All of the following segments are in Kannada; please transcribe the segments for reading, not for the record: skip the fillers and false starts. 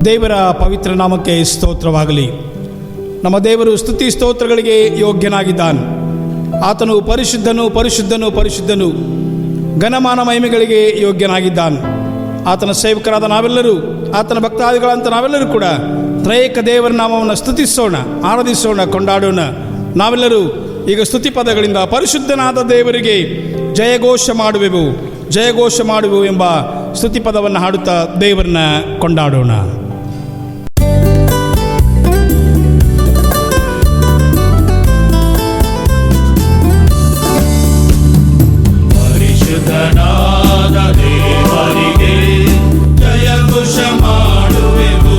ದೇವರ ಪವಿತ್ರ ನಾಮಕ್ಕೆ ಸ್ತೋತ್ರವಾಗಲಿ. ನಮ್ಮ ದೇವರು ಸ್ತುತಿ ಸ್ತೋತ್ರಗಳಿಗೆ ಯೋಗ್ಯನಾಗಿದ್ದಾನೆ. ಆತನು ಪರಿಶುದ್ಧನು ಪರಿಶುದ್ಧನು ಪರಿಶುದ್ಧನು, ಘನಮಾನ ಮಹಿಮೆಗಳಿಗೆ ಯೋಗ್ಯನಾಗಿದ್ದಾನೆ. ಆತನ ಸೇವಕರಾದ ನಾವೆಲ್ಲರೂ, ಆತನ ಭಕ್ತಾದಿಗಳಂತ ನಾವೆಲ್ಲರೂ ಕೂಡ ತ್ರಯೇಕ ದೇವರ ನಾಮವನ್ನು ಸ್ತುತಿಸೋಣ, ಆರಾಧಿಸೋಣ, ಕೊಂಡಾಡೋಣ. ನಾವೆಲ್ಲರೂ ಈಗ ಸ್ತುತಿ ಪದಗಳಿಂದ ಪರಿಶುದ್ಧನಾದ ದೇವರಿಗೆ ಜಯಘೋಷ ಮಾಡುವೆವು, ಜಯಘೋಷ ಮಾಡುವೆವು ಎಂಬ ಸ್ತುತಿ ಪದವನ್ನು ಹಾಡುತ್ತಾ ದೇವರನ್ನ ಕೊಂಡಾಡೋಣ. ಪರಿಶುದ್ಧನಾದ ದೇವರಿಗೆ ಜಯಘೋಷ ಮಾಡುವೆವು,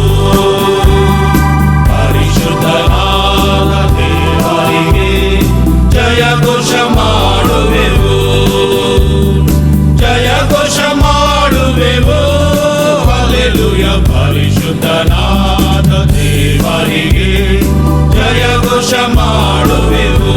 ಪರಿಶುದ್ಧನಾದ ದೇವರಿಗೆ ಜಯಘೋಷ ಮಾಡುವೆವು, ಜಯಘೋಷ ಮಾಡುವೆವು. ಹಲ್ಲೆಲೂಯಾ. ಪರಿಶುದ್ಧನಾದ ದೇವರಿಗೆ ಜಯಘೋಷ ಮಾಡುವೆವು.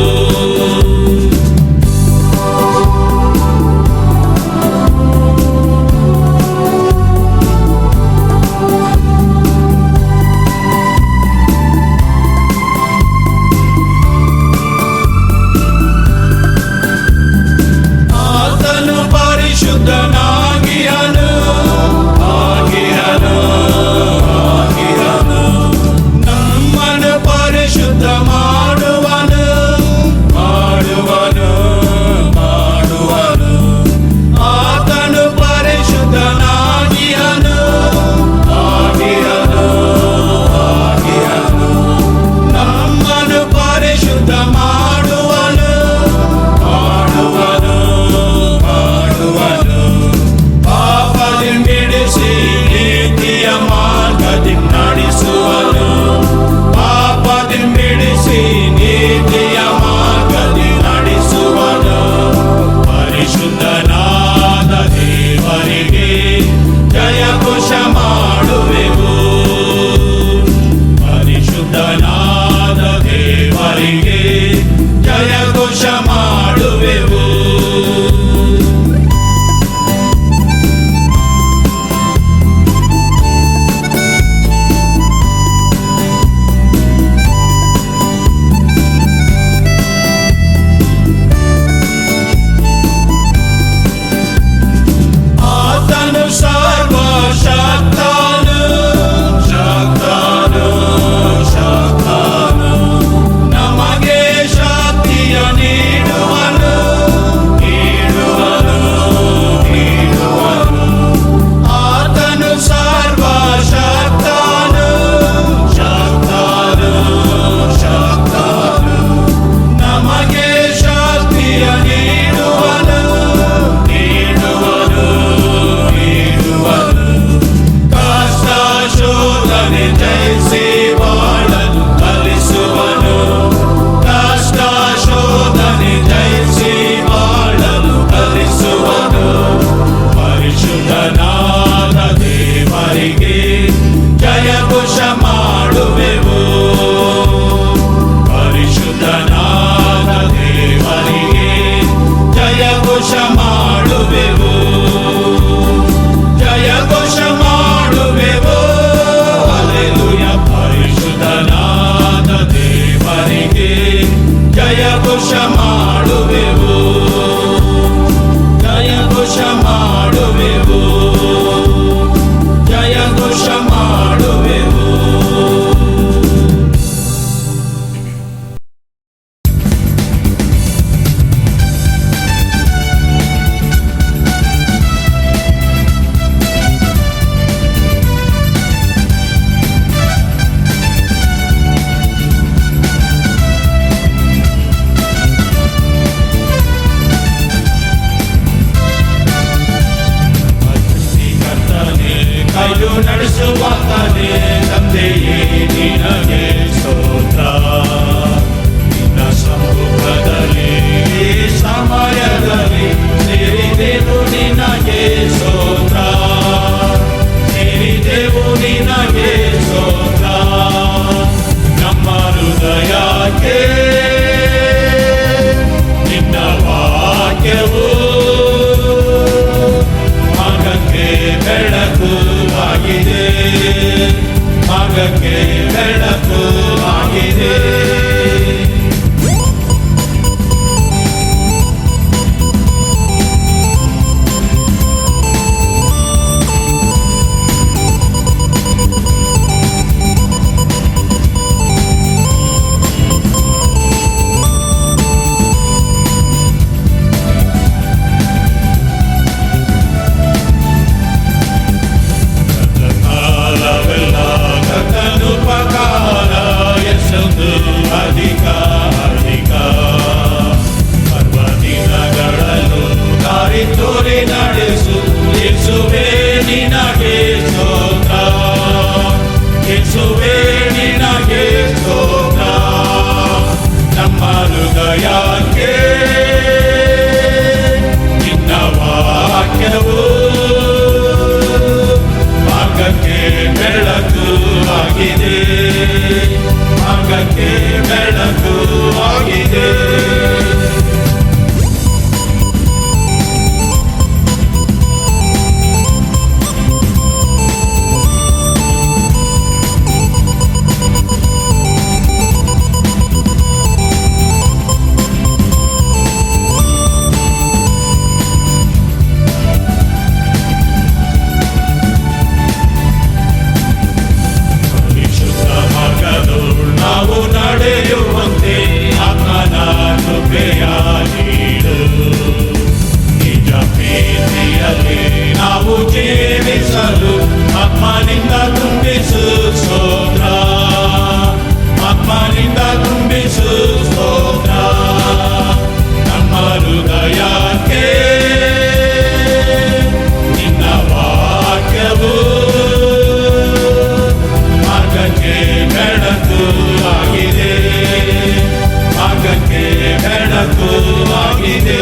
ಬೆಳಕು ಆಗಿದೆ.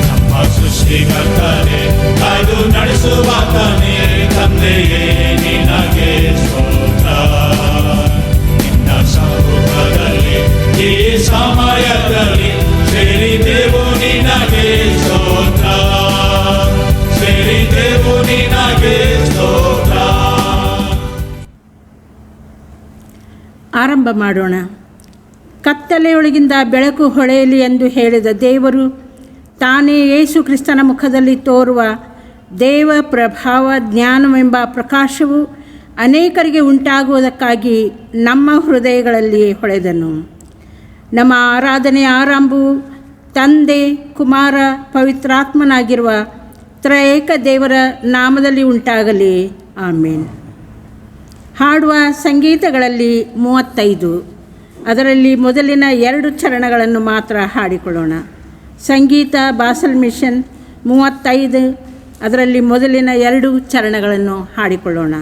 ನಮ್ಮ ಸೃಷ್ಟಿಕರ್ತನೆ ಅದು ನಡೆಸುವಾತನೇ, ತಂದೆಯೇ ನಿನಗೆ ಸ್ತೋತ್ರ. ನಿನ್ನ ಸಮ್ಮುಖದಲ್ಲಿ ಈ ಸಮಯದಲ್ಲಿ ಸೇರಿದೆವು ನಿನಗೆ ಸ್ತೋತ್ರ, ಸೇರಿದೆವು ನಿನಗೆ ಸ್ತೋತ್ರ. ಆರಂಭ ಮಾಡೋಣ. ಕತ್ತಲೆಯೊಳಗಿಂದ ಬೆಳಕು ಹೊಳೆಯಲಿ ಎಂದು ಹೇಳಿದ ದೇವರು ತಾನೇ ಯೇಸು ಕ್ರಿಸ್ತನ ಮುಖದಲ್ಲಿ ತೋರುವ ದೇವ ಪ್ರಭಾವ ಜ್ಞಾನವೆಂಬ ಪ್ರಕಾಶವು ಅನೇಕರಿಗೆ ಉಂಟಾಗುವುದಕ್ಕಾಗಿ ನಮ್ಮ ಹೃದಯಗಳಲ್ಲಿ ಹೊಳೆದನು. ನಮ್ಮ ಆರಾಧನೆಯ ಆರಂಭವು ತಂದೆ, ಕುಮಾರ, ಪವಿತ್ರಾತ್ಮನಾಗಿರುವ ತ್ರಯೇಕ ದೇವರ ನಾಮದಲ್ಲಿ ಉಂಟಾಗಲಿ. ಆಮೇನ್. ಹಾಡುವ ಸಂಗೀತಗಳಲ್ಲಿ 35, ಅದರಲ್ಲಿ ಮೊದಲಿನ 2 ಚರಣಗಳನ್ನು ಮಾತ್ರ ಹಾಡಿಕೊಳ್ಳೋಣ. ಸಂಗೀತ ಬಾಸಲ್ ಮಿಷನ್ 35, ಅದರಲ್ಲಿ ಮೊದಲಿನ 2 ಚರಣಗಳನ್ನು ಹಾಡಿಕೊಳ್ಳೋಣ.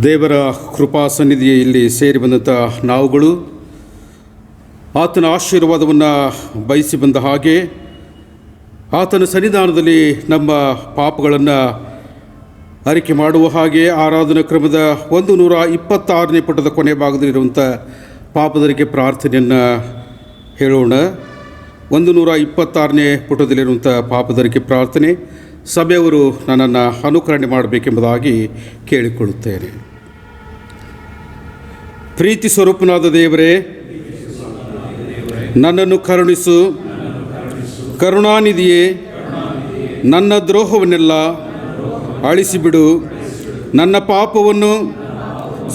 ದೇವರ ಕೃಪಾ ಸನ್ನಿಧಿಯಲ್ಲಿ ಸೇರಿ ಬಂದಂಥ ನಾವುಗಳು ಆತನ ಆಶೀರ್ವಾದವನ್ನು ಬಯಸಿ ಬಂದ ಹಾಗೆ ಆತನ ಸನ್ನಿಧಾನದಲ್ಲಿ ನಮ್ಮ ಪಾಪಗಳನ್ನು ಅರಿಕೆ ಮಾಡುವ ಹಾಗೆ ಆರಾಧನಾ ಕ್ರಮದ 126ನೇ ಪುಟದ ಕೊನೆ ಭಾಗದಲ್ಲಿರುವಂಥ ಪಾಪದರಿಕೆ ಪ್ರಾರ್ಥನೆಯನ್ನು ಹೇಳೋಣ. 126ನೇ ಪುಟದಲ್ಲಿರುವಂಥ ಪಾಪದರಿಕೆ ಪ್ರಾರ್ಥನೆ ಸಭೆಯವರು ನನ್ನನ್ನು ಅನುಕರಣೆ ಮಾಡಬೇಕೆಂಬುದಾಗಿ ಕೇಳಿಕೊಳ್ಳುತ್ತೇನೆ. ಪ್ರೀತಿ ಸ್ವರೂಪನಾದ ದೇವರೇ, ನನ್ನನ್ನು ಕರುಣಿಸು. ಕರುಣಾನಿಧಿಯೇ, ನನ್ನ ದ್ರೋಹವನ್ನೆಲ್ಲ ಅಳಿಸಿಬಿಡು. ನನ್ನ ಪಾಪವನ್ನು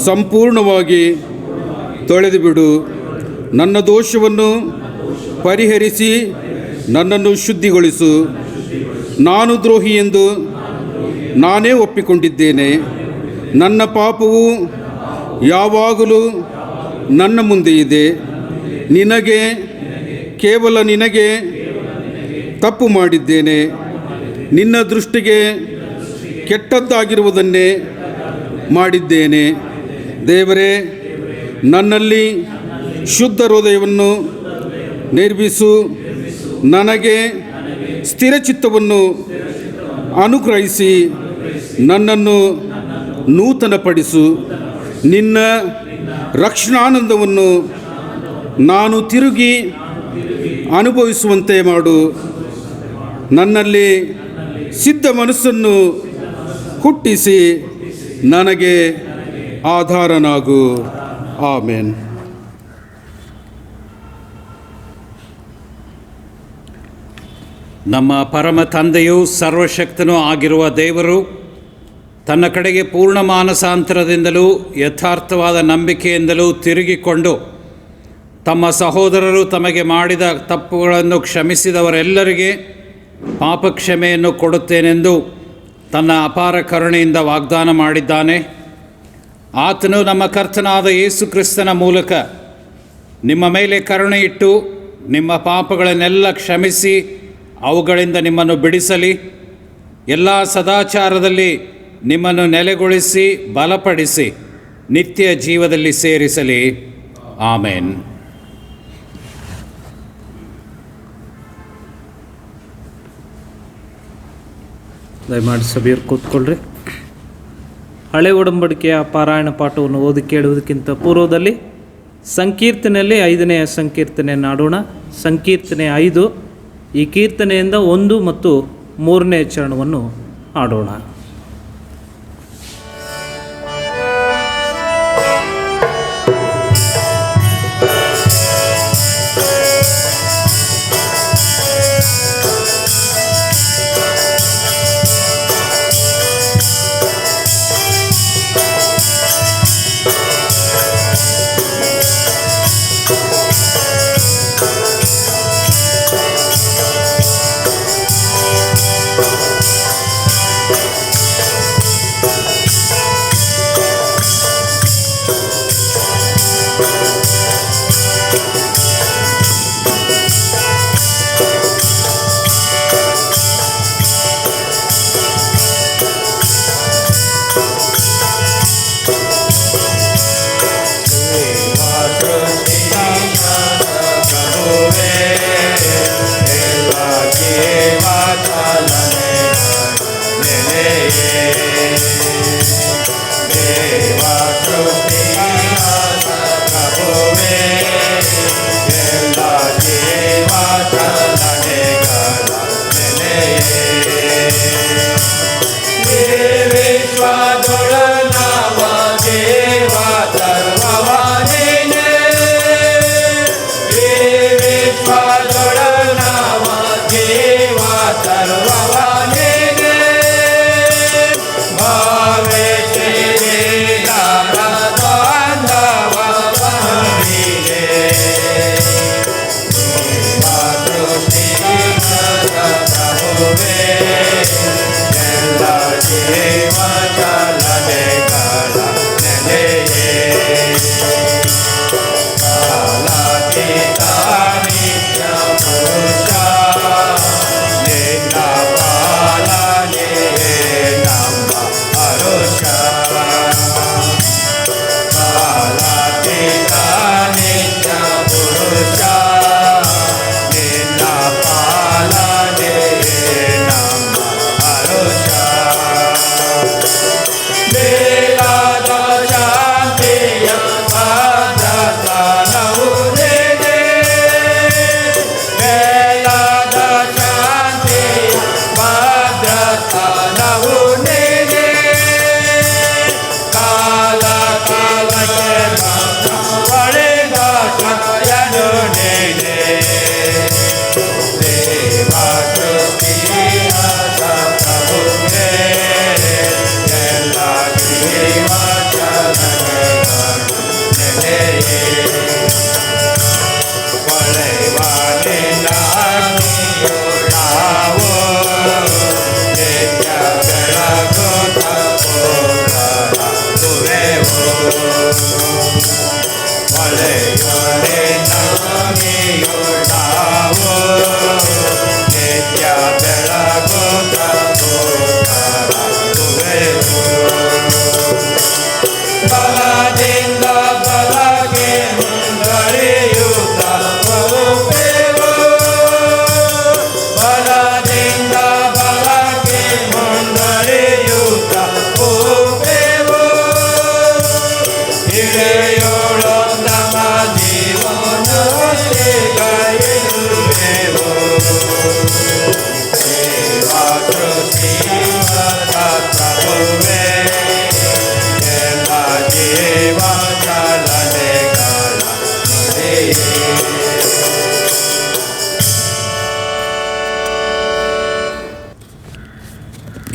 ಸಂಪೂರ್ಣವಾಗಿ ತೊಳೆದುಬಿಡು. ನನ್ನ ದೋಷವನ್ನು ಪರಿಹರಿಸಿ ನನ್ನನ್ನು ಶುದ್ಧಿಗೊಳಿಸು. ನಾನು ದ್ರೋಹಿ ಎಂದು ನಾನೇ ಒಪ್ಪಿಕೊಂಡಿದ್ದೇನೆ. ನನ್ನ ಪಾಪವು ಯಾವಾಗಲೂ ನನ್ನ ಮುಂದೆ ಇದೆ. ಕೇವಲ ನಿನಗೆ ತಪ್ಪು ಮಾಡಿದ್ದೇನೆ. ನಿನ್ನ ದೃಷ್ಟಿಗೆ ಕೆಟ್ಟದ್ದಾಗಿರುವುದನ್ನೇ ಮಾಡಿದ್ದೇನೆ. ದೇವರೇ, ನನ್ನಲ್ಲಿ ಶುದ್ಧ ಹೃದಯವನ್ನು ನಿರ್ಮಿಸು. ನನಗೆ ಸ್ಥಿರಚಿತ್ತವನ್ನು ಅನುಗ್ರಹಿಸಿ ನನ್ನನ್ನು ನೂತನಪಡಿಸು. ನಿನ್ನ ರಕ್ಷಣಾನಂದವನ್ನು ನಾನು ತಿರುಗಿ ಅನುಭವಿಸುವಂತೆ ಮಾಡು. ನನ್ನಲ್ಲಿ ಸಿದ್ಧ ಮನಸ್ಸನ್ನು ಹುಟ್ಟಿಸಿ ನನಗೆ ಆಧಾರನಾಗು. ಆಮೇನ್. ನಮ್ಮ ಪರಮ ತಂದೆಯೂ ಸರ್ವಶಕ್ತನೂ ಆಗಿರುವ ದೇವರು ತನ್ನ ಕಡೆಗೆ ಪೂರ್ಣ ಮಾನಸಾಂತರದಿಂದಲೂ ಯಥಾರ್ಥವಾದ ನಂಬಿಕೆಯಿಂದಲೂ ತಿರುಗಿಕೊಂಡು ತಮ್ಮ ಸಹೋದರರು ತಮಗೆ ಮಾಡಿದ ತಪ್ಪುಗಳನ್ನು ಕ್ಷಮಿಸಿದವರೆಲ್ಲರಿಗೆ ಪಾಪಕ್ಷಮೆಯನ್ನು ಕೊಡುತ್ತೇನೆಂದು ತನ್ನ ಅಪಾರ ಕರುಣೆಯಿಂದ ವಾಗ್ದಾನ ಮಾಡಿದ್ದಾನೆ. ಆತನು ನಮ್ಮ ಕರ್ತನಾದ ಯೇಸು ಕ್ರಿಸ್ತನ ಮೂಲಕ ನಿಮ್ಮ ಮೇಲೆ ಕರುಣೆ ಇಟ್ಟು ನಿಮ್ಮ ಪಾಪಗಳನ್ನೆಲ್ಲ ಕ್ಷಮಿಸಿ ಅವುಗಳಿಂದ ನಿಮ್ಮನ್ನು ಬಿಡಿಸಲಿ, ಎಲ್ಲ ಸದಾಚಾರದಲ್ಲಿ ನಿಮ್ಮನ್ನು ನೆಲೆಗೊಳಿಸಿ ಬಲಪಡಿಸಿ ನಿತ್ಯ ಜೀವದಲ್ಲಿ ಸೇರಿಸಲಿ. ಆಮೇನ್. ದಯಮಾಡಿ ಸಭೆಯರು ಕೂತ್ಕೊಳ್ಳ್ರಿ. ಹಳೆ ಒಡಂಬಡಿಕೆಯ ಪಾರಾಯಣ ಪಾಠವನ್ನು ಓದಿ ಕೇಳುವುದಕ್ಕಿಂತ ಪೂರ್ವದಲ್ಲಿ ಸಂಕೀರ್ತನೆಯಲ್ಲಿ 5ನೇ ಸಂಕೀರ್ತನೆಯನ್ನು ಆಡೋಣ. ಸಂಕೀರ್ತನೆ 5, ಈ ಕೀರ್ತನೆಯಿಂದ 1 ಮತ್ತು 3ನೇ ಚರಣವನ್ನು ಆಡೋಣ.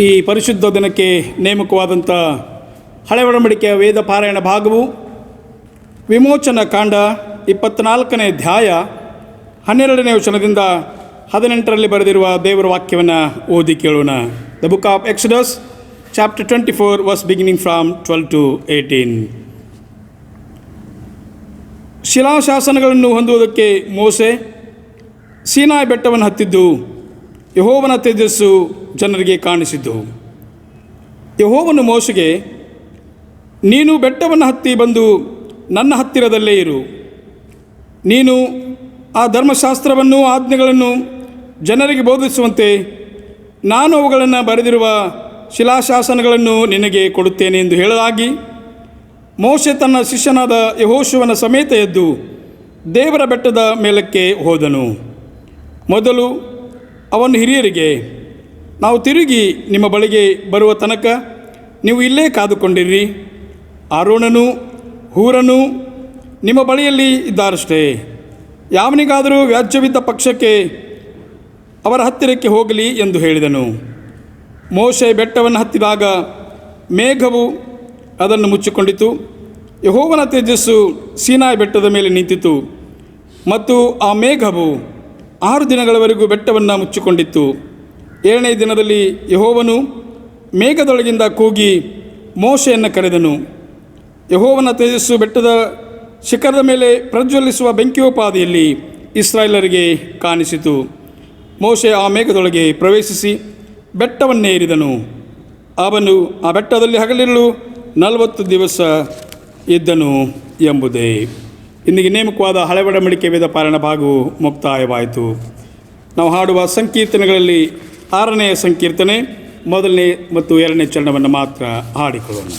ಈ ಪರಿಶುದ್ಧ ದಿನಕ್ಕೆ ನೇಮಕವಾದಂಥ ಹಳೆ ಒಡಂಬಡಿಕೆಯ ವೇದ ಪಾರಾಯಣ ಭಾಗವು ವಿಮೋಚನ ಕಾಂಡ 24ನೇ ಅಧ್ಯಾಯ 12ನೇ ವಚನದಿಂದ 18ರಲ್ಲಿ ಬರೆದಿರುವ ದೇವರ ವಾಕ್ಯವನ್ನು ಓದಿ ಕೇಳೋಣ. The book of Exodus chapter 24 verse beginning from 12 to 18. ಶಿಲಾಶಾಸನಗಳನ್ನು ಹೊಂದುವುದಕ್ಕೆ ಮೋಸೆ ಸೀನಾಯಿ ಬೆಟ್ಟವನ್ನು ಹತ್ತಿದ್ದು ಯೆಹೋವನ ತೇಜಸ್ಸು ಜನರಿಗೆ ಕಾಣಿಸಿದ್ದು. ಯೆಹೋವನು ಮೋಶೆಗೆ, ನೀನು ಬೆಟ್ಟವನ್ನು ಹತ್ತಿ ಬಂದು ನನ್ನ ಹತ್ತಿರದಲ್ಲೇ ಇರು. ನೀನು ಆ ಧರ್ಮಶಾಸ್ತ್ರವನ್ನು ಆಜ್ಞೆಗಳನ್ನು ಜನರಿಗೆ ಬೋಧಿಸುವಂತೆ ನಾನು ಅವುಗಳನ್ನು ಬರೆದಿರುವ ಶಿಲಾಶಾಸನಗಳನ್ನು ನಿನಗೆ ಕೊಡುತ್ತೇನೆ ಎಂದು ಹೇಳಲಾಗಿ, ಮೋಶೆ ತನ್ನ ಶಿಷ್ಯನಾದ ಯೆಹೋಶುವನ ಸಮೇತ ಎದ್ದು ದೇವರ ಬೆಟ್ಟದ ಮೇಲಕ್ಕೆ ಹೋದನು. ಮೊದಲು ಅವನು ಹಿರಿಯರಿಗೆ, ನಾವು ತಿರುಗಿ ನಿಮ್ಮ ಬಳಿಗೆ ಬರುವ ತನಕ ನೀವು ಇಲ್ಲೇ ಕಾದುಕೊಂಡಿರ್ರಿ. ಆರೋನನೂ ಹೂರನೂ ನಿಮ್ಮ ಬಳಿಯಲ್ಲಿ ಇದ್ದಾರಷ್ಟೇ. ಯಾವನಿಗಾದರೂ ವ್ಯಾಜ್ಯವಿದ್ದ ಪಕ್ಷಕ್ಕೆ ಅವರ ಹತ್ತಿರಕ್ಕೆ ಹೋಗಲಿ ಎಂದು ಹೇಳಿದನು. ಮೋಶೆ ಬೆಟ್ಟವನ್ನು ಹತ್ತಿದಾಗ ಮೇಘವು ಅದನ್ನು ಮುಚ್ಚಿಕೊಂಡಿತು. ಯೆಹೋವನ ತೇಜಸ್ಸು ಸೀನಾಯಿ ಬೆಟ್ಟದ ಮೇಲೆ ನಿಂತಿತು ಮತ್ತು ಆ ಮೇಘವು 6 ದಿನಗಳವರೆಗೂ ಬೆಟ್ಟವನ್ನು ಮುಚ್ಚಿಕೊಂಡಿತ್ತು. 7ನೇ ದಿನದಲ್ಲಿ ಯೆಹೋವನು ಮೇಘದೊಳಗಿಂದ ಕೂಗಿ ಮೋಶೆಯನ್ನು ಕರೆದನು. ಯೆಹೋವನ ತೇಜಸ್ಸು ಬೆಟ್ಟದ ಶಿಖರದ ಮೇಲೆ ಪ್ರಜ್ವಲಿಸುವ ಬೆಂಕಿಯೋಪಾದಿಯಲ್ಲಿ ಇಸ್ರಾಯೇಲರಿಗೆ ಕಾಣಿಸಿತು. ಮೋಶೆ ಆ ಮೇಘದೊಳಗೆ ಪ್ರವೇಶಿಸಿ ಬೆಟ್ಟವನ್ನೇ ಏರಿದನು. ಅವನು ಆ ಬೆಟ್ಟದಲ್ಲಿ ಹಗಲಿರುಳು 40 ದಿವಸ ಇದ್ದನು ಎಂಬುದೇ. ಇಂದಿಗೆ ನೇಮಕವಾದ ಹಳೆ ಒಡಂಬಡಿಕೆ ವೇದ ಪಾರಾಯಣ ಭಾಗವು ಮುಕ್ತಾಯವಾಯಿತು. ನಾವು ಹಾಡುವ ಸಂಕೀರ್ತನೆಗಳಲ್ಲಿ 6ನೇ ಸಂಕೀರ್ತನೆ 1ನೇ ಮತ್ತು 2ನೇ ಚರಣವನ್ನು ಮಾತ್ರ ಹಾಡಿಕೊಳ್ಳೋಣ.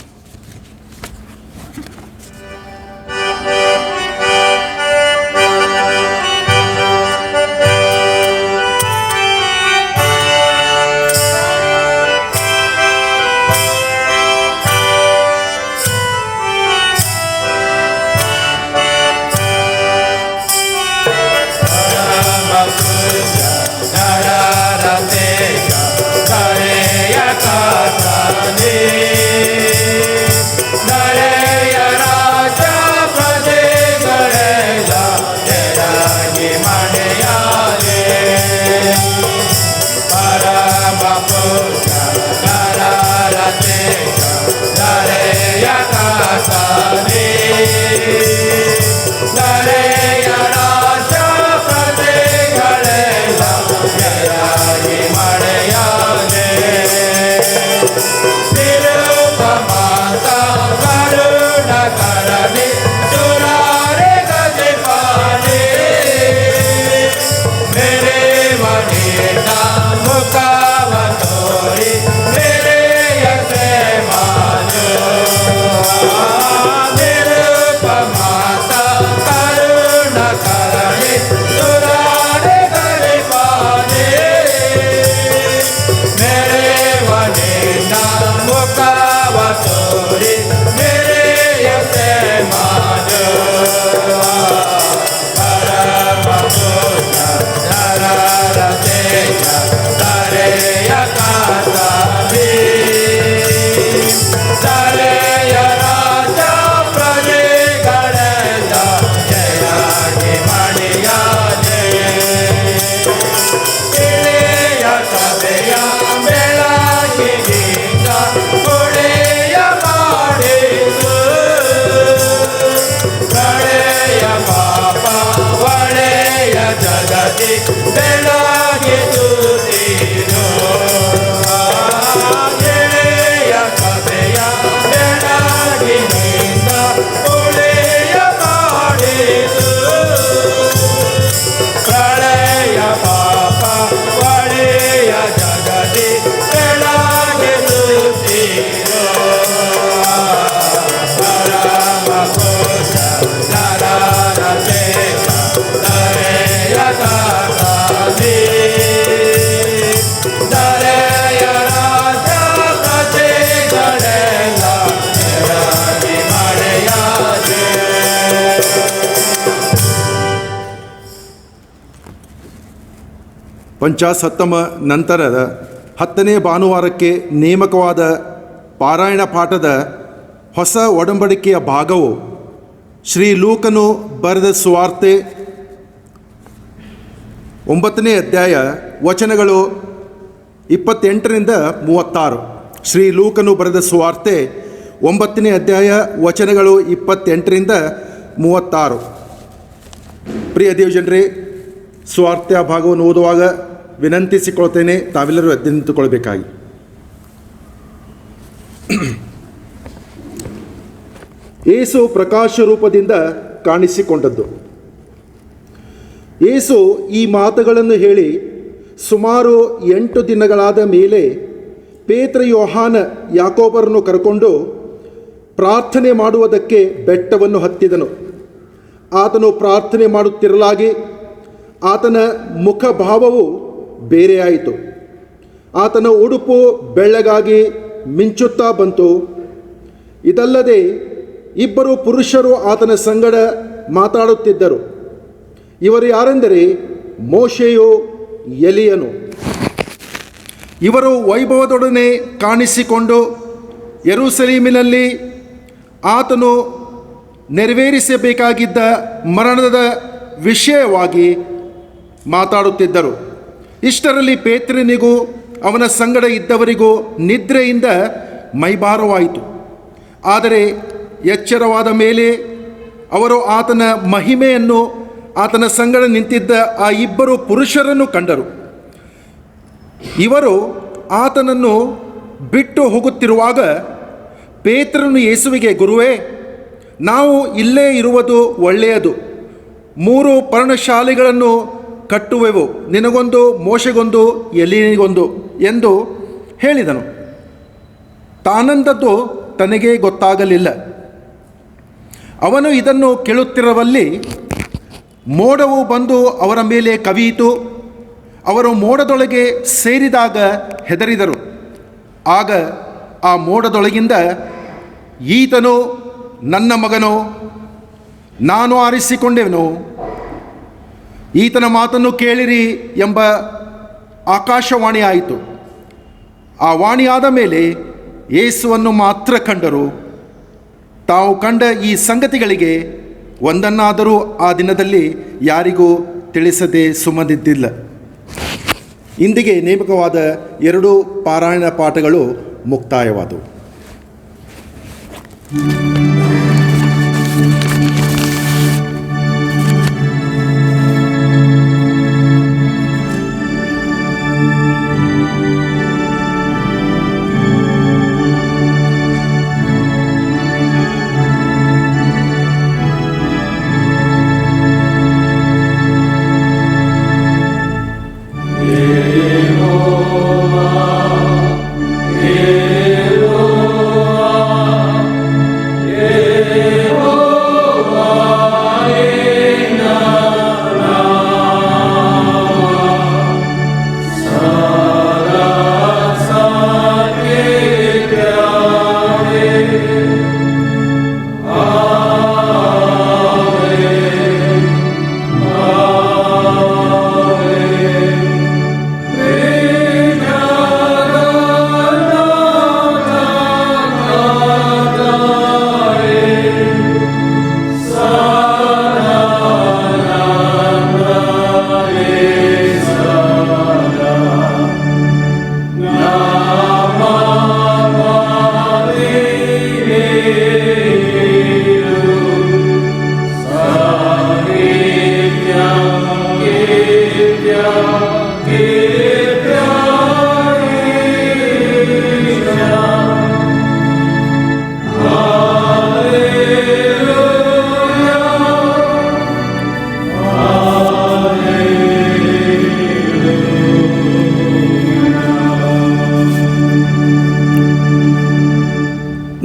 ಪಂಚಾಶತ್ತಮ ನಂತರದ 10ನೇ ಭಾನುವಾರಕ್ಕೆ ನೇಮಕವಾದ ಪಾರಾಯಣ ಪಾಠದ ಹೊಸ ಒಡಂಬಡಿಕೆಯ ಭಾಗವು ಶ್ರೀ ಲೂಕನು ಬರೆದ ಸುವಾರ್ತೆ 9ನೇ ಅಧ್ಯಾಯ ವಚನಗಳು 28ರಿಂದ 36. ಶ್ರೀ ಲೂಕನು ಬರೆದ ಸುವಾರ್ತೆ 9ನೇ ಅಧ್ಯಾಯ ವಚನಗಳು 28ರಿಂದ 36. ಪ್ರಿಯ ದೇವಜನರೇ, ಸುವಾರ್ತೆಯ ಭಾಗವನ್ನು ಓದುವಾಗ ವಿನಂತಿಸಿಕೊಳ್ತೇನೆ, ತಾವೆಲ್ಲರೂ ಎದ್ದು ನಿಂತುಕೊಳ್ಬೇಕಾಗಿ. ಯೇಸು ಪ್ರಕಾಶ ರೂಪದಿಂದ ಕಾಣಿಸಿಕೊಂಡದ್ದು. ಯೇಸು ಈ ಮಾತುಗಳನ್ನು ಹೇಳಿ ಸುಮಾರು 8 ದಿನಗಳಾದ ಮೇಲೆ ಪೇತ್ರ, ಯೋಹಾನ, ಯಾಕೋಬರನ್ನು ಕರೆಕೊಂಡು ಪ್ರಾರ್ಥನೆ ಮಾಡುವುದಕ್ಕೆ ಬೆಟ್ಟವನ್ನು ಹತ್ತಿದನು. ಆತನು ಪ್ರಾರ್ಥನೆ ಮಾಡುತ್ತಿರಲಾಗಿ ಆತನ ಮುಖಭಾವವು ಬೇರೆಯಾಯಿತು. ಆತನ ಉಡುಪು ಬೆಳ್ಳಗಾಗಿ ಮಿಂಚುತ್ತಾ ಬಂತು. ಇದಲ್ಲದೆ 2 ಪುರುಷರು ಆತನ ಸಂಗಡ ಮಾತಾಡುತ್ತಿದ್ದರು. ಇವರು ಯಾರೆಂದರೆ ಮೋಶೆಯು, ಎಲಿಯನು. ಇವರು ವೈಭವದೊಡನೆ ಕಾಣಿಸಿಕೊಂಡು ಯೆರೂಸಲೇಮಿನಲ್ಲಿ ಆತನು ನೆರವೇರಿಸಬೇಕಾಗಿದ್ದ ಮರಣದ ವಿಷಯವಾಗಿ ಮಾತಾಡುತ್ತಿದ್ದರು. ಇಷ್ಟರಲ್ಲಿ ಪೇತ್ರನಿಗೂ ಅವನ ಸಂಗಡ ಇದ್ದವರಿಗೂ ನಿದ್ರೆಯಿಂದ ಮೈಭಾರವಾಯಿತು. ಆದರೆ ಎಚ್ಚರವಾದ ಮೇಲೆ ಅವರು ಆತನ ಮಹಿಮೆಯನ್ನು, ಆತನ ಸಂಗಡ ನಿಂತಿದ್ದ ಆ 2 ಪುರುಷರನ್ನು ಕಂಡರು. ಇವರು ಆತನನ್ನು ಬಿಟ್ಟು ಹೋಗುತ್ತಿರುವಾಗ ಪೇತ್ರನು ಯೇಸುವಿಗೆ, ಗುರುವೇ, ನಾವು ಇಲ್ಲೇ ಇರುವುದು ಒಳ್ಳೆಯದು. 3 ಪರ್ಣಶಾಲೆಗಳನ್ನು ಕಟ್ಟುವೆವು, ನಿನಗೊಂದು, ಮೋಶೆಗೊಂದು, ಎಲಿಯನಿಗೊಂದು ಎಂದು ಹೇಳಿದನು. ತಾನಂದದ್ದು ತನಗೇ ಗೊತ್ತಾಗಲಿಲ್ಲ. ಅವನು ಇದನ್ನು ಕೇಳುತ್ತಿರುವಲ್ಲಿ ಮೋಡವು ಬಂದು ಅವರ ಮೇಲೆ ಕವಿಯಿತು. ಅವರು ಮೋಡದೊಳಗೆ ಸೇರಿದಾಗ ಹೆದರಿದರು. ಆಗ ಆ ಮೋಡದೊಳಗಿಂದ, ಈತನು ನನ್ನ ಮಗನು, ನಾನು ಆರಿಸಿಕೊಂಡೆವನು, ಈತನ ಮಾತನ್ನು ಕೇಳಿರಿ ಎಂಬ ಆಕಾಶವಾಣಿ ಆಯಿತು. ಆ ವಾಣಿಯಾದ ಮೇಲೆ ಯೇಸುವನ್ನು ಮಾತ್ರ ಕಂಡರು. ತಾವು ಕಂಡ ಈ ಸಂಗತಿಗಳಿಗೆ ಒಂದನ್ನಾದರೂ ಆ ದಿನದಲ್ಲಿ ಯಾರಿಗೂ ತಿಳಿಸದೆ ಸುಮ್ಮನಿದ್ದಿಲ್ಲ. ಇಂದಿಗೆ ನೇಮಕವಾದ 2 ಪಾರಾಯಣ ಪಾಠಗಳು ಮುಕ್ತಾಯವಾದವು.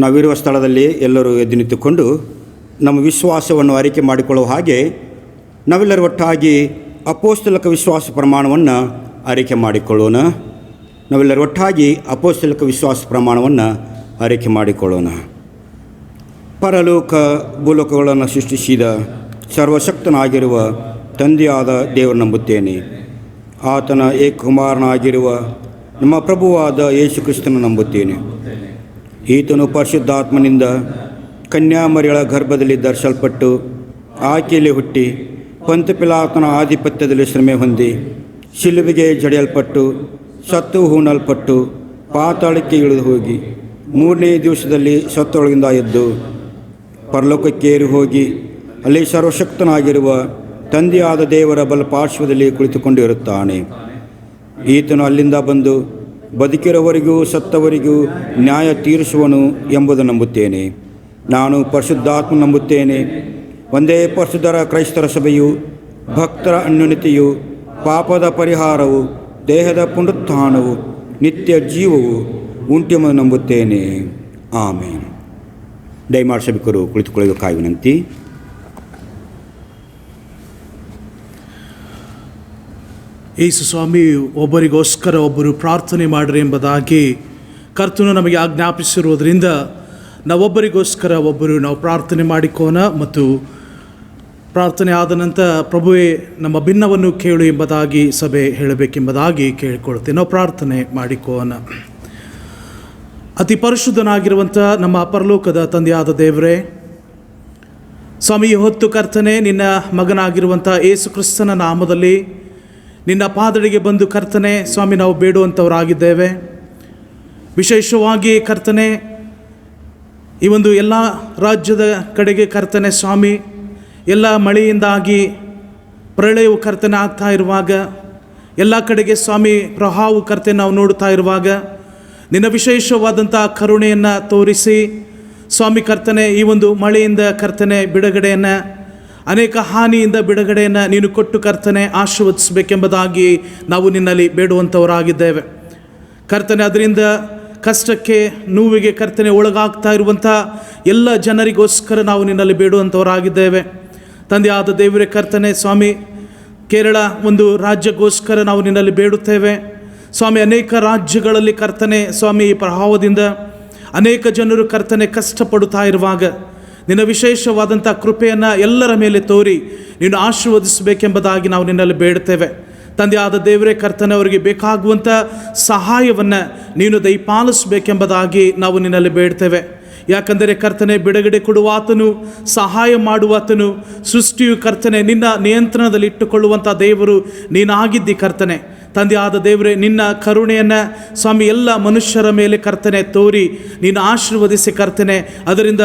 ನಾವಿರುವ ಸ್ಥಳದಲ್ಲಿ ಎಲ್ಲರೂ ಎದ್ದು ನಿಂತುಕೊಂಡು ನಮ್ಮ ವಿಶ್ವಾಸವನ್ನು ಅರಿಕೆ ಮಾಡಿಕೊಳ್ಳುವ ಹಾಗೆ ನಾವೆಲ್ಲರೂ ಒಟ್ಟಾಗಿ ಅಪೋಸ್ತಲಿಕ ವಿಶ್ವಾಸ ಪ್ರಮಾಣವನ್ನು ಅರಿಕೆ ಮಾಡಿಕೊಳ್ಳೋಣ. ನಾವೆಲ್ಲರೂ ಒಟ್ಟಾಗಿ ಅಪೋಸ್ತಲಿಕ ವಿಶ್ವಾಸ ಪ್ರಮಾಣವನ್ನು ಅರಿಕೆ ಮಾಡಿಕೊಳ್ಳೋಣ. ಪರಲೋಕ ಭೂಲೋಕಗಳನ್ನು ಸೃಷ್ಟಿಸಿದ ಸರ್ವಶಕ್ತನಾಗಿರುವ ತಂದೆಯಾದ ದೇವರು ನಂಬುತ್ತೇನೆ. ಆತನ ಏಕಕುಮಾರನಾಗಿರುವ ನಮ್ಮ ಪ್ರಭುವಾದ ಯೇಸು ಕ್ರಿಸ್ತನು ನಂಬುತ್ತೇನೆ. ಈತನು ಪರಿಶುದ್ಧಾತ್ಮನಿಂದ ಕನ್ಯಾಮರಿಯಳ ಗರ್ಭದಲ್ಲಿ ಧರಿಸಲ್ಪಟ್ಟು ಆಕೆಯಲ್ಲಿ ಹುಟ್ಟಿ ಪಂತ ಪಿಲಾತನ ಆಧಿಪತ್ಯದಲ್ಲಿ ಶ್ರಮೆ ಹೊಂದಿ ಶಿಲುಬೆಗೆ ಜಡಿಯಲ್ಪಟ್ಟು ಸತ್ತು ಹೂಣಲ್ಪಟ್ಟು ಪಾತಾಳಕ್ಕೆ ಇಳಿದು ಹೋಗಿ 3ನೇ ದಿವಸದಲ್ಲಿ ಸತ್ತೊಳಗಿಂದ ಎದ್ದು ಪರಲೋಕಕ್ಕೇರಿ ಹೋಗಿ ಅಲ್ಲಿ ಸರ್ವಶಕ್ತನಾಗಿರುವ ತಂದೆಯಾದ ದೇವರ ಬಲಪಾರ್ಶ್ವದಲ್ಲಿ ಕುಳಿತುಕೊಂಡಿರುತ್ತಾನೆ. ಈತನು ಅಲ್ಲಿಂದ ಬಂದು ಬದುಕಿರುವವರಿಗೂ ಸತ್ತವರಿಗೂ ನ್ಯಾಯ ತೀರಿಸುವನು ಎಂಬುದು ನಂಬುತ್ತೇನೆ. ನಾನು ಪರಿಶುದ್ಧಾತ್ಮ ನಂಬುತ್ತೇನೆ. ಒಂದೇ ಪರಿಶುದ್ಧರ ಕ್ರೈಸ್ತರ ಸಭೆಯು, ಭಕ್ತರ ಅನ್ಯೋನ್ಯತೆಯು, ಪಾಪದ ಪರಿಹಾರವು, ದೇಹದ ಪುನರುತ್ಥಾನವು, ನಿತ್ಯ ಜೀವವು ಉಂಟೆಂಬುದು ನಂಬುತ್ತೇನೆ. ಆಮೇನ್. ದಯಮಾಡಿ ಸಭಿಕರು ಕುಳಿತುಕೊಳ್ಳಬೇಕಾಗಿ ವಿನಂತಿ. ಯೇಸು ಸ್ವಾಮಿ ಒಬ್ಬರಿಗೋಸ್ಕರ ಒಬ್ಬರು ಪ್ರಾರ್ಥನೆ ಮಾಡಿರಿ ಎಂಬುದಾಗಿ ಕರ್ತನು ನಮಗೆ ಆಜ್ಞಾಪಿಸಿರುವುದರಿಂದ ನಾವೊಬ್ಬರಿಗೋಸ್ಕರ ಒಬ್ಬರು ನಾವು ಪ್ರಾರ್ಥನೆ ಮಾಡಿಕೋಣ. ಮತ್ತು ಪ್ರಾರ್ಥನೆ ಆದ ನಂತರ ಪ್ರಭುವೇ ನಮ್ಮ ಭಿನ್ನವನ್ನು ಕೇಳು ಎಂಬುದಾಗಿ ಸಭೆ ಹೇಳಬೇಕೆಂಬುದಾಗಿ ಕೇಳಿಕೊಳ್ತೇವೆ. ನಾವು ಪ್ರಾರ್ಥನೆ ಮಾಡಿಕೋಣ. ಅತಿ ಪರಿಶುದ್ಧನಾಗಿರುವಂಥ ನಮ್ಮ ಪರಲೋಕದ ತಂದೆಯಾದ ದೇವರೇ, ಸ್ವಾಮಿ ಹೊತ್ತು ಕರ್ತನೆ ನಿನ್ನ ಮಗನಾಗಿರುವಂಥ ಯೇಸು ಕ್ರಿಸ್ತನ ನಾಮದಲ್ಲಿ ನಿನ್ನ ಪಾದಡಿಗೆ ಬಂದು ಕರ್ತನೆ ಸ್ವಾಮಿ ನಾವು ಬೇಡುವಂಥವರಾಗಿದ್ದೇವೆ. ವಿಶೇಷವಾಗಿ ಕರ್ತನೆ ಈ ಒಂದು ಎಲ್ಲ ರಾಜ್ಯದ ಕಡೆಗೆ ಕರ್ತನೆ ಸ್ವಾಮಿ ಎಲ್ಲ ಮಳೆಯಿಂದಾಗಿ ಪ್ರಳಯವು ಕರ್ತನೆ ಆಗ್ತಾ ಇರುವಾಗ, ಎಲ್ಲ ಕಡೆಗೆ ಸ್ವಾಮಿ ಪ್ರವಾಹವು ಕರ್ತನೆ ನಾವು ನೋಡ್ತಾ ಇರುವಾಗ ನಿನ್ನ ವಿಶೇಷವಾದಂಥ ಕರುಣೆಯನ್ನು ತೋರಿಸಿ ಸ್ವಾಮಿ ಕರ್ತನೆ ಈ ಒಂದು ಮಳೆಯಿಂದ ಕರ್ತನೆ ಬಿಡುಗಡೆಯನ್ನು, ಅನೇಕ ಹಾನಿಯಿಂದ ಬಿಡುಗಡೆಯನ್ನು ನೀನು ಕೊಟ್ಟು ಕರ್ತನೆ ಆಶೀರ್ವದಿಸಬೇಕೆಂಬುದಾಗಿ ನಾವು ನಿನ್ನಲ್ಲಿ ಬೇಡುವಂಥವರಾಗಿದ್ದೇವೆ. ಕರ್ತನೆ ಅದರಿಂದ ಕಷ್ಟಕ್ಕೆ ನೋವಿಗೆ ಕರ್ತನೆ ಒಳಗಾಗ್ತಾ ಇರುವಂಥ ಎಲ್ಲ ಜನರಿಗೋಸ್ಕರ ನಾವು ನಿನ್ನಲ್ಲಿ ಬೇಡುವಂಥವರಾಗಿದ್ದೇವೆ. ತಂದೆಯಾದ ದೇವರೇ ಕರ್ತನೆ ಸ್ವಾಮಿ, ಕೇರಳ ಒಂದು ರಾಜ್ಯಕ್ಕೋಸ್ಕರ ನಾವು ನಿನ್ನಲ್ಲಿ ಬೇಡುತ್ತೇವೆ ಸ್ವಾಮಿ. ಅನೇಕ ರಾಜ್ಯಗಳಲ್ಲಿ ಕರ್ತನೆ ಸ್ವಾಮಿ ಈ ಪ್ರವಾಹದಿಂದ ಅನೇಕ ಜನರು ಕರ್ತನೆ ಕಷ್ಟಪಡುತ್ತಾ ಇರುವಾಗ ನಿನ್ನ ವಿಶೇಷವಾದಂಥ ಕೃಪೆಯನ್ನು ಎಲ್ಲರ ಮೇಲೆ ತೋರಿ ನೀನು ಆಶೀರ್ವದಿಸಬೇಕೆಂಬುದಾಗಿ ನಾವು ನಿನ್ನಲ್ಲಿ ಬೇಡುತ್ತೇವೆ. ತಂದೆಯಾದ ದೇವರೇ ಕರ್ತನೆ ಅವರಿಗೆ ಬೇಕಾಗುವಂಥ ಸಹಾಯವನ್ನು ನೀನು ದಯಪಾಲಿಸಬೇಕೆಂಬುದಾಗಿ ನಾವು ನಿನ್ನಲ್ಲಿ ಬೇಡ್ತೇವೆ. ಯಾಕಂದರೆ ಕರ್ತನೆ ಬಿಡುಗಡೆ ಕೊಡುವಾತನು, ಸಹಾಯ ಮಾಡುವಾತನು, ಸೃಷ್ಟಿಯು ಕರ್ತನೆ ನಿನ್ನ ನಿಯಂತ್ರಣದಲ್ಲಿ ಇಟ್ಟುಕೊಳ್ಳುವಂಥ ದೇವರು ನೀನಾಗಿದ್ದಿ ಕರ್ತನೆ. ತಂದೆಯಾದ ದೇವರೇ ನಿನ್ನ ಕರುಣೆಯನ್ನು ಸ್ವಾಮಿ ಎಲ್ಲ ಮನುಷ್ಯರ ಮೇಲೆ ಕರ್ತನೆ ತೋರಿ ನೀನು ಆಶೀರ್ವದಿಸಿ ಕರ್ತನೆ ಅದರಿಂದ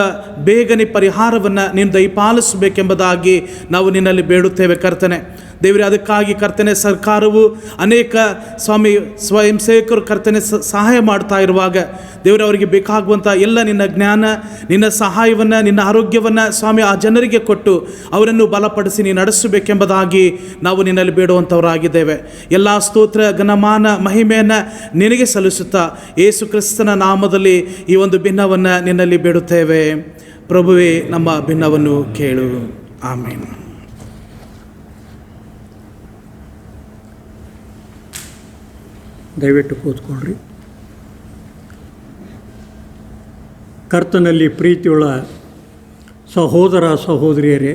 ಬೇಗನೆ ಪರಿಹಾರವನ್ನು ನೀನು ದಯಪಾಲಿಸಬೇಕೆಂಬುದಾಗಿ ನಾವು ನಿನ್ನಲ್ಲಿ ಬೇಡುತ್ತೇವೆ ಕರ್ತನೆ. ದೇವರೇ ಅದಕ್ಕಾಗಿ ಕರ್ತನೆ ಸರ್ಕಾರವು ಅನೇಕ ಸ್ವಾಮಿ ಸ್ವಯಂ ಸೇವಕರು ಕರ್ತನೆ ಸಹಾಯ ಮಾಡ್ತಾ ಇರುವಾಗ ದೇವರೇ ಅವರಿಗೆ ಬೇಕಾಗುವಂಥ ಎಲ್ಲ ನಿನ್ನ ಜ್ಞಾನ, ನಿನ್ನ ಸಹಾಯವನ್ನು, ನಿನ್ನ ಆರೋಗ್ಯವನ್ನು ಸ್ವಾಮಿ ಆ ಜನರಿಗೆ ಕೊಟ್ಟು ಅವರನ್ನು ಬಲಪಡಿಸಿ ನೀನು ನಡೆಸಬೇಕೆಂಬುದಾಗಿ ನಾವು ನಿನ್ನಲ್ಲಿ ಬೇಡುವಂಥವರಾಗಿದ್ದೇವೆ. ಎಲ್ಲ ಸ್ತೋತ್ರ ಘನಮಾನ ಮಹಿಮೆಯನ್ನು ನಿನಗೆ ಸಲ್ಲಿಸುತ್ತಾ ಯೇಸು ಕ್ರಿಸ್ತನ ನಾಮದಲ್ಲಿ ಈ ಒಂದು ಭಿನ್ನವನ್ನು ನಿನ್ನಲ್ಲಿ ಬೇಡುತ್ತೇವೆ. ಪ್ರಭುವೇ ನಮ್ಮ ಭಿನ್ನವನ್ನು ಕೇಳು. ಆಮೇನ್. ದಯವಿಟ್ಟು ಕೂತ್ಕೊಳ್ರಿ. ಕರ್ತನಲ್ಲಿ ಪ್ರೀತಿಯುಳ್ಳ ಸಹೋದರ ಸಹೋದರಿಯರೇ,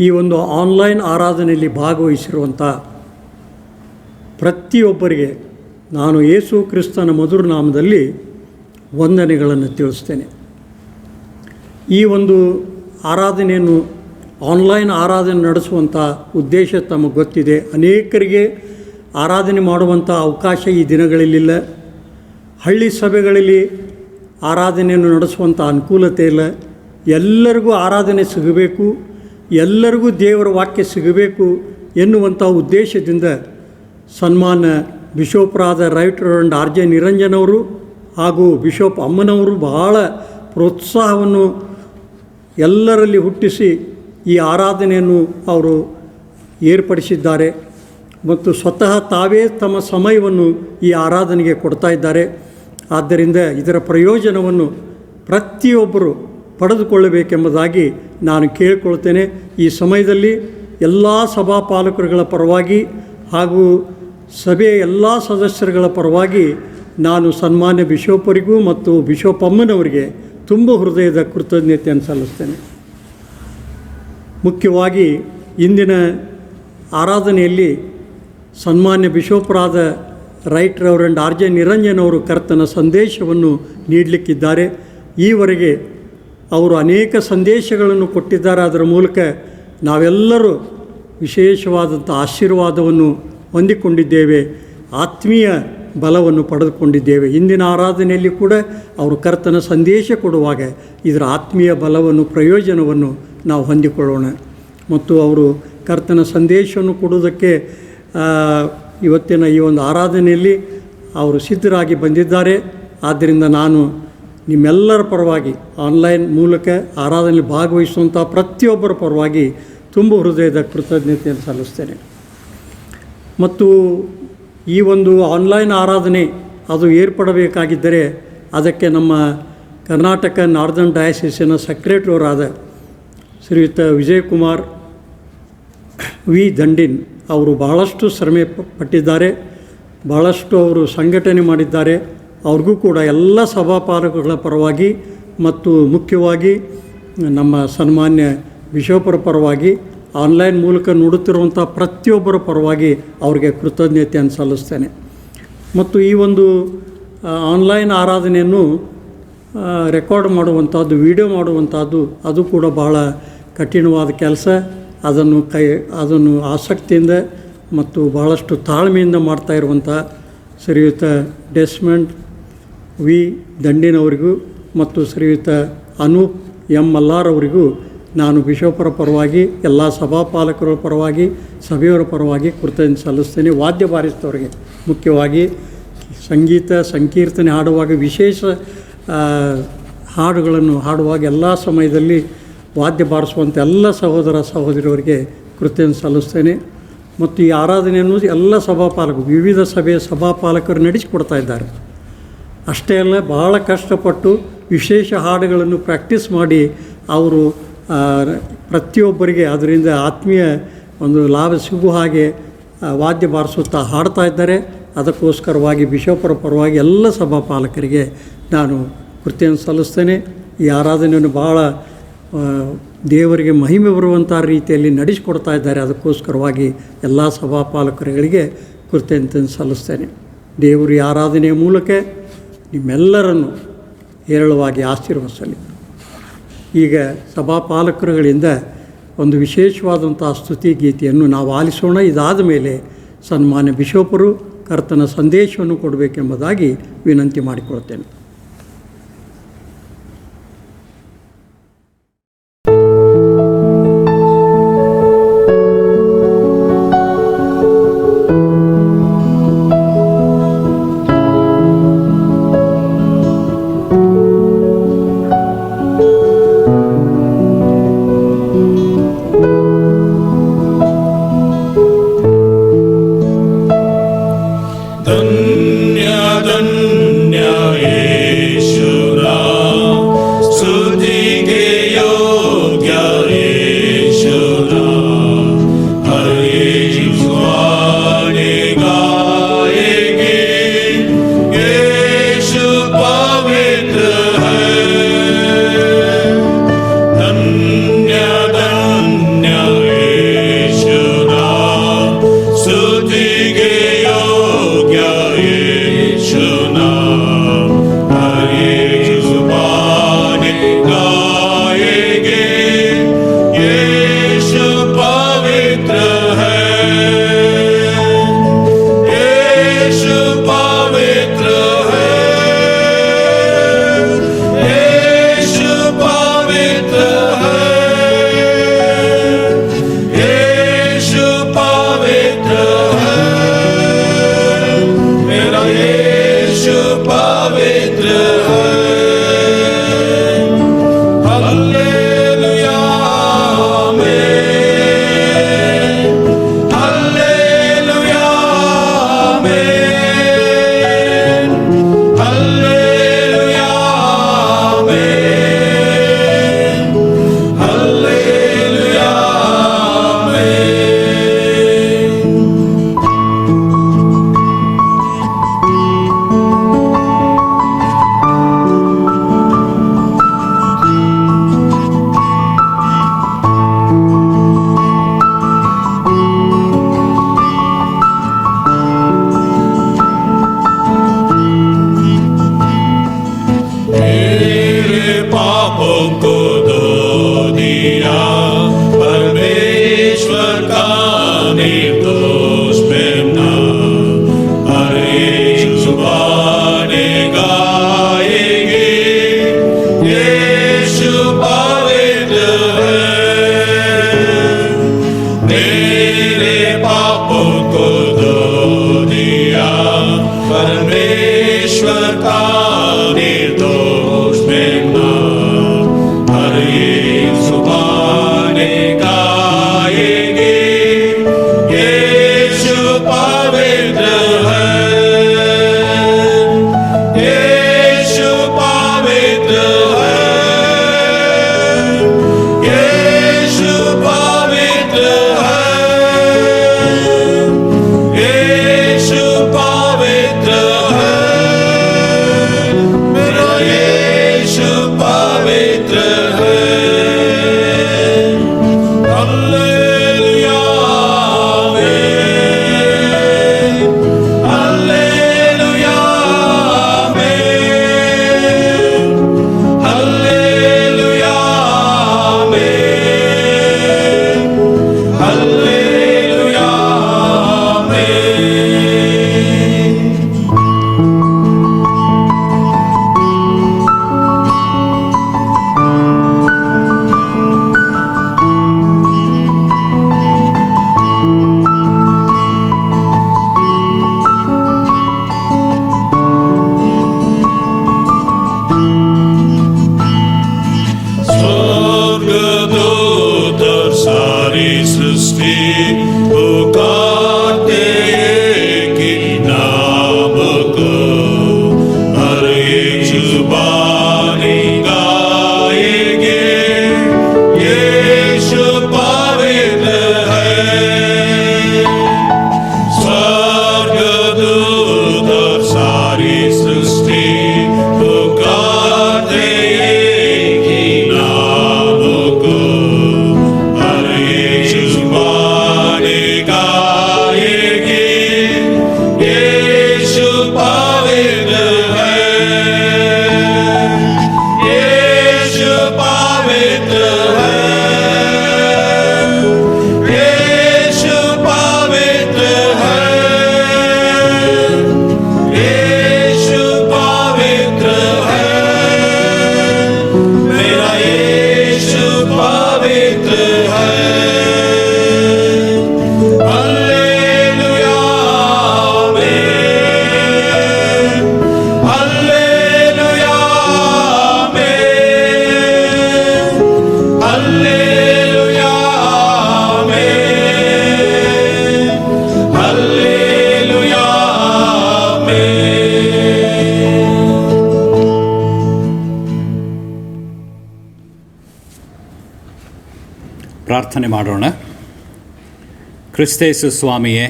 ಈ ಒಂದು ಆನ್ಲೈನ್ ಆರಾಧನೆಯಲ್ಲಿ ಭಾಗವಹಿಸಿರುವಂಥ ಪ್ರತಿಯೊಬ್ಬರಿಗೆ ನಾನು ಯೇಸು ಕ್ರಿಸ್ತನ ಮಧುರ ನಾಮದಲ್ಲಿ ವಂದನೆಗಳನ್ನು ತಿಳಿಸ್ತೇನೆ. ಈ ಒಂದು ಆರಾಧನೆಯನ್ನು ಆನ್ಲೈನ್ ಆರಾಧನೆ ನಡೆಸುವಂಥ ಉದ್ದೇಶ ತಮಗೆ ಗೊತ್ತಿದೆ. ಅನೇಕರಿಗೆ ಆರಾಧನೆ ಮಾಡುವಂಥ ಅವಕಾಶ ಈ ದಿನಗಳಲ್ಲಿಲ್ಲ. ಹಳ್ಳಿ ಸಭೆಗಳಲ್ಲಿ ಆರಾಧನೆಯನ್ನು ನಡೆಸುವಂಥ ಅನುಕೂಲತೆ ಇಲ್ಲ. ಎಲ್ಲರಿಗೂ ಆರಾಧನೆ ಸಿಗಬೇಕು, ಎಲ್ಲರಿಗೂ ದೇವರ ವಾಕ್ಯ ಸಿಗಬೇಕು ಎನ್ನುವಂಥ ಉದ್ದೇಶದಿಂದ ಸನ್ಮಾನ್ಯ ಬಿಷೋಪ್ರಾದ right reverend R J Niranjan ಅವರು ಹಾಗೂ ಬಿಷೋಪ್ ಅಮ್ಮನವರು ಬಹಳ ಪ್ರೋತ್ಸಾಹವನ್ನು ಎಲ್ಲರಲ್ಲಿ ಹುಟ್ಟಿಸಿ ಈ ಆರಾಧನೆಯನ್ನು ಅವರು ಏರ್ಪಡಿಸಿದ್ದಾರೆ ಮತ್ತು ಸ್ವತಃ ತಾವೇ ತಮ್ಮ ಸಮಯವನ್ನು ಈ ಆರಾಧನೆಗೆ ಕೊಡ್ತಾ ಇದ್ದಾರೆ. ಆದ್ದರಿಂದ ಇದರ ಪ್ರಯೋಜನವನ್ನು ಪ್ರತಿಯೊಬ್ಬರು ಪಡೆದುಕೊಳ್ಳಬೇಕೆಂಬುದಾಗಿ ನಾನು ಕೇಳಿಕೊಳ್ತೇನೆ. ಈ ಸಮಯದಲ್ಲಿ ಎಲ್ಲ ಸಭಾಪಾಲಕರುಗಳ ಪರವಾಗಿ ಹಾಗೂ ಸಭೆಯ ಎಲ್ಲ ಸದಸ್ಯರುಗಳ ಪರವಾಗಿ ನಾನು ಸನ್ಮಾನ್ಯ ಬಿಷೋಪರಿಗೂ ಮತ್ತು ಬಿಷೋಪ್ ಅಮ್ಮನವರಿಗೆ ತುಂಬ ಹೃದಯದ ಕೃತಜ್ಞತೆಯನ್ನು ಸಲ್ಲಿಸ್ತೇನೆ. ಮುಖ್ಯವಾಗಿ ಇಂದಿನ ಆರಾಧನೆಯಲ್ಲಿ ಸನ್ಮಾನ್ಯ ಬಿಷೋಪರಾದ right reverend R J Niranjan ಅವರು ಕರ್ತನ ಸಂದೇಶವನ್ನು ನೀಡಲಿಕ್ಕಿದ್ದಾರೆ. ಈವರೆಗೆ ಅವರು ಅನೇಕ ಸಂದೇಶಗಳನ್ನು ಕೊಟ್ಟಿದ್ದಾರೆ. ಅದರ ಮೂಲಕ ನಾವೆಲ್ಲರೂ ವಿಶೇಷವಾದಂಥ ಆಶೀರ್ವಾದವನ್ನು ಹೊಂದಿಕೊಂಡಿದ್ದೇವೆ, ಆತ್ಮೀಯ ಬಲವನ್ನು ಪಡೆದುಕೊಂಡಿದ್ದೇವೆ. ಇಂದಿನ ಆರಾಧನೆಯಲ್ಲಿ ಕೂಡ ಅವರು ಕರ್ತನ ಸಂದೇಶ ಕೊಡುವಾಗ ಇದರ ಆತ್ಮೀಯ ಬಲವನ್ನು, ಪ್ರಯೋಜನವನ್ನು ನಾವು ಹೊಂದಿಕೊಳ್ಳೋಣ. ಮತ್ತು ಅವರು ಕರ್ತನ ಸಂದೇಶವನ್ನು ಕೊಡುವುದಕ್ಕೆ ಇವತ್ತಿನ ಈ ಒಂದು ಆರಾಧನೆಯಲ್ಲಿ ಅವರು ಸಿದ್ಧರಾಗಿ ಬಂದಿದ್ದಾರೆ. ಆದ್ದರಿಂದ ನಾನು ನಿಮ್ಮೆಲ್ಲರ ಪರವಾಗಿ ಆನ್ಲೈನ್ ಮೂಲಕ ಆರಾಧನೆಯಲ್ಲಿ ಭಾಗವಹಿಸುವಂಥ ಪ್ರತಿಯೊಬ್ಬರ ಪರವಾಗಿ ತುಂಬ ಹೃದಯದ ಕೃತಜ್ಞತೆಯನ್ನು ಸಲ್ಲಿಸ್ತೇನೆ. ಮತ್ತು ಈ ಒಂದು ಆನ್ಲೈನ್ ಆರಾಧನೆ ಅದು ಏರ್ಪಡಬೇಕಾಗಿದ್ದರೆ ಅದಕ್ಕೆ ನಮ್ಮ ಕರ್ನಾಟಕ ನಾರ್ದರ್ನ್ ಡಯಾಸಿಸಿನ ಸೆಕ್ರೆಟರಿಯವರಾದ ಶ್ರೀಯುತ ವಿಜಯಕುಮಾರ್ ವಿ ದಂಡಿನ್ ಅವರು ಬಹಳಷ್ಟು ಶ್ರಮೆ ಪಟ್ಟಿದ್ದಾರೆ, ಬಹಳಷ್ಟು ಅವರು ಸಂಘಟನೆ ಮಾಡಿದ್ದಾರೆ. ಅವ್ರಿಗೂ ಕೂಡ ಎಲ್ಲ ಸಭಾಪಾಲಕಗಳ ಪರವಾಗಿ ಮತ್ತು ಮುಖ್ಯವಾಗಿ ನಮ್ಮ ಸನ್ಮಾನ್ಯ ಬಿಷಪರ ಪರವಾಗಿ ಆನ್ಲೈನ್ ಮೂಲಕ ನೋಡುತ್ತಿರುವಂಥ ಪ್ರತಿಯೊಬ್ಬರ ಪರವಾಗಿ ಅವರಿಗೆ ಕೃತಜ್ಞತೆಯನ್ನು ಸಲ್ಲಿಸ್ತೇನೆ. ಮತ್ತು ಈ ಒಂದು ಆನ್ಲೈನ್ ಆರಾಧನೆಯನ್ನು ರೆಕಾರ್ಡ್ ಮಾಡುವಂಥದ್ದು, ವಿಡಿಯೋ ಮಾಡುವಂಥದ್ದು ಅದು ಕೂಡ ಬಹಳ ಕಠಿಣವಾದ ಕೆಲಸ. ಅದನ್ನು ಆಸಕ್ತಿಯಿಂದ ಮತ್ತು ಬಹಳಷ್ಟು ತಾಳ್ಮೆಯಿಂದ ಮಾಡ್ತಾ ಇರುವಂಥ ಶ್ರೀಯುತ ಡೆಸ್ಮಂಡ್ ವಿ ದಂಡಿನವರಿಗೂ ಮತ್ತು ಶ್ರೀಯುತ ಅನೂಪ್ ಎಂ ಮಲ್ಲಾರ್ ಅವರಿಗೂ ನಾನು ಬಿಷಪರ ಪರವಾಗಿ, ಎಲ್ಲ ಸಭಾಪಾಲಕರ ಪರವಾಗಿ, ಸಭೆಯವರ ಪರವಾಗಿ ಕೃತಜ್ಞತೆ ಸಲ್ಲಿಸ್ತೇನೆ. ವಾದ್ಯ ಬಾರಿಸಿದವರಿಗೆ ಮುಖ್ಯವಾಗಿ ಸಂಗೀತ ಸಂಕೀರ್ತನೆ ಹಾಡುವಾಗ, ವಿಶೇಷ ಹಾಡುಗಳನ್ನು ಹಾಡುವಾಗ ಎಲ್ಲ ಸಮಯದಲ್ಲಿ ವಾದ್ಯ ಬಾರಿಸುವಂಥ ಎಲ್ಲ ಸಹೋದರ ಸಹೋದರಿಯವರಿಗೆ ಕೃತಜ್ಞತೆ ಸಲ್ಲಿಸ್ತೇನೆ. ಮತ್ತು ಈ ಆರಾಧನೆಯನ್ನು ಎಲ್ಲ ಸಭಾಪಾಲಕರು, ವಿವಿಧ ಸಭೆಯ ಸಭಾಪಾಲಕರು ನಡೆಸಿಕೊಡ್ತಾ ಇದ್ದಾರೆ. ಅಷ್ಟೇ ಅಲ್ಲ, ಬಹಳ ಕಷ್ಟಪಟ್ಟು ವಿಶೇಷ ಹಾಡುಗಳನ್ನು ಪ್ರಾಕ್ಟೀಸ್ ಮಾಡಿ ಅವರು ಪ್ರತಿಯೊಬ್ಬರಿಗೆ ಅದರಿಂದ ಆತ್ಮೀಯ ಒಂದು ಲಾಭ ಸಿಗುವ ಹಾಗೆ ವಾದ್ಯ ಬಾರಿಸುತ್ತಾ ಹಾಡ್ತಾ ಇದ್ದಾರೆ. ಅದಕ್ಕೋಸ್ಕರವಾಗಿ ಬಿಷಪರ ಪರವಾಗಿ ಎಲ್ಲ ಸಭಾಪಾಲಕರಿಗೆ ನಾನು ಕೃತಜ್ಞತೆ ಸಲ್ಲಿಸ್ತೇನೆ. ಈ ಆರಾಧನೆಯನ್ನು ಭಾಳ ದೇವರಿಗೆ ಮಹಿಮೆ ಬರುವಂಥ ರೀತಿಯಲ್ಲಿ ನಡೆಸಿಕೊಡ್ತಾ ಇದ್ದಾರೆ. ಅದಕ್ಕೋಸ್ಕರವಾಗಿ ಎಲ್ಲ ಸಭಾಪಾಲಕರುಗಳಿಗೆ ಕೃತಜ್ಞತೆ ಸಲ್ಲಿಸ್ತೇನೆ. ದೇವರು ಈ ಆರಾಧನೆಯ ಮೂಲಕ ನಿಮ್ಮೆಲ್ಲರನ್ನು ಹೇರಳವಾಗಿ ಆಶೀರ್ವದಿಸಲಿ. ಈಗ ಸಭಾಪಾಲಕರುಗಳಿಂದ ಒಂದು ವಿಶೇಷವಾದಂಥ ಸ್ತುತಿ ಗೀತೆಯನ್ನು ನಾವು ಆಲಿಸೋಣ. ಇದಾದ ಮೇಲೆ ಸನ್ಮಾನ್ಯ ಬಿಷಪರು ಕರ್ತನ ಸಂದೇಶವನ್ನು ಕೊಡಬೇಕೆಂಬುದಾಗಿ ವಿನಂತಿ ಮಾಡಿಕೊಳ್ತೇನೆ. ಧನ್ಯ ಧನ್ಯ निर्दोष मेमना हर एक जुबाने गाएगी यीशु पवित्र है। मेरे पापों को धो दिया परमेश्वर का निर्दोष मेमना हर एक जुबाने गाएगी यीशु पवित्र है। यीशु पवित्र है। यीशु पवित्र है। यीशु पवित्र है। मेरा यीशु पवित्र है। हालेलुया आमीन। हालेलुया आमीन। हालेलुया आमीन। हालेलुया आमीन। स्वर्गदूत और सारी सृष्टि पुकारते एक ही नाम को हर एक जुबानी गाएगी यीशु पवित्र है। स्वर्गदूत और सारी सृष्टि पुकारते एक ही नाम को हर एक जुबानी गाएगी यीशु पवित्र है। यीशु पवित्र है। यीशु पवित्र है। यीशु पवित्र है। मेरा यीशु पवित्र है। हालेलुया आमीन। हालेलुया आमीन। हालेलुया आमीन। हालेलुया आमीन। ಪ್ರಾರ್ಥನೆ ಮಾಡೋಣ. ಕ್ರಿಸ್ತೇಸು ಸ್ವಾಮಿಯೇ,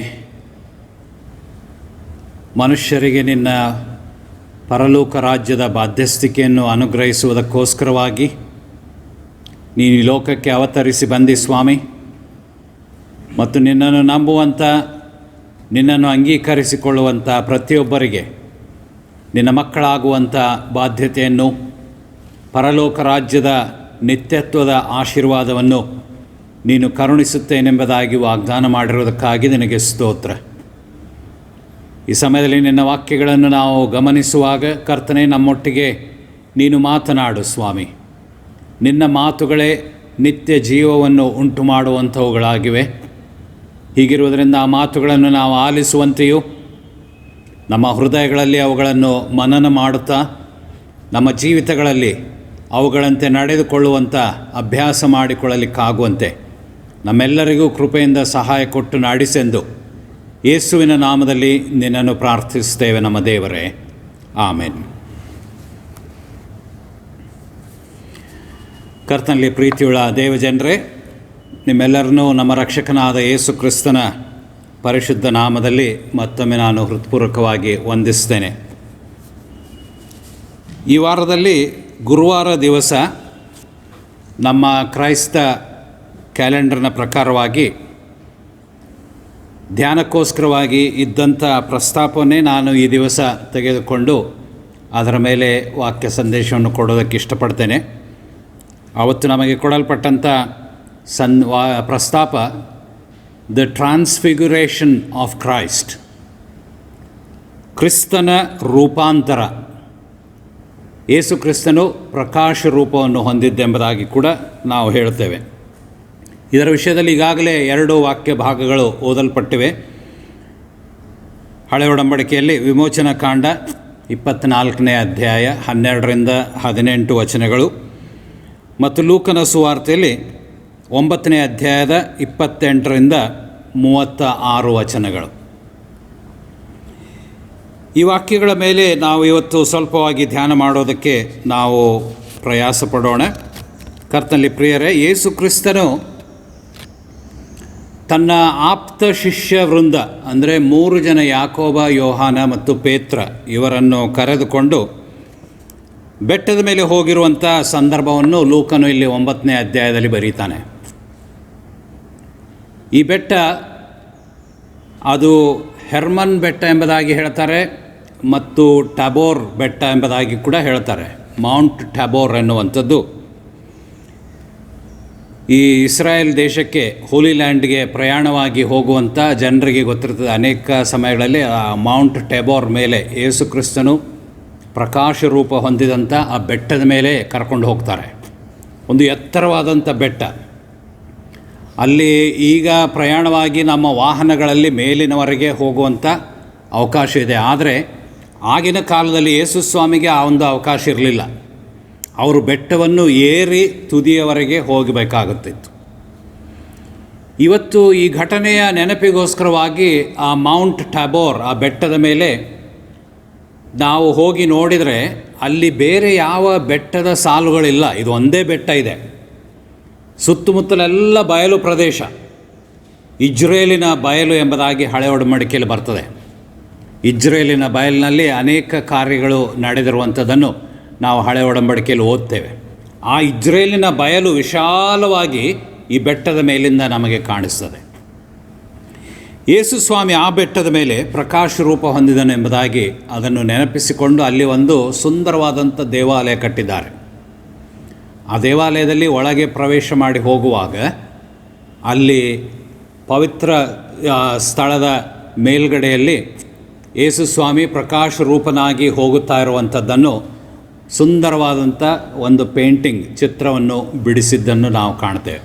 ಮನುಷ್ಯರಿಗೆ ನಿನ್ನ ಪರಲೋಕ ರಾಜ್ಯದ ಬಾಧ್ಯಸ್ಥಿಕೆಯನ್ನು ಅನುಗ್ರಹಿಸುವುದಕ್ಕೋಸ್ಕರವಾಗಿ ನೀನು ಈ ಲೋಕಕ್ಕೆ ಅವತರಿಸಿ ಬಂದಿ ಸ್ವಾಮಿ. ಮತ್ತು ನಿನ್ನನ್ನು ನಂಬುವಂಥ, ನಿನ್ನನ್ನು ಅಂಗೀಕರಿಸಿಕೊಳ್ಳುವಂಥ ಪ್ರತಿಯೊಬ್ಬರಿಗೆ ನಿನ್ನ ಮಕ್ಕಳಾಗುವಂಥ ಬಾಧ್ಯತೆಯನ್ನು, ಪರಲೋಕ ರಾಜ್ಯದ ನಿತ್ಯತ್ವದ ಆಶೀರ್ವಾದವನ್ನು ನೀನು ಕರುಣಿಸುತ್ತೇನೆಂಬುದಾಗಿ ವಾಗ್ದಾನ ಮಾಡಿರುವುದಕ್ಕಾಗಿ ನಿನಗೆ ಸ್ತೋತ್ರ. ಈ ಸಮಯದಲ್ಲಿ ನಿನ್ನ ವಾಕ್ಯಗಳನ್ನು ನಾವು ಗಮನಿಸುವಾಗ ಕರ್ತನೇ, ನಮ್ಮೊಟ್ಟಿಗೆ ನೀನು ಮಾತನಾಡು ಸ್ವಾಮಿ. ನಿನ್ನ ಮಾತುಗಳೇ ನಿತ್ಯ ಜೀವವನ್ನು ಉಂಟು ಮಾಡುವಂಥವುಗಳಾಗಿವೆ. ಹೀಗಿರುವುದರಿಂದ ಆ ಮಾತುಗಳನ್ನು ನಾವು ಆಲಿಸುವಂತೆಯೂ ನಮ್ಮ ಹೃದಯಗಳಲ್ಲಿ ಅವುಗಳನ್ನು ಮನನ ಮಾಡುತ್ತಾ ನಮ್ಮ ಜೀವಿತಗಳಲ್ಲಿ ಅವುಗಳಂತೆ ನಡೆದುಕೊಳ್ಳುವಂಥ ಅಭ್ಯಾಸ ಮಾಡಿಕೊಳ್ಳಲಿಕ್ಕಾಗುವಂತೆ ನಮ್ಮೆಲ್ಲರಿಗೂ ಕೃಪೆಯಿಂದ ಸಹಾಯ ಕೊಟ್ಟು ನಡೆಸೆಂದು ಯೇಸುವಿನ ನಾಮದಲ್ಲಿ ನಿನ್ನನ್ನು ಪ್ರಾರ್ಥಿಸುತ್ತೇವೆ ನಮ್ಮ ದೇವರೇ, ಆಮೆನ್. ಕರ್ತನಲ್ಲಿ ಪ್ರೀತಿಯುಳ್ಳ ದೇವಜನರೇ, ನಿಮ್ಮೆಲ್ಲರನ್ನೂ ನಮ್ಮ ರಕ್ಷಕನಾದ ಯೇಸು ಕ್ರಿಸ್ತನ ಪರಿಶುದ್ಧ ನಾಮದಲ್ಲಿ ಮತ್ತೊಮ್ಮೆ ನಾನು ಹೃತ್ಪೂರ್ವಕವಾಗಿ ವಂದಿಸ್ತೇನೆ. ಈ ವಾರದಲ್ಲಿ ಗುರುವಾರ ದಿವಸ ನಮ್ಮ ಕ್ರೈಸ್ತ ಕ್ಯಾಲೆಂಡರ್ನ ಪ್ರಕಾರವಾಗಿ ಧ್ಯಾನಕ್ಕೋಸ್ಕರವಾಗಿ ಇದ್ದಂಥ ಪ್ರಸ್ತಾಪವನ್ನೇ ನಾನು ಈ ದಿವಸ ತೆಗೆದುಕೊಂಡು ಅದರ ಮೇಲೆ ವಾಕ್ಯ ಸಂದೇಶವನ್ನು ಕೊಡೋದಕ್ಕೆ ಇಷ್ಟಪಡ್ತೇನೆ. ಆವತ್ತು ನಮಗೆ ಕೊಡಲ್ಪಟ್ಟಂಥ ಪ್ರಸ್ತಾಪ ದ ಟ್ರಾನ್ಸ್ಫಿಗ್ಯುರೇಷನ್ ಆಫ್ ಕ್ರೈಸ್ಟ್, ಕ್ರಿಸ್ತನ ರೂಪಾಂತರ. ಯೇಸು ಕ್ರಿಸ್ತನು ಪ್ರಕಾಶ ರೂಪವನ್ನು ಹೊಂದಿದ್ದೆಂಬುದಾಗಿ ಕೂಡ ನಾವು ಹೇಳ್ತೇವೆ. ಇದರ ವಿಷಯದಲ್ಲಿ ಈಗಾಗಲೇ 2 ವಾಕ್ಯ ಭಾಗಗಳು ಓದಲ್ಪಟ್ಟಿವೆ. ಹಳೆ ಒಡಂಬಡಿಕೆಯಲ್ಲಿ ವಿಮೋಚನಾ ಕಾಂಡ 24ನೇ ಅಧ್ಯಾಯ 12ರಿಂದ 18 ವಚನಗಳು ಮತ್ತು ಲೂಕನ ಸುವಾರ್ತೆಯಲ್ಲಿ 9ನೇ ಅಧ್ಯಾಯದ 28ರಿಂದ 36 ವಚನಗಳು. ಈ ವಾಕ್ಯಗಳ ಮೇಲೆ ನಾವು ಇವತ್ತು ಸ್ವಲ್ಪವಾಗಿ ಧ್ಯಾನ ಮಾಡೋದಕ್ಕೆ ನಾವು ಪ್ರಯಾಸ ಪಡೋಣ. ಕರ್ತನಲ್ಲಿ ಪ್ರಿಯರೇ, ಯೇಸು ಕ್ರಿಸ್ತನು ತನ್ನ ಆಪ್ತ ಶಿಷ್ಯ ವೃಂದ ಅಂದರೆ 3 ಜನ, ಯಾಕೋಬ, ಯೋಹಾನ ಮತ್ತು ಪೇತ್ರ, ಇವರನ್ನು ಕರೆದುಕೊಂಡು ಬೆಟ್ಟದ ಮೇಲೆ ಹೋಗಿರುವಂಥ ಸಂದರ್ಭವನ್ನು ಲೂಕನು ಇಲ್ಲಿ 9ನೇ ಅಧ್ಯಾಯದಲ್ಲಿ ಬರೀತಾನೆ. ಈ ಬೆಟ್ಟ ಅದು ಹೆರ್ಮನ್ ಬೆಟ್ಟ ಎಂಬುದಾಗಿ ಹೇಳ್ತಾರೆ ಮತ್ತು ಟ್ಯಾಬೋರ್ ಬೆಟ್ಟ ಎಂಬುದಾಗಿ ಕೂಡ ಹೇಳ್ತಾರೆ. ಮೌಂಟ್ ಟ್ಯಾಬೋರ್ ಎನ್ನುವಂಥದ್ದು ಈ ಇಸ್ರಾಯೇಲ್ ದೇಶಕ್ಕೆ, ಹೋಲಿ ಲ್ಯಾಂಡ್ಗೆ ಪ್ರಯಾಣವಾಗಿ ಹೋಗುವಂಥ ಜನರಿಗೆ ಗೊತ್ತಿರ್ತದೆ. ಅನೇಕ ಸಮಯಗಳಲ್ಲಿ ಆ ಮೌಂಟ್ ಟ್ಯಾಬೋರ್ ಮೇಲೆ ಯೇಸು ಕ್ರಿಸ್ತನು ಪ್ರಕಾಶ ರೂಪ ಹೊಂದಿದಂಥ ಆ ಬೆಟ್ಟದ ಮೇಲೆ ಕರ್ಕೊಂಡು ಹೋಗ್ತಾರೆ. ಒಂದು ಎತ್ತರವಾದಂಥ ಬೆಟ್ಟ. ಅಲ್ಲಿ ಈಗ ಪ್ರಯಾಣವಾಗಿ ನಮ್ಮ ವಾಹನಗಳಲ್ಲಿ ಮೇಲಿನವರೆಗೆ ಹೋಗುವಂಥ ಅವಕಾಶ ಇದೆ. ಆದರೆ ಆಗಿನ ಕಾಲದಲ್ಲಿ ಯೇಸು ಸ್ವಾಮಿಗೆ ಆ ಒಂದು ಅವಕಾಶ ಇರಲಿಲ್ಲ. ಅವರು ಬೆಟ್ಟವನ್ನು ಏರಿ ತುದಿಯವರೆಗೆ ಹೋಗಬೇಕಾಗುತ್ತಿತ್ತು. ಇವತ್ತು ಈ ಘಟನೆಯ ನೆನಪಿಗೋಸ್ಕರವಾಗಿ ಆ ಮೌಂಟ್ ಟ್ಯಾಬೋರ್, ಆ ಬೆಟ್ಟದ ಮೇಲೆ ನಾವು ಹೋಗಿ ನೋಡಿದರೆ ಅಲ್ಲಿ ಬೇರೆ ಯಾವ ಬೆಟ್ಟದ ಸಾಲುಗಳಿಲ್ಲ. ಇದು ಒಂದೇ ಬೆಟ್ಟ ಇದೆ. ಸುತ್ತಮುತ್ತಲೆಲ್ಲ ಬಯಲು ಪ್ರದೇಶ, ಇಜ್ರೇಲಿನ ಬಯಲು ಎಂಬುದಾಗಿ ಹಳೆ ಒಡಂಬಡಿಕೆಯಲ್ಲಿ ಬರ್ತದೆ. ಇಜ್ರೇಲಿನ ಬಯಲಿನಲ್ಲಿ ಅನೇಕ ಕಾರ್ಯಗಳು ನಡೆದಿರುವಂಥದ್ದನ್ನು ನಾವು ಹಳೆ ಒಡಂಬಡಿಕೆಯಲ್ಲಿ ಓದ್ತೇವೆ. ಆ ಇಜ್ರೇಲಿನ ಬಯಲು ವಿಶಾಲವಾಗಿ ಈ ಬೆಟ್ಟದ ಮೇಲಿಂದ ನಮಗೆ ಕಾಣಿಸ್ತದೆ. ಯೇಸು ಸ್ವಾಮಿ ಆ ಬೆಟ್ಟದ ಮೇಲೆ ಪ್ರಕಾಶ ರೂಪ ಹೊಂದಿದನು ಎಂಬುದಾಗಿ ಅದನ್ನು ನೆನಪಿಸಿಕೊಂಡು ಅಲ್ಲಿ ಒಂದು ಸುಂದರವಾದಂಥ ದೇವಾಲಯ ಕಟ್ಟಿದ್ದಾರೆ. ಆ ದೇವಾಲಯದಲ್ಲಿ ಒಳಗೆ ಪ್ರವೇಶ ಮಾಡಿ ಹೋಗುವಾಗ ಅಲ್ಲಿ ಪವಿತ್ರ ಸ್ಥಳದ ಮೇಲ್ಗಡೆಯಲ್ಲಿ ಯೇಸು ಸ್ವಾಮಿ ಪ್ರಕಾಶ ರೂಪನಾಗಿ ಹೋಗುತ್ತಾ ಇರುವಂಥದ್ದನ್ನು ಸುಂದರವಾದಂಥ ಒಂದು ಪೇಂಟಿಂಗ್, ಚಿತ್ರವನ್ನು ಬಿಡಿಸಿದ್ದನ್ನು ನಾವು ಕಾಣ್ತೇವೆ.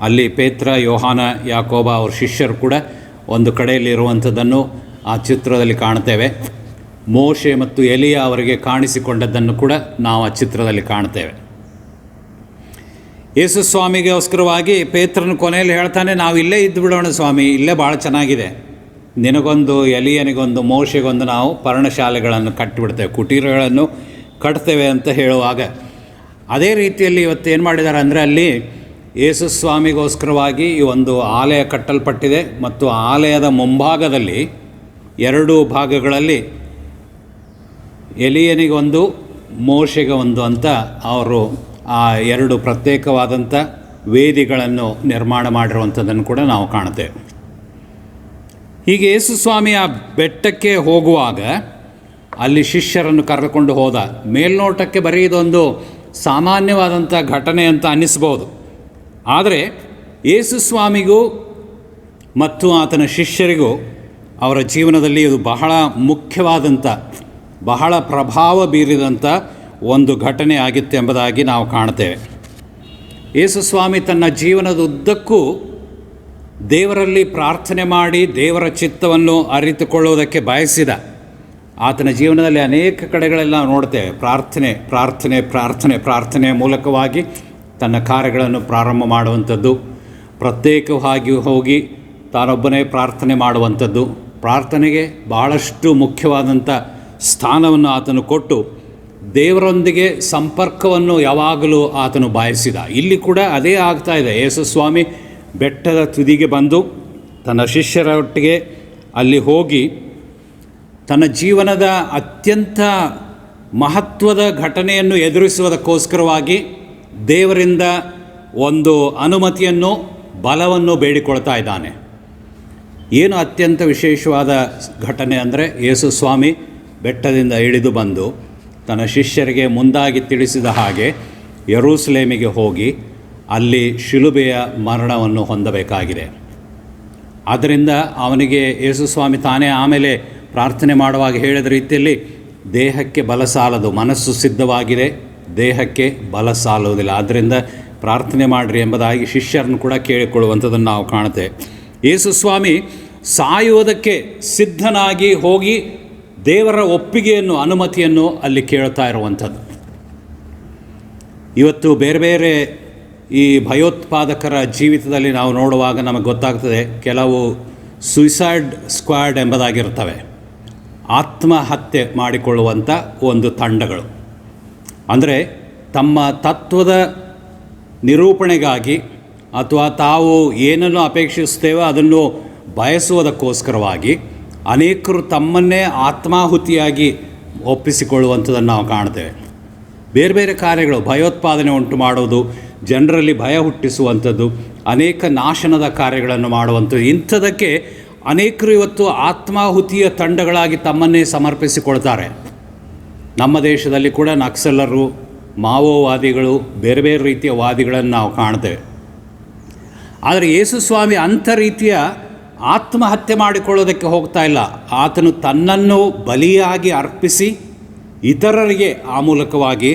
ಅಲ್ಲಿ ಪೇತ್ರ, ಯೋಹಾನ, ಯಾಕೋಬ ಅವ್ರ ಶಿಷ್ಯರು ಕೂಡ ಒಂದು ಕಡೆಯಲ್ಲಿ ಇರುವಂಥದ್ದನ್ನು ಆ ಚಿತ್ರದಲ್ಲಿ ಕಾಣ್ತೇವೆ. ಮೋಶೆ ಮತ್ತು ಎಲಿಯ ಅವರಿಗೆ ಕಾಣಿಸಿಕೊಂಡದ್ದನ್ನು ಕೂಡ ನಾವು ಆ ಚಿತ್ರದಲ್ಲಿ ಕಾಣ್ತೇವೆ. ಯೇಸು ಸ್ವಾಮಿಗೋಸ್ಕರವಾಗಿ ಪೇತ್ರನ ಕೊನೆಯಲ್ಲಿ ಹೇಳ್ತಾನೆ, ನಾವು ಇಲ್ಲೇ ಇದ್ದು ಬಿಡೋಣ ಸ್ವಾಮಿ, ಇಲ್ಲೇ ಭಾಳ ಚೆನ್ನಾಗಿದೆ, ನಿನಗೊಂದು, ಎಲಿಯನಿಗೊಂದು, ಮೋಶೆಗೊಂದು ನಾವು ಪರ್ಣಶಾಲೆಗಳನ್ನು ಕಟ್ಟಿಬಿಡ್ತೇವೆ, ಕುಟೀರಗಳನ್ನು ಕಟ್ತೇವೆ ಅಂತ ಹೇಳುವಾಗ, ಅದೇ ರೀತಿಯಲ್ಲಿ ಇವತ್ತೇನು ಮಾಡಿದ್ದಾರೆ ಅಂದರೆ ಅಲ್ಲಿ ಯೇಸು ಸ್ವಾಮಿಗೋಸ್ಕರವಾಗಿ ಈ ಒಂದು ಆಲಯ ಕಟ್ಟಲ್ಪಟ್ಟಿದೆ ಮತ್ತು ಆಲಯದ ಮುಂಭಾಗದಲ್ಲಿ 2 ಭಾಗಗಳಲ್ಲಿ ಎಲಿಯನಿಗೊಂದು, ಮೋಶೆಗೆ ಒಂದು ಅಂತ ಅವರು ಆ 2 ಪ್ರತ್ಯೇಕವಾದಂಥ ವೇದಿಗಳನ್ನು ನಿರ್ಮಾಣ ಮಾಡಿರುವಂಥದ್ದನ್ನು ಕೂಡ ನಾವು ಕಾಣ್ತೇವೆ. ಹೀಗೆ ಯೇಸು ಸ್ವಾಮಿ ಆ ಬೆಟ್ಟಕ್ಕೆ ಹೋಗುವಾಗ ಅಲ್ಲಿ ಶಿಷ್ಯರನ್ನು ಕರೆದುಕೊಂಡು ಹೋದ. ಮೇಲ್ನೋಟಕ್ಕೆ ಬರೀ ಇದೊಂದು ಸಾಮಾನ್ಯವಾದಂಥ ಘಟನೆ ಅಂತ ಅನ್ನಿಸ್ಬೋದು. ಆದರೆ ಯೇಸು ಸ್ವಾಮಿಗೂ ಮತ್ತು ಆತನ ಶಿಷ್ಯರಿಗೂ ಅವರ ಜೀವನದಲ್ಲಿ ಇದು ಬಹಳ ಮುಖ್ಯವಾದಂಥ, ಬಹಳ ಪ್ರಭಾವ ಬೀರಿದಂಥ ಒಂದು ಘಟನೆ ಆಗಿತ್ತು ಎಂಬುದಾಗಿ ನಾವು ಕಾಣ್ತೇವೆ. ಯೇಸು ಸ್ವಾಮಿ ತನ್ನ ಜೀವನದ ಉದ್ದಕ್ಕೂ ದೇವರಲ್ಲಿ ಪ್ರಾರ್ಥನೆ ಮಾಡಿ ದೇವರ ಚಿತ್ತವನ್ನು ಅರಿತುಕೊಳ್ಳುವುದಕ್ಕೆ ಬಯಸಿದ. ಆತನ ಜೀವನದಲ್ಲಿ ಅನೇಕ ಕಡೆಗಳೆಲ್ಲ ನೋಡ್ತೇವೆ. ಪ್ರಾರ್ಥನೆ ಪ್ರಾರ್ಥನೆ ಪ್ರಾರ್ಥನೆ ಪ್ರಾರ್ಥನೆಯ ಮೂಲಕವಾಗಿ ತನ್ನ ಕಾರ್ಯಗಳನ್ನು ಪ್ರಾರಂಭ ಮಾಡುವಂಥದ್ದು, ಪ್ರತ್ಯೇಕವಾಗಿ ಹೋಗಿ ತಾನೊಬ್ಬನೇ ಪ್ರಾರ್ಥನೆ ಮಾಡುವಂಥದ್ದು, ಪ್ರಾರ್ಥನೆಗೆ ಬಹಳಷ್ಟು ಮುಖ್ಯವಾದಂಥ ಸ್ಥಾನವನ್ನು ಆತನು ಕೊಟ್ಟು ದೇವರೊಂದಿಗೆ ಸಂಪರ್ಕವನ್ನು ಯಾವಾಗಲೂ ಆತನು ಬಯಸಿದ. ಇಲ್ಲಿ ಕೂಡ ಅದೇ ಆಗ್ತಾ ಇದೆ. ಯೇಸು ಸ್ವಾಮಿ ಬೆಟ್ಟದ ತುದಿಗೆ ಬಂದು ತನ್ನ ಶಿಷ್ಯರೊಟ್ಟಿಗೆ ಅಲ್ಲಿ ಹೋಗಿ ತನ್ನ ಜೀವನದ ಅತ್ಯಂತ ಮಹತ್ವದ ಘಟನೆಯನ್ನು ಎದುರಿಸುವುದಕ್ಕೋಸ್ಕರವಾಗಿ ದೇವರಿಂದ ಒಂದು ಅನುಮತಿಯನ್ನು, ಬಲವನ್ನು ಬೇಡಿಕೊಳ್ತಾ ಇದ್ದಾನೆ. ಏನು ಅತ್ಯಂತ ವಿಶೇಷವಾದ ಘಟನೆ ಅಂದರೆ ಯೇಸು ಸ್ವಾಮಿ ಬೆಟ್ಟದಿಂದ ಇಳಿದು ಬಂದು ತನ್ನ ಶಿಷ್ಯರಿಗೆ ಮುಂದಾಗಿ ತಿಳಿಸಿದ ಹಾಗೆ ಯೆರೂಸಲೇಮಿಗೆ ಹೋಗಿ ಅಲ್ಲಿ ಶಿಲುಬೆಯ ಮರಣವನ್ನು ಹೊಂದಬೇಕಾಗಿದೆ. ಆದ್ದರಿಂದ ಅವನಿಗೆ ಯೇಸು ಸ್ವಾಮಿ ತಾನೇ ಆಮೇಲೆ ಪ್ರಾರ್ಥನೆ ಮಾಡುವಾಗ ಹೇಳಿದ ರೀತಿಯಲ್ಲಿ ದೇಹಕ್ಕೆ ಬಲ ಸಾಲದು, ಮನಸ್ಸು ಸಿದ್ಧವಾಗಿದೆ, ದೇಹಕ್ಕೆ ಬಲ ಸಾಲುವುದಿಲ್ಲ, ಆದ್ದರಿಂದ ಪ್ರಾರ್ಥನೆ ಮಾಡಿರಿ ಎಂಬುದಾಗಿ ಶಿಷ್ಯರನ್ನು ಕೂಡ ಕೇಳಿಕೊಳ್ಳುವಂಥದ್ದನ್ನು ನಾವು ಕಾಣುತ್ತೇವೆ. ಯೇಸು ಸ್ವಾಮಿ ಸಾಯುವುದಕ್ಕೆ ಸಿದ್ಧನಾಗಿ ಹೋಗಿ ದೇವರ ಒಪ್ಪಿಗೆಯನ್ನು, ಅನುಮತಿಯನ್ನು ಅಲ್ಲಿ ಕೇಳ್ತಾ ಇರುವಂಥದ್ದು. ಇವತ್ತು ಬೇರೆ ಬೇರೆ ಈ ಭಯೋತ್ಪಾದಕರ ಜೀವಿತದಲ್ಲಿ ನಾವು ನೋಡುವಾಗ ನಮಗೆ ಗೊತ್ತಾಗ್ತದೆ, ಕೆಲವು ಸುಯಿಸೈಡ್ ಸ್ಕ್ವಾಡ್ ಎಂಬುದಾಗಿರ್ತವೆ, ಆತ್ಮಹತ್ಯೆ ಮಾಡಿಕೊಳ್ಳುವಂಥ ಒಂದು ತಂಡಗಳು. ಅಂದರೆ ತಮ್ಮ ತತ್ವದ ನಿರೂಪಣೆಗಾಗಿ ಅಥವಾ ತಾವು ಏನನ್ನು ಅಪೇಕ್ಷಿಸ್ತೇವೋ ಅದನ್ನು ಬಯಸುವುದಕ್ಕೋಸ್ಕರವಾಗಿ ಅನೇಕರು ತಮ್ಮನ್ನೇ ಆತ್ಮಾಹುತಿಯಾಗಿ ಒಪ್ಪಿಸಿಕೊಳ್ಳುವಂಥದ್ದನ್ನು ನಾವು ಕಾಣ್ತೇವೆ. ಬೇರೆ ಬೇರೆ ಕಾರ್ಯಗಳು, ಭಯೋತ್ಪಾದನೆ ಉಂಟು ಮಾಡುವುದು, ಜನರಲ್ಲಿ ಭಯ ಹುಟ್ಟಿಸುವಂಥದ್ದು, ಅನೇಕ ನಾಶನದ ಕಾರ್ಯಗಳನ್ನು ಮಾಡುವಂಥದ್ದು, ಇಂಥದಕ್ಕೆ ಅನೇಕರು ಇವತ್ತು ಆತ್ಮಾಹುತಿಯ ತಂಡಗಳಾಗಿ ತಮ್ಮನ್ನೇ ಸಮರ್ಪಿಸಿಕೊಳ್ತಾರೆ. ನಮ್ಮ ದೇಶದಲ್ಲಿ ಕೂಡ ನಕ್ಸಲರು, ಮಾವೋವಾದಿಗಳು, ಬೇರೆ ಬೇರೆ ರೀತಿಯ ವಾದಿಗಳನ್ನು ನಾವು ಕಾಣ್ತೇವೆ. ಆದರೆ ಯೇಸು ಸ್ವಾಮಿ ಅಂಥ ರೀತಿಯ ಆತ್ಮಹತ್ಯೆ ಮಾಡಿಕೊಳ್ಳೋದಕ್ಕೆ ಹೋಗ್ತಾ ಇಲ್ಲ. ಆತನು ತನ್ನನ್ನು ಬಲಿಯಾಗಿ ಅರ್ಪಿಸಿ ಇತರರಿಗೆ ಆ ಮೂಲಕವಾಗಿ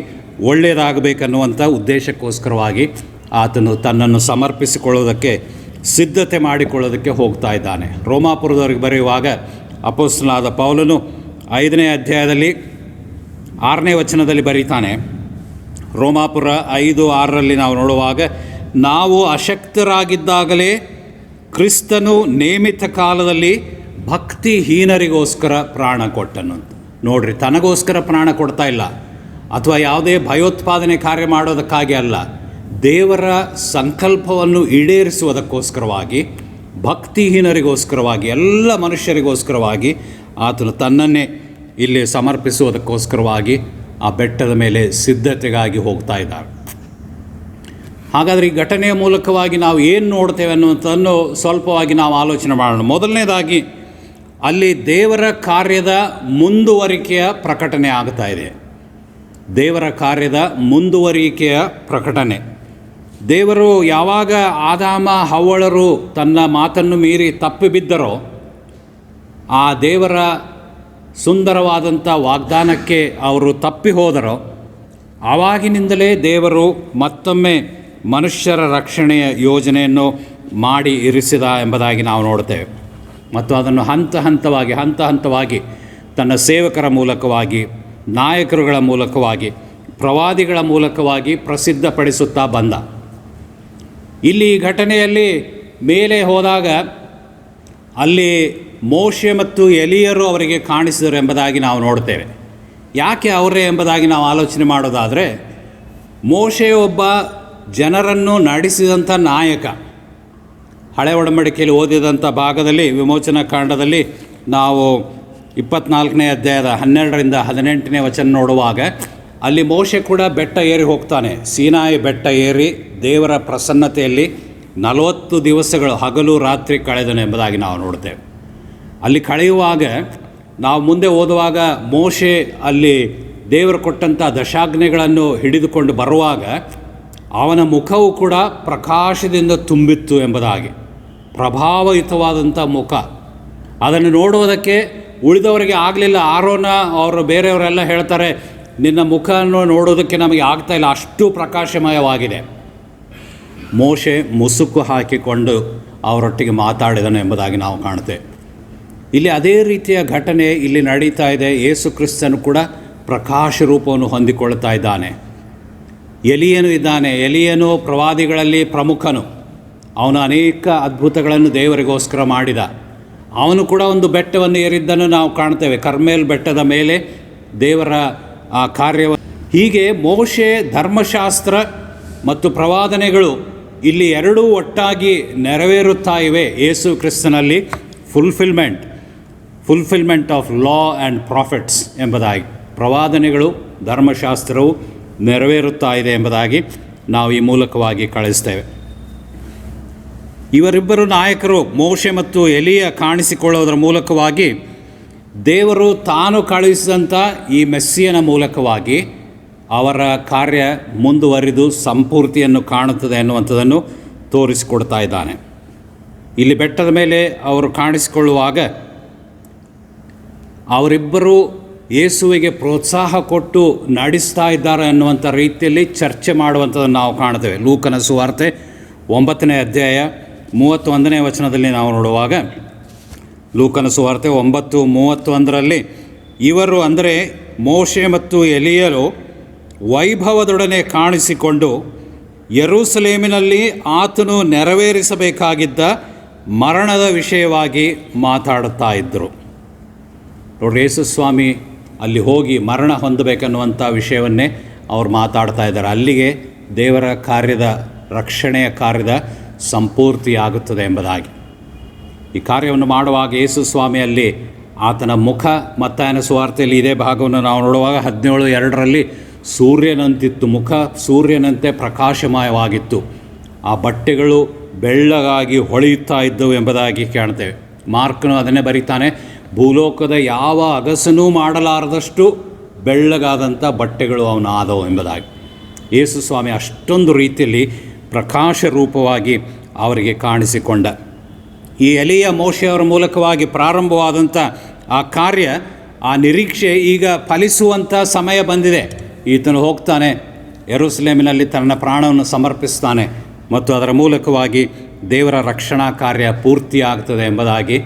ಒಳ್ಳೆಯದಾಗಬೇಕನ್ನುವಂಥ ಉದ್ದೇಶಕ್ಕೋಸ್ಕರವಾಗಿ ಆತನು ತನ್ನನ್ನು ಸಮರ್ಪಿಸಿಕೊಳ್ಳೋದಕ್ಕೆ, ಸಿದ್ಧತೆ ಮಾಡಿಕೊಳ್ಳೋದಕ್ಕೆ ಹೋಗ್ತಾ ಇದ್ದಾನೆ. ರೋಮಾಪುರದವರಿಗೆ ಬರೆಯುವಾಗ ಅಪೊಸ್ತಲನಾದ ಪೌಲನು 5ನೇ ಅಧ್ಯಾಯದಲ್ಲಿ 6ನೇ ವಚನದಲ್ಲಿ ಬರೀತಾನೆ. ರೋಮಾಪುರ 5:6ರಲ್ಲಿ ನಾವು ನೋಡುವಾಗ, ನಾವು ಅಶಕ್ತರಾಗಿದ್ದಾಗಲೇ ಕ್ರಿಸ್ತನು ನೇಮಿತ ಕಾಲದಲ್ಲಿ ಭಕ್ತಿಹೀನರಿಗೋಸ್ಕರ ಪ್ರಾಣ ಕೊಟ್ಟನು. ನೋಡ್ರಿ, ತನಗೋಸ್ಕರ ಪ್ರಾಣ ಕೊಡ್ತಾ ಇಲ್ಲ, ಅಥವಾ ಯಾವುದೇ ಭಯೋತ್ಪಾದನೆ ಕಾರ್ಯ ಮಾಡೋದಕ್ಕಾಗಿ ಅಲ್ಲ, ದೇವರ ಸಂಕಲ್ಪವನ್ನು ಈಡೇರಿಸುವುದಕ್ಕೋಸ್ಕರವಾಗಿ, ಭಕ್ತಿಹೀನರಿಗೋಸ್ಕರವಾಗಿ, ಎಲ್ಲ ಮನುಷ್ಯರಿಗೋಸ್ಕರವಾಗಿ ಆತನು ತನ್ನನ್ನೇ ಇಲ್ಲಿ ಸಮರ್ಪಿಸುವುದಕ್ಕೋಸ್ಕರವಾಗಿ ಆ ಬೆಟ್ಟದ ಮೇಲೆ ಸಿದ್ಧತೆಗಾಗಿ ಹೋಗ್ತಾ ಇದ್ದಾರೆ. ಹಾಗಾದರೆ ಈ ಘಟನೆಯ ಮೂಲಕವಾಗಿ ನಾವು ಏನು ನೋಡ್ತೇವೆ ಅನ್ನುವಂಥದ್ದನ್ನು ಸ್ವಲ್ಪವಾಗಿ ನಾವು ಆಲೋಚನೆ ಮಾಡೋಣ. ಮೊದಲನೇದಾಗಿ ಅಲ್ಲಿ ದೇವರ ಕಾರ್ಯದ ಮುಂದುವರಿಕೆಯ ಪ್ರಕಟಣೆ ಆಗ್ತಾ ಇದೆ. ದೇವರ ಕಾರ್ಯದ ಮುಂದುವರಿಕೆಯ ಪ್ರಕಟಣೆ. ದೇವರು ಯಾವಾಗ ಆದಾಮ ಹವ್ವಳರು ತನ್ನ ಮಾತನ್ನು ಮೀರಿ ತಪ್ಪಿ ಬಿದ್ದರೋ, ಆ ದೇವರ ಸುಂದರವಾದಂಥ ವಾಗ್ದಾನಕ್ಕೆ ಅವರು ತಪ್ಪಿ ಹೋದರೋ, ಆವಾಗಿನಿಂದಲೇ ದೇವರು ಮತ್ತೊಮ್ಮೆ ಮನುಷ್ಯರ ರಕ್ಷಣೆಯ ಯೋಜನೆಯನ್ನು ಮಾಡಿ ಇರಿಸಿದ ಎಂಬುದಾಗಿ ನಾವು ನೋಡ್ತೇವೆ. ಮತ್ತು ಅದನ್ನು ಹಂತ ಹಂತವಾಗಿ ತನ್ನ ಸೇವಕರ ಮೂಲಕವಾಗಿ, ನಾಯಕರುಗಳ ಮೂಲಕವಾಗಿ, ಪ್ರವಾದಿಗಳ ಮೂಲಕವಾಗಿ ಪ್ರಸಿದ್ಧಪಡಿಸುತ್ತಾ ಬಂದ. ಇಲ್ಲಿ ಈ ಘಟನೆಯಲ್ಲಿ ಮೇಲೆ ಹೋದಾಗ ಅಲ್ಲಿ ಮೋಶೆ ಮತ್ತು ಎಲಿಯರು ಅವರಿಗೆ ಕಾಣಿಸಿದರು ಎಂಬುದಾಗಿ ನಾವು ನೋಡ್ತೇವೆ. ಯಾಕೆ ಅವರೇ ಎಂಬುದಾಗಿ ನಾವು ಆಲೋಚನೆ ಮಾಡೋದಾದರೆ, ಮೋಶೆ ಒಬ್ಬ ಜನರನ್ನು ನಡೆಸಿದಂಥ ನಾಯಕ. ಹಳೆ ಒಡಂಬಡಿಕೆಯಲ್ಲಿ ಓದಿದಂಥ ಭಾಗದಲ್ಲಿ, ವಿಮೋಚನಾ ಕಾಂಡದಲ್ಲಿ ನಾವು 24ನೇ ಅಧ್ಯಾಯದ 12ರಿಂದ 18ನೇ ವಚನ ನೋಡುವಾಗ ಅಲ್ಲಿ ಮೋಶೆ ಕೂಡ ಬೆಟ್ಟ ಏರಿ ಹೋಗ್ತಾನೆ. ಸೀನಾಯಿ ಬೆಟ್ಟ ಏರಿ ದೇವರ ಪ್ರಸನ್ನತೆಯಲ್ಲಿ 40 ದಿವಸಗಳು ಹಗಲು ರಾತ್ರಿ ಕಳೆದನು ಎಂಬುದಾಗಿ ನಾವು ನೋಡ್ತೇವೆ. ಅಲ್ಲಿ ಕಳೆಯುವಾಗ ನಾವು ಮುಂದೆ ಓದುವಾಗ ಮೋಶೆ ಅಲ್ಲಿ ದೇವರು ಕೊಟ್ಟಂಥ ದಶಾಜ್ಞೆಗಳನ್ನು ಹಿಡಿದುಕೊಂಡು ಬರುವಾಗ ಅವನ ಮುಖವು ಕೂಡ ಪ್ರಕಾಶದಿಂದ ತುಂಬಿತ್ತು ಎಂಬುದಾಗಿ, ಪ್ರಭಾವಯುತವಾದಂಥ ಮುಖ. ಅದನ್ನು ನೋಡುವುದಕ್ಕೆ ಉಳಿದವರಿಗೆ ಆಗಲಿಲ್ಲ. ಆರೋನ ಅವರು ಬೇರೆಯವರೆಲ್ಲ ಹೇಳ್ತಾರೆ, ನಿನ್ನ ಮುಖವನ್ನು ನೋಡೋದಕ್ಕೆ ನಮಗೆ ಆಗ್ತಾಯಿಲ್ಲ, ಅಷ್ಟು ಪ್ರಕಾಶಮಯವಾಗಿದೆ. ಮೋಶೆ ಮುಸುಕು ಹಾಕಿಕೊಂಡು ಅವರೊಟ್ಟಿಗೆ ಮಾತಾಡಿದನು ಎಂಬುದಾಗಿ ನಾವು ಕಾಣ್ತೇವೆ. ಇಲ್ಲಿ ಅದೇ ರೀತಿಯ ಘಟನೆ ಇಲ್ಲಿ ನಡೀತಾ ಇದೆ. ಯೇಸು ಕ್ರಿಸ್ತನು ಕೂಡ ಪ್ರಕಾಶ ರೂಪವನ್ನು ಹೊಂದಿಕೊಳ್ತಾ ಇದ್ದಾನೆ. ಎಲಿಯನು ಇದ್ದಾನೆ. ಎಲಿಯನು ಪ್ರವಾದಿಗಳಲ್ಲಿ ಪ್ರಮುಖನು. ಅವನು ಅನೇಕ ಅದ್ಭುತಗಳನ್ನು ದೇವರಿಗೋಸ್ಕರ ಮಾಡಿದ. ಅವನು ಕೂಡ ಒಂದು ಬೆಟ್ಟವನ್ನು ಏರಿದ್ದನ್ನು ನಾವು ಕಾಣ್ತೇವೆ, ಕರ್ಮೇಲ್ ಬೆಟ್ಟದ ಮೇಲೆ ದೇವರ ಆ ಕಾರ್ಯವನ್ನು. ಹೀಗೆ ಮೋಶೆ, ಧರ್ಮಶಾಸ್ತ್ರ ಮತ್ತು ಪ್ರವಾದನೆಗಳು ಇಲ್ಲಿ ಎರಡೂ ಒಟ್ಟಾಗಿ ನೆರವೇರುತ್ತಾ ಇವೆ. ಯೇಸು ಕ್ರಿಸ್ತನಲ್ಲಿ fulfilment of law and profits ಎಂಬುದಾಗಿ, ಪ್ರವಾದನೆಗಳು, ಧರ್ಮಶಾಸ್ತ್ರವು ನೆರವೇರುತ್ತಾ ಇದೆ ಎಂಬುದಾಗಿ ನಾವು ಈ ಮೂಲಕವಾಗಿ ಕಳಿಸ್ತೇವೆ. ಇವರಿಬ್ಬರು ನಾಯಕರು ಮೋಶೆ ಮತ್ತು ಎಲಿಯ ಕಾಣಿಸಿಕೊಳ್ಳೋದರ ಮೂಲಕವಾಗಿ ದೇವರು ತಾನು ಕಳುಹಿಸಿದಂಥ ಈ ಮೆಸ್ಸಿಯನ ಮೂಲಕವಾಗಿ ಅವರ ಕಾರ್ಯ ಮುಂದುವರಿದು ಸಂಪೂರ್ತಿಯನ್ನು ಕಾಣುತ್ತದೆ ಎನ್ನುವಂಥದ್ದನ್ನು ತೋರಿಸಿಕೊಡ್ತಾ ಇದ್ದಾನೆ. ಇಲ್ಲಿ ಬೆಟ್ಟದ ಮೇಲೆ ಅವರು ಕಾಣಿಸಿಕೊಳ್ಳುವಾಗ ಅವರಿಬ್ಬರು ಯೇಸುವಿಗೆ ಪ್ರೋತ್ಸಾಹ ಕೊಟ್ಟು ನಡೆಸ್ತಾ ಇದ್ದಾರೆ ಅನ್ನುವಂಥ ರೀತಿಯಲ್ಲಿ ಚರ್ಚೆ ಮಾಡುವಂಥದ್ದನ್ನು ನಾವು ಕಾಣ್ತೇವೆ. ಲೂಕನ ಸುವಾರ್ತೆ 9ನೇ ಅಧ್ಯಾಯ 31ನೇ ವಚನದಲ್ಲಿ ನಾವು ನೋಡುವಾಗ, ಲೂಕನ ಸುವಾರ್ತೆ 9:31 ಇವರು ಅಂದರೆ ಮೋಶೆ ಮತ್ತು ಎಲಿಯರು ವೈಭವದೊಡನೆ ಕಾಣಿಸಿಕೊಂಡು ಯೆರೂಸಲೇಮಿನಲ್ಲಿ ಆತನು ನೆರವೇರಿಸಬೇಕಾಗಿದ್ದ ಮರಣದ ವಿಷಯವಾಗಿ ಮಾತಾಡುತ್ತಾ ಇದ್ದರು. ನೋಡ್ರಿ, ಯೇಸು ಸ್ವಾಮಿ ಅಲ್ಲಿ ಹೋಗಿ ಮರಣ ಹೊಂದಬೇಕನ್ನುವಂಥ ವಿಷಯವನ್ನೇ ಅವ್ರು ಮಾತಾಡ್ತಾ ಇದ್ದಾರೆ. ಅಲ್ಲಿಗೆ ದೇವರ ಕಾರ್ಯದ, ರಕ್ಷಣೆಯ ಕಾರ್ಯದ ಸಂಪೂರ್ತಿಯಾಗುತ್ತದೆ ಎಂಬುದಾಗಿ. ಈ ಕಾರ್ಯವನ್ನು ಮಾಡುವಾಗ ಯೇಸು ಸ್ವಾಮಿಯಲ್ಲಿ ಆತನ ಮುಖ, ಮತ್ತಾಯನ ಸುವಾರ್ತೆಯಲ್ಲಿ ಇದೇ ಭಾಗವನ್ನು ನಾವು ನೋಡುವಾಗ 17:2 ಸೂರ್ಯನಂತಿತ್ತು, ಮುಖ ಸೂರ್ಯನಂತೆ ಪ್ರಕಾಶಮಯವಾಗಿತ್ತು, ಆ ಬಟ್ಟೆಗಳು ಬೆಳ್ಳಗಾಗಿ ಹೊಳೆಯುತ್ತಾ ಇದ್ದವು ಎಂಬುದಾಗಿ ಕಾಣ್ತೇವೆ. ಮಾರ್ಕನು ಅದನ್ನೇ ಬರೀತಾನೆ, ಭೂಲೋಕದ ಯಾವ ಅಗಸನೂ ಮಾಡಲಾರದಷ್ಟು ಬೆಳ್ಳಗಾದಂಥ ಬಟ್ಟೆಗಳು ಅವನು ಆದವು ಎಂಬುದಾಗಿ. ಯೇಸು ಸ್ವಾಮಿ ಅಷ್ಟೊಂದು ರೀತಿಯಲ್ಲಿ ಪ್ರಕಾಶ ರೂಪವಾಗಿ ಅವರಿಗೆ ಕಾಣಿಸಿಕೊಂಡ. ಈ ಎಲಿಯ ಮೋಶೆಯವರ ಮೂಲಕವಾಗಿ ಪ್ರಾರಂಭವಾದಂಥ ಆ ಕಾರ್ಯ, ಆ ನಿರೀಕ್ಷೆ ಈಗ ಫಲಿಸುವಂಥ ಸಮಯ ಬಂದಿದೆ. ಈತನು ಹೋಗ್ತಾನೆ, ಯೆರೂಸಲೇಮಿನಲ್ಲಿ ತನ್ನ ಪ್ರಾಣವನ್ನು ಸಮರ್ಪಿಸ್ತಾನೆ ಮತ್ತು ಅದರ ಮೂಲಕವಾಗಿ ದೇವರ ರಕ್ಷಣಾ ಕಾರ್ಯ ಪೂರ್ತಿಯಾಗ್ತದೆ ಎಂಬುದಾಗಿ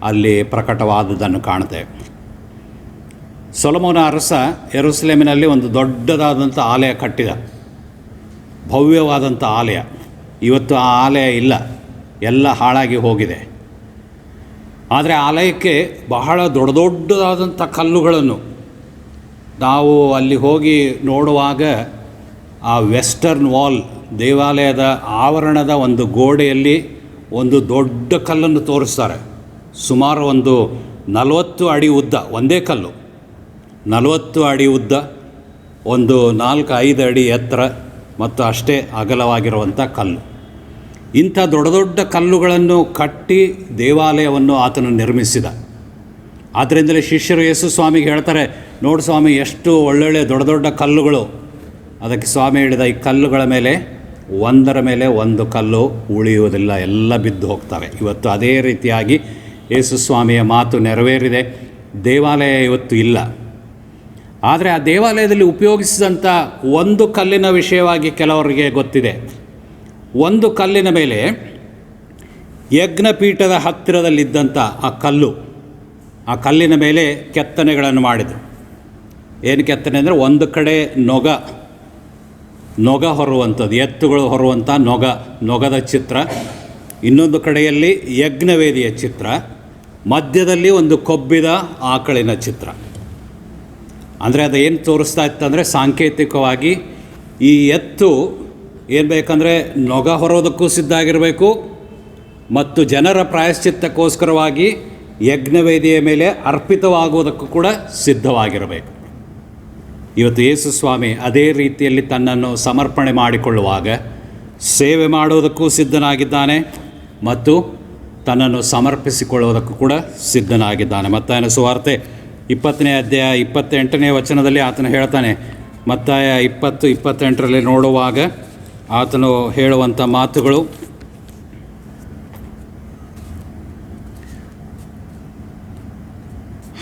ಅಲ್ಲಿ ಪ್ರಕಟವಾದದ್ದನ್ನು ಕಾಣ್ತೇವೆ. ಸೊಲೊಮೋನ ಅರಸ ಯೆರೂಸಲೇಮಿನಲ್ಲಿ ಒಂದು ದೊಡ್ಡದಾದಂಥ ಆಲಯ ಕಟ್ಟಿದ, ಭವ್ಯವಾದಂಥ ಆಲಯ. ಇವತ್ತು ಆ ಆಲಯ ಇಲ್ಲ, ಎಲ್ಲ ಹಾಳಾಗಿ ಹೋಗಿದೆ. ಆದರೆ ಆಲಯಕ್ಕೆ ಬಹಳ ದೊಡ್ಡ ದೊಡ್ಡದಾದಂಥ ಕಲ್ಲುಗಳನ್ನು ನಾವು ಅಲ್ಲಿ ಹೋಗಿ ನೋಡುವಾಗ, ಆ ವೆಸ್ಟರ್ನ್ ವಾಲ್, ದೇವಾಲಯದ ಆವರಣದ ಒಂದು ಗೋಡೆಯಲ್ಲಿ ಒಂದು ದೊಡ್ಡ ಕಲ್ಲನ್ನು ತೋರಿಸ್ತಾರೆ. ಸುಮಾರು ಒಂದು 40 ಅಡಿ ಉದ್ದ, ಒಂದೇ ಕಲ್ಲು 40 ಅಡಿ ಉದ್ದ, ಒಂದು 4-5 ಅಡಿ ಎತ್ತರ ಮತ್ತು ಅಷ್ಟೇ ಅಗಲವಾಗಿರುವಂಥ ಕಲ್ಲು. ಇಂಥ ದೊಡ್ಡ ದೊಡ್ಡ ಕಲ್ಲುಗಳನ್ನು ಕಟ್ಟಿ ದೇವಾಲಯವನ್ನು ಆತನು ನಿರ್ಮಿಸಿದ. ಆದ್ದರಿಂದಲೇ ಶಿಷ್ಯರು ಯೇಸು ಸ್ವಾಮಿಗೆ ಹೇಳ್ತಾರೆ, ನೋಡು ಸ್ವಾಮಿ, ಎಷ್ಟು ಒಳ್ಳೊಳ್ಳೆ ದೊಡ್ಡ ದೊಡ್ಡ ಕಲ್ಲುಗಳು. ಅದಕ್ಕೆ ಸ್ವಾಮಿ ಹೇಳಿದ, ಈ ಕಲ್ಲುಗಳ ಮೇಲೆ ಒಂದರ ಮೇಲೆ ಒಂದು ಕಲ್ಲು ಉಳಿಯುವುದಿಲ್ಲ, ಎಲ್ಲ ಬಿದ್ದು ಹೋಗ್ತವೆ. ಇವತ್ತು ಅದೇ ರೀತಿಯಾಗಿ ಯೇಸು ಸ್ವಾಮಿಯ ಮಾತು ನೆರವೇರಿದೆ. ದೇವಾಲಯ ಇವತ್ತು ಇಲ್ಲ. ಆದರೆ ಆ ದೇವಾಲಯದಲ್ಲಿ ಉಪಯೋಗಿಸಿದಂಥ ಒಂದು ಕಲ್ಲಿನ ವಿಷಯವಾಗಿ ಕೆಲವರಿಗೆ ಗೊತ್ತಿದೆ. ಒಂದು ಕಲ್ಲಿನ ಮೇಲೆ ಯಜ್ಞಪೀಠದ ಹತ್ತಿರದಲ್ಲಿದ್ದಂಥ ಆ ಕಲ್ಲು, ಆ ಕಲ್ಲಿನ ಮೇಲೆ ಕೆತ್ತನೆಗಳನ್ನು ಮಾಡಿದರು. ಏನು ಕೆತ್ತನೆ ಅಂದರೆ, ಒಂದು ಕಡೆ ನೊಗ ಹೊರುವಂಥದ್ದು, ಎತ್ತುಗಳು ಹೊರುವಂಥ ನೊಗದ ಚಿತ್ರ, ಇನ್ನೊಂದು ಕಡೆಯಲ್ಲಿ ಯಜ್ಞವೇದಿಯ ಚಿತ್ರ, ಮಧ್ಯದಲ್ಲಿ ಒಂದು ಕೊಬ್ಬಿದ ಆಕಳಿನ ಚಿತ್ರ. ಅಂದರೆ ಅದು ಏನು ತೋರಿಸ್ತಾ ಇತ್ತಂದರೆ, ಸಾಂಕೇತಿಕವಾಗಿ ಈ ಎತ್ತು ಏನು ಬೇಕಂದರೆ ನೊಗ ಹೊರೋದಕ್ಕೂ ಸಿದ್ಧ ಆಗಿರಬೇಕು ಮತ್ತು ಜನರ ಪ್ರಾಯಶ್ಚಿತ್ತಕ್ಕೋಸ್ಕರವಾಗಿ ಯಜ್ಞವೇದಿಯ ಮೇಲೆ ಅರ್ಪಿತವಾಗುವುದಕ್ಕೂ ಕೂಡ ಸಿದ್ಧವಾಗಿರಬೇಕು. ಇವತ್ತು ಯೇಸು ಸ್ವಾಮಿ ಅದೇ ರೀತಿಯಲ್ಲಿ ತನ್ನನ್ನು ಸಮರ್ಪಣೆ ಮಾಡಿಕೊಳ್ಳುವಾಗ ಸೇವೆ ಮಾಡುವುದಕ್ಕೂ ಸಿದ್ಧನಾಗಿದ್ದಾನೆ ಮತ್ತು ತನ್ನನ್ನು ಸಮರ್ಪಿಸಿಕೊಳ್ಳುವುದಕ್ಕೂ ಕೂಡ ಸಿದ್ಧನಾಗಿದ್ದಾನೆ. ಮತ್ತಾಯನ ಸುವಾರ್ತೆ 20ನೇ ಅಧ್ಯಾಯ 28ನೇ ವಚನದಲ್ಲಿ ಆತನು ಹೇಳ್ತಾನೆ. ಮತ್ತಾಯ 20:28 ನೋಡುವಾಗ ಆತನು ಹೇಳುವಂಥ ಮಾತುಗಳು,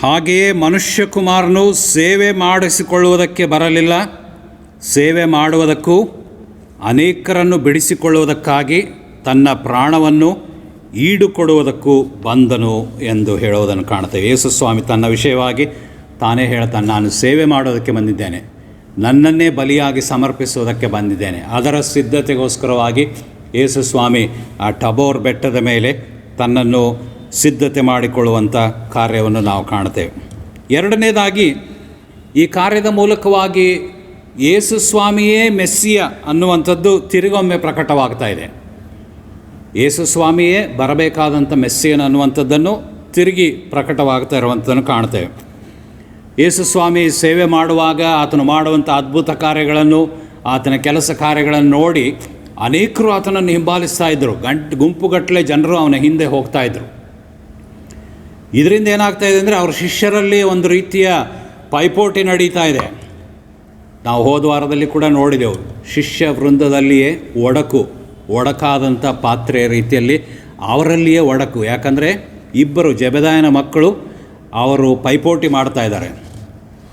ಹಾಗೆಯೇ ಮನುಷ್ಯಕುಮಾರನು ಸೇವೆ ಮಾಡಿಸಿಕೊಳ್ಳುವುದಕ್ಕೆ ಬರಲಿಲ್ಲ, ಸೇವೆ ಮಾಡುವುದಕ್ಕೂ ಅನೇಕರನ್ನು ಬಿಡಿಸಿಕೊಳ್ಳುವುದಕ್ಕಾಗಿ ತನ್ನ ಪ್ರಾಣವನ್ನು ಈಡುಕೊಡುವುದಕ್ಕೂ ಬಂದನು ಎಂದು ಹೇಳುವುದನ್ನು ಕಾಣುತ್ತೇವೆ. ಯೇಸು ಸ್ವಾಮಿ ತನ್ನ ವಿಷಯವಾಗಿ ತಾನೇ ಹೇಳ್ತಾನೆ, ನಾನು ಸೇವೆ ಮಾಡೋದಕ್ಕೆ ಬಂದಿದ್ದೇನೆ, ನನ್ನನ್ನೇ ಬಲಿಯಾಗಿ ಸಮರ್ಪಿಸುವುದಕ್ಕೆ ಬಂದಿದ್ದೇನೆ. ಅದರ ಸಿದ್ಧತೆಗೋಸ್ಕರವಾಗಿ ಯೇಸು ಸ್ವಾಮಿ ಆ ಟಬೋರ್ ಬೆಟ್ಟದ ಮೇಲೆ ತನ್ನನ್ನು ಸಿದ್ಧತೆ ಮಾಡಿಕೊಳ್ಳುವಂಥ ಕಾರ್ಯವನ್ನು ನಾವು ಕಾಣ್ತೇವೆ. ಎರಡನೇದಾಗಿ, ಈ ಕಾರ್ಯದ ಮೂಲಕವಾಗಿ ಯೇಸು ಸ್ವಾಮಿಯೇ ಮೆಸ್ಸಿಯ ಅನ್ನುವಂಥದ್ದು ತಿರುಗೊಮ್ಮೆ ಪ್ರಕಟವಾಗ್ತಾ ಇದೆ. ಯೇಸು ಸ್ವಾಮಿಯೇ ಬರಬೇಕಾದಂಥ ಮೆಸ್ಸಿಯನ್ ಅನ್ನುವಂಥದ್ದನ್ನು ತಿರುಗಿ ಪ್ರಕಟವಾಗ್ತಾ ಇರುವಂಥದ್ದನ್ನು ಕಾಣ್ತೇವೆ. ಯೇಸು ಸ್ವಾಮಿ ಸೇವೆ ಮಾಡುವಾಗ ಆತನು ಮಾಡುವಂಥ ಅದ್ಭುತ ಕಾರ್ಯಗಳನ್ನು, ಆತನ ಕೆಲಸ ಕಾರ್ಯಗಳನ್ನು ನೋಡಿ ಅನೇಕರು ಆತನನ್ನು ಹಿಂಬಾಲಿಸ್ತಾ ಇದ್ದರು. ಗುಂಪುಗಟ್ಟಲೆ ಜನರು ಅವನ ಹಿಂದೆ ಹೋಗ್ತಾ ಇದ್ದರು. ಇದರಿಂದ ಏನಾಗ್ತಾ ಇದೆ ಅಂದರೆ, ಅವ್ರ ಶಿಷ್ಯರಲ್ಲಿ ಒಂದು ರೀತಿಯ ಪೈಪೋಟಿ ನಡೀತಾ ಇದೆ. ನಾವು ಹೋದ ವಾರದಲ್ಲಿ ಕೂಡ ನೋಡಿದೆವು, ಶಿಷ್ಯ ವೃಂದದಲ್ಲಿಯೇ ಒಡಕಾದಂಥ ಪಾತ್ರೆಯ ರೀತಿಯಲ್ಲಿ ಅವರಲ್ಲಿಯೇ ಒಡಕು. ಯಾಕಂದರೆ ಇಬ್ಬರು ಜೆಬೆದಾಯನ ಮಕ್ಕಳು ಅವರು ಪೈಪೋಟಿ ಮಾಡ್ತಾ ಇದ್ದಾರೆ.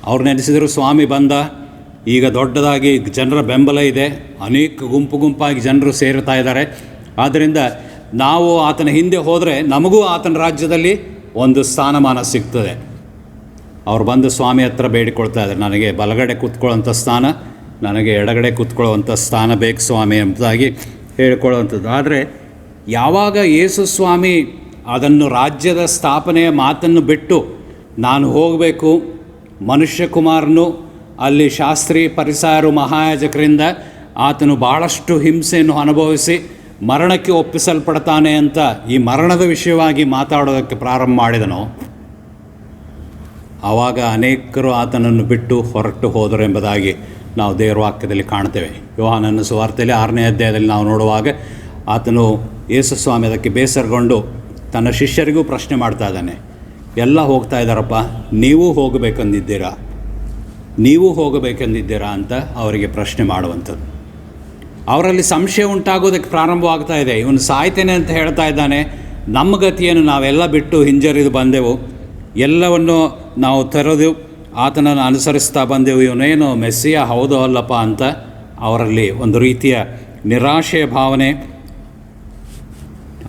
ಅವ್ರು ನೆನೆಸಿದರು, ಸ್ವಾಮಿ ಬಂದ, ಈಗ ದೊಡ್ಡದಾಗಿ ಜನರ ಬೆಂಬಲ ಇದೆ, ಅನೇಕ ಗುಂಪಾಗಿ ಜನರು ಸೇರ್ತಾ ಇದ್ದಾರೆ, ಆದ್ದರಿಂದ ನಾವು ಆತನ ಹಿಂದೆ ಹೋದರೆ ನಮಗೂ ಆತನ ರಾಜ್ಯದಲ್ಲಿ ಒಂದು ಸ್ಥಾನಮಾನ ಸಿಗ್ತದೆ. ಅವ್ರು ಬಂದು ಸ್ವಾಮಿ ಹತ್ರ ಬೇಡಿಕೊಳ್ತಾ ಇದ್ದಾರೆ, ನನಗೆ ಬಲಗಡೆ ಕೂತ್ಕೊಳ್ಳೋಂಥ ಸ್ಥಾನ, ನನಗೆ ಎಡಗಡೆ ಕೂತ್ಕೊಳ್ಳುವಂಥ ಸ್ಥಾನ ಬೇಕು ಸ್ವಾಮಿ ಎಂಬುದಾಗಿ ಹೇಳಿಕೊಳ್ಳುವಂಥದ್ದು. ಆದರೆ ಯಾವಾಗ ಯೇಸು ಸ್ವಾಮಿ ಅದನ್ನು ರಾಜ್ಯದ ಸ್ಥಾಪನೆಯ ಮಾತನ್ನು ಬಿಟ್ಟು ನಾನು ಹೋಗಬೇಕು, ಮನುಷ್ಯಕುಮಾರನು ಅಲ್ಲಿ ಶಾಸ್ತ್ರಿ ಪರಿಸಾಯರು ಮಹಾಯಾಜಕರಿಂದ ಆತನು ಭಾಳಷ್ಟು ಹಿಂಸೆಯನ್ನು ಅನುಭವಿಸಿ ಮರಣಕ್ಕೆ ಒಪ್ಪಿಸಲ್ಪಡ್ತಾನೆ ಅಂತ ಈ ಮರಣದ ವಿಷಯವಾಗಿ ಮಾತಾಡೋದಕ್ಕೆ ಪ್ರಾರಂಭ ಮಾಡಿದನೋ, ಆವಾಗ ಅನೇಕರು ಆತನನ್ನು ಬಿಟ್ಟು ಹೊರಟು ಹೋದರು ಎಂಬುದಾಗಿ ನಾವು ದೇವರ ವಾಕ್ಯದಲ್ಲಿ ಕಾಣ್ತೇವೆ. ಯೋಹಾನನ ಸುವಾರ್ತೆಯಲ್ಲಿ 6ನೇ ಅಧ್ಯಾಯದಲ್ಲಿ ನಾವು ನೋಡುವಾಗ ಆತನು ಯೇಸು ಸ್ವಾಮಿ ಅದಕ್ಕೆ ಬೇಸರಗೊಂಡು ತನ್ನ ಶಿಷ್ಯರಿಗೂ ಪ್ರಶ್ನೆ ಮಾಡ್ತಾ ಇದ್ದಾನೆ, ಎಲ್ಲ ಹೋಗ್ತಾ ಇದ್ದಾರಪ್ಪ, ನೀವೂ ಹೋಗಬೇಕೆಂದಿದ್ದೀರಾ ಅಂತ ಅವರಿಗೆ ಪ್ರಶ್ನೆ ಮಾಡುವಂಥದ್ದು. ಅವರಲ್ಲಿ ಸಂಶಯ ಉಂಟಾಗೋದಕ್ಕೆ ಪ್ರಾರಂಭವಾಗ್ತಾ ಇದೆ. ಇವನು ಸಾಯ್ತೇನೆ ಅಂತ ಹೇಳ್ತಾ ಇದ್ದಾನೆ, ನಮ್ಮ ಗತಿಯನ್ನು ನಾವೆಲ್ಲ ಬಿಟ್ಟು ಹಿಂಜರಿದು ಬಂದೆವು, ಎಲ್ಲವನ್ನು ನಾವು ತೆರೆದು ಆತನನ್ನು ಅನುಸರಿಸ್ತಾ ಬಂದೆವು, ಇವನೇನು ಮೆಸ್ಸಿಯ ಹೌದೋ ಅಲ್ಲಪ್ಪ ಅಂತ ಅವರಲ್ಲಿ ಒಂದು ರೀತಿಯ ನಿರಾಶೆಯ ಭಾವನೆ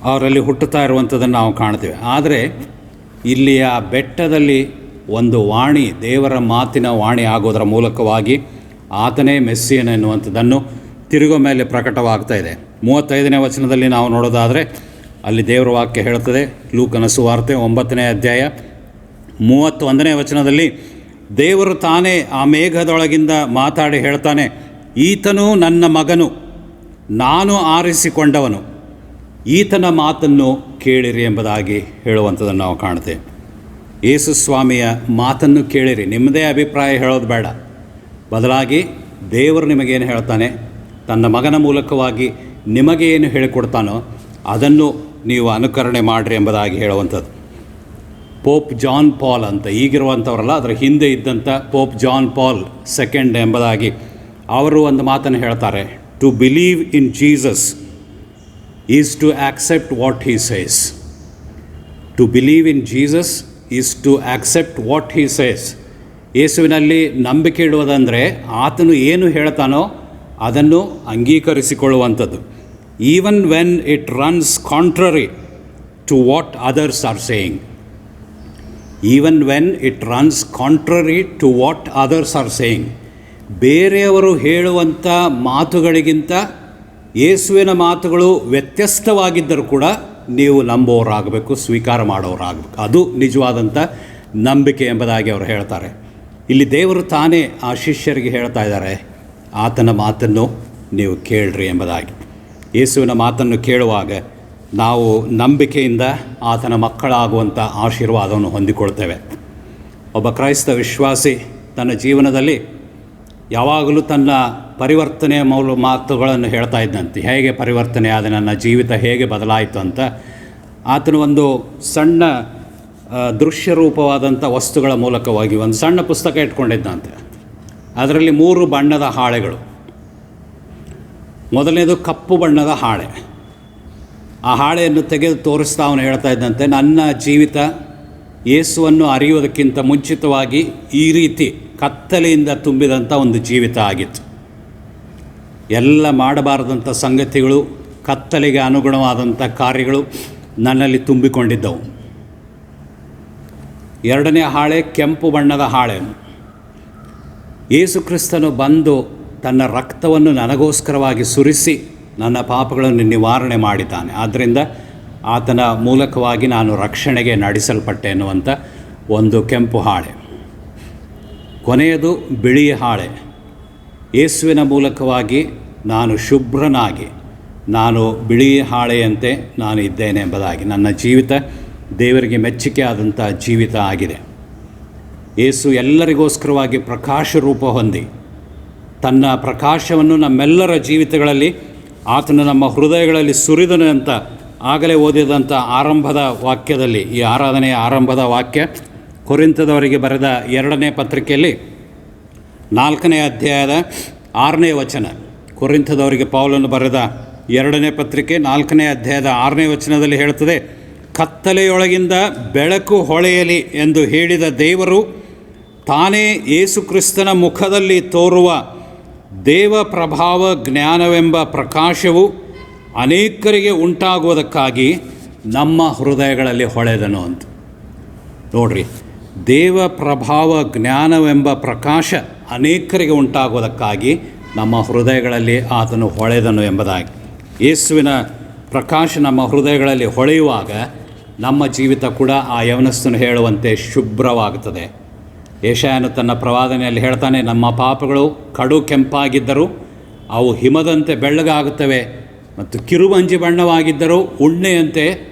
ಅವರಲ್ಲಿ ಹುಟ್ಟುತ್ತಾ ಇರುವಂಥದ್ದನ್ನು ನಾವು ಕಾಣ್ತೇವೆ. ಆದರೆ ಇಲ್ಲಿಯ ಬೆಟ್ಟದಲ್ಲಿ ಒಂದು ವಾಣಿ, ದೇವರ ಮಾತಿನ ವಾಣಿ ಆಗೋದರ ಮೂಲಕವಾಗಿ ಆತನೇ ಮೆಸ್ಸಿಯನ್ ಎನ್ನುವಂಥದ್ದನ್ನು ತಿರುಗೋ ಮೇಲೆ ಪ್ರಕಟವಾಗ್ತಾ ಇದೆ. 35ನೇ ವಚನದಲ್ಲಿ ನಾವು ನೋಡೋದಾದರೆ ಅಲ್ಲಿ ದೇವರ ವಾಕ್ಯ ಹೇಳುತ್ತದೆ, ಲೂಕನ ಸುವಾರ್ತೆ 9ನೇ ಅಧ್ಯಾಯ 31ನೇ ವಚನದಲ್ಲಿ ದೇವರು ತಾನೇ ಆ ಮೇಘದೊಳಗಿಂದ ಮಾತಾಡಿ ಹೇಳ್ತಾನೆ, ಈತನು ನನ್ನ ಮಗನು, ನಾನು ಆರಿಸಿಕೊಂಡವನು, ಈತನ ಮಾತನ್ನು ಕೇಳಿರಿ ಎಂಬುದಾಗಿ ಹೇಳುವಂಥದ್ದನ್ನು ನಾವು ಕಾಣ್ತೇವೆ. ಯೇಸು ಸ್ವಾಮಿಯ ಮಾತನ್ನು ಕೇಳಿರಿ, ನಿಮ್ಮದೇ ಅಭಿಪ್ರಾಯ ಹೇಳೋದು ಬೇಡ, ಬದಲಾಗಿ ದೇವರು ನಿಮಗೇನು ಹೇಳ್ತಾನೆ, ತನ್ನ ಮಗನ ಮೂಲಕವಾಗಿ ನಿಮಗೆ ಏನು ಹೇಳಿಕೊಡ್ತಾನೋ ಅದನ್ನು ನೀವು ಅನುಕರಣೆ ಮಾಡಿರಿ ಎಂಬುದಾಗಿ ಹೇಳುವಂಥದ್ದು. ಪೋಪ್ ಜಾನ್ ಪಾಲ್ ಅಂತ ಈಗಿರುವಂಥವರಲ್ಲ, ಅದರ ಹಿಂದೆ ಇದ್ದಂಥ ಪೋಪ್ ಜಾನ್ ಪಾಲ್ II ಎಂಬುದಾಗಿ ಅವರು ಒಂದು ಮಾತನ್ನು ಹೇಳ್ತಾರೆ, to believe in Jesus is to accept what he says. To believe in Jesus is to accept what he says. ಯೇಸುವಿನಲ್ಲಿ ನಂಬಿಕೆ ಇಡುವುದಂದರೆ ಆತನು ಏನು ಹೇಳ್ತಾನೋ ಅದನ್ನು ಅಂಗೀಕರಿಸಿಕೊಳ್ಳುವಂಥದ್ದು. Even when it runs contrary to what others are saying. Even when it runs contrary to what others are saying. ಬೇರೆಯವರು ಹೇಳುವಂಥ ಮಾತುಗಳಿಗಿಂತ ಯೇಸುವಿನ ಮಾತುಗಳು ವ್ಯತ್ಯಸ್ತವಾಗಿದ್ದರೂ ಕೂಡ ನೀವು ನಂಬೋರಾಗಬೇಕು, ಸ್ವೀಕಾರ ಮಾಡೋರಾಗಬೇಕು. ಅದು ನಿಜವಾದಂಥ ನಂಬಿಕೆ ಎಂಬುದಾಗಿ ಅವರು ಹೇಳ್ತಾರೆ. ಇಲ್ಲಿ ದೇವರು ತಾನೇ ಆ ಶಿಷ್ಯರಿಗೆ ಹೇಳ್ತಾ ಇದ್ದಾರೆ, ಆತನ ಮಾತನ್ನು ನೀವು ಕೇಳ್ರಿ ಎಂಬುದಾಗಿ. ಯೇಸುವಿನ ಮಾತನ್ನು ಕೇಳುವಾಗ ನಾವು ನಂಬಿಕೆಯಿಂದ ಆತನ ಮಕ್ಕಳಾಗುವಂಥ ಆಶೀರ್ವಾದವನ್ನು ಹೊಂದಿಕೊಳ್ತೇವೆ. ಒಬ್ಬ ಕ್ರೈಸ್ತ ವಿಶ್ವಾಸಿ ತನ್ನ ಜೀವನದಲ್ಲಿ ಯಾವಾಗಲೂ ತನ್ನ ಪರಿವರ್ತನೆಯ ಮಾತುಗಳನ್ನು ಹೇಳ್ತಾ ಇದ್ದಂತೆ. ಹೇಗೆ ಪರಿವರ್ತನೆ ಆದ, ನನ್ನ ಜೀವಿತ ಹೇಗೆ ಬದಲಾಯಿತು ಅಂತ ಆತನು ಒಂದು ಸಣ್ಣ ದೃಶ್ಯ ರೂಪವಾದಂಥ ವಸ್ತುಗಳ ಮೂಲಕವಾಗಿ ಒಂದು ಸಣ್ಣ ಪುಸ್ತಕ ಇಟ್ಕೊಂಡಿದ್ದಂತೆ. ಅದರಲ್ಲಿ 3 ಬಣ್ಣದ ಹಾಳೆಗಳು. ಮೊದಲನೇದು ಕಪ್ಪು ಬಣ್ಣದ ಹಾಳೆ. ಆ ಹಾಳೆಯನ್ನು ತೆಗೆದು ತೋರಿಸ್ತಾ ಅವನು ಹೇಳ್ತಾ ಇದ್ದಂತೆ, ನನ್ನ ಜೀವಿತ ಯೇಸುವನ್ನು ಅರಿಯುವುದಕ್ಕಿಂತ ಮುಂಚಿತವಾಗಿ ಈ ರೀತಿ ಕತ್ತಲೆಯಿಂದ ತುಂಬಿದಂಥ ಒಂದು ಜೀವಿತ ಆಗಿತ್ತು. ಎಲ್ಲ ಮಾಡಬಾರದಂಥ ಸಂಗತಿಗಳು, ಕತ್ತಲೆಗೆ ಅನುಗುಣವಾದಂಥ ಕಾರ್ಯಗಳು ನನ್ನಲ್ಲಿ ತುಂಬಿಕೊಂಡಿದ್ದವು. 2ನೇ ಹಾಳೆ ಕೆಂಪು ಬಣ್ಣದ ಹಾಳೆ. ಯೇಸು ಕ್ರಿಸ್ತನು ಬಂದು ತನ್ನ ರಕ್ತವನ್ನು ನನಗೋಸ್ಕರವಾಗಿ ಸುರಿಸಿ ನನ್ನ ಪಾಪಗಳನ್ನು ನಿವಾರಣೆ ಮಾಡಿದ್ದಾನೆ, ಆದ್ದರಿಂದ ಆತನ ಮೂಲಕವಾಗಿ ನಾನು ರಕ್ಷಣೆಗೆ ನಡೆಸಲ್ಪಟ್ಟೆ ಎನ್ನುವಂಥ ಒಂದು ಕೆಂಪು ಹಾಳೆ. ಕೊನೆಯದು ಬಿಳಿಯ ಹಾಳೆ. ಯೇಸುವಿನ ಮೂಲಕವಾಗಿ ನಾನು ಶುಭ್ರನಾಗಿ, ನಾನು ಬಿಳಿಯ ಹಾಳೆಯಂತೆ ನಾನು ಇದ್ದೇನೆ ಎಂಬುದಾಗಿ, ನನ್ನ ಜೀವಿತ ದೇವರಿಗೆ ಮೆಚ್ಚುಗೆ ಆದಂಥ ಜೀವಿತ ಆಗಿದೆ. ಯೇಸು ಎಲ್ಲರಿಗೋಸ್ಕರವಾಗಿ ಪ್ರಕಾಶ ರೂಪ ಹೊಂದಿ ತನ್ನ ಪ್ರಕಾಶವನ್ನು ನಮ್ಮೆಲ್ಲರ ಜೀವಿತಗಳಲ್ಲಿ ಆತನು ನಮ್ಮ ಹೃದಯಗಳಲ್ಲಿ ಸುರಿದನು ಅಂತ ಆಗಲೇ ಓದಿದಂಥ ಆರಂಭದ ವಾಕ್ಯದಲ್ಲಿ, ಈ ಆರಾಧನೆಯ ಆರಂಭದ ವಾಕ್ಯ ಕೊರಿಂಥದವರಿಗೆ ಬರೆದ 2ನೇ ಪತ್ರಿಕೆಯಲ್ಲಿ 4ನೇ ಅಧ್ಯಾಯದ 6ನೇ ವಚನ. ಕೊರಿಂಥದವರಿಗೆ ಪೌಲನು ಬರೆದ ಎರಡನೇ ಪತ್ರಿಕೆ 4ನೇ ಅಧ್ಯಾಯದ 6ನೇ ವಚನದಲ್ಲಿ ಹೇಳುತ್ತದೆ, ಕತ್ತಲೆಯೊಳಗಿಂದ ಬೆಳಕು ಹೊಳೆಯಲಿ ಎಂದು ಹೇಳಿದ ದೇವರು ತಾನೇ ಯೇಸುಕ್ರಿಸ್ತನ ಮುಖದಲ್ಲಿ ತೋರುವ ದೇವ ಪ್ರಭಾವ ಜ್ಞಾನವೆಂಬ ಪ್ರಕಾಶವು ಅನೇಕರಿಗೆ ಉಂಟಾಗುವುದಕ್ಕಾಗಿ ನಮ್ಮ ಹೃದಯಗಳಲ್ಲಿ ಹೊಳೆದನು ಅಂತ. ನೋಡ್ರಿ, ದೇವ ಪ್ರಭಾವ ಜ್ಞಾನವೆಂಬ ಪ್ರಕಾಶ ಅನೇಕರಿಗೆ ಉಂಟಾಗುವುದಕ್ಕಾಗಿ ನಮ್ಮ ಹೃದಯಗಳಲ್ಲಿ ಆತನು ಹೊಳೆದನು ಎಂಬುದಾಗಿ. ಯೇಸುವಿನ ಪ್ರಕಾಶ ನಮ್ಮ ಹೃದಯಗಳಲ್ಲಿ ಹೊಳೆಯುವಾಗ ನಮ್ಮ ಜೀವಿತ ಕೂಡ ಆ ಯವನಸ್ಥನು ಹೇಳುವಂತೆ ಶುಭ್ರವಾಗುತ್ತದೆ. ಯೆಶಾಯನು ತನ್ನ ಪ್ರವಾದನೆಯಲ್ಲಿ ಹೇಳ್ತಾನೆ, ನಮ್ಮ ಪಾಪಗಳು ಕಡು ಕೆಂಪಾಗಿದ್ದರೂ ಅವು ಹಿಮದಂತೆ ಬೆಳ್ಳಗಾಗುತ್ತವೆ, ಮತ್ತು ಕಿರುಬಂಜಿ ಬಣ್ಣವಾಗಿದ್ದರೂ ಉಣ್ಣೆಯಂತೆ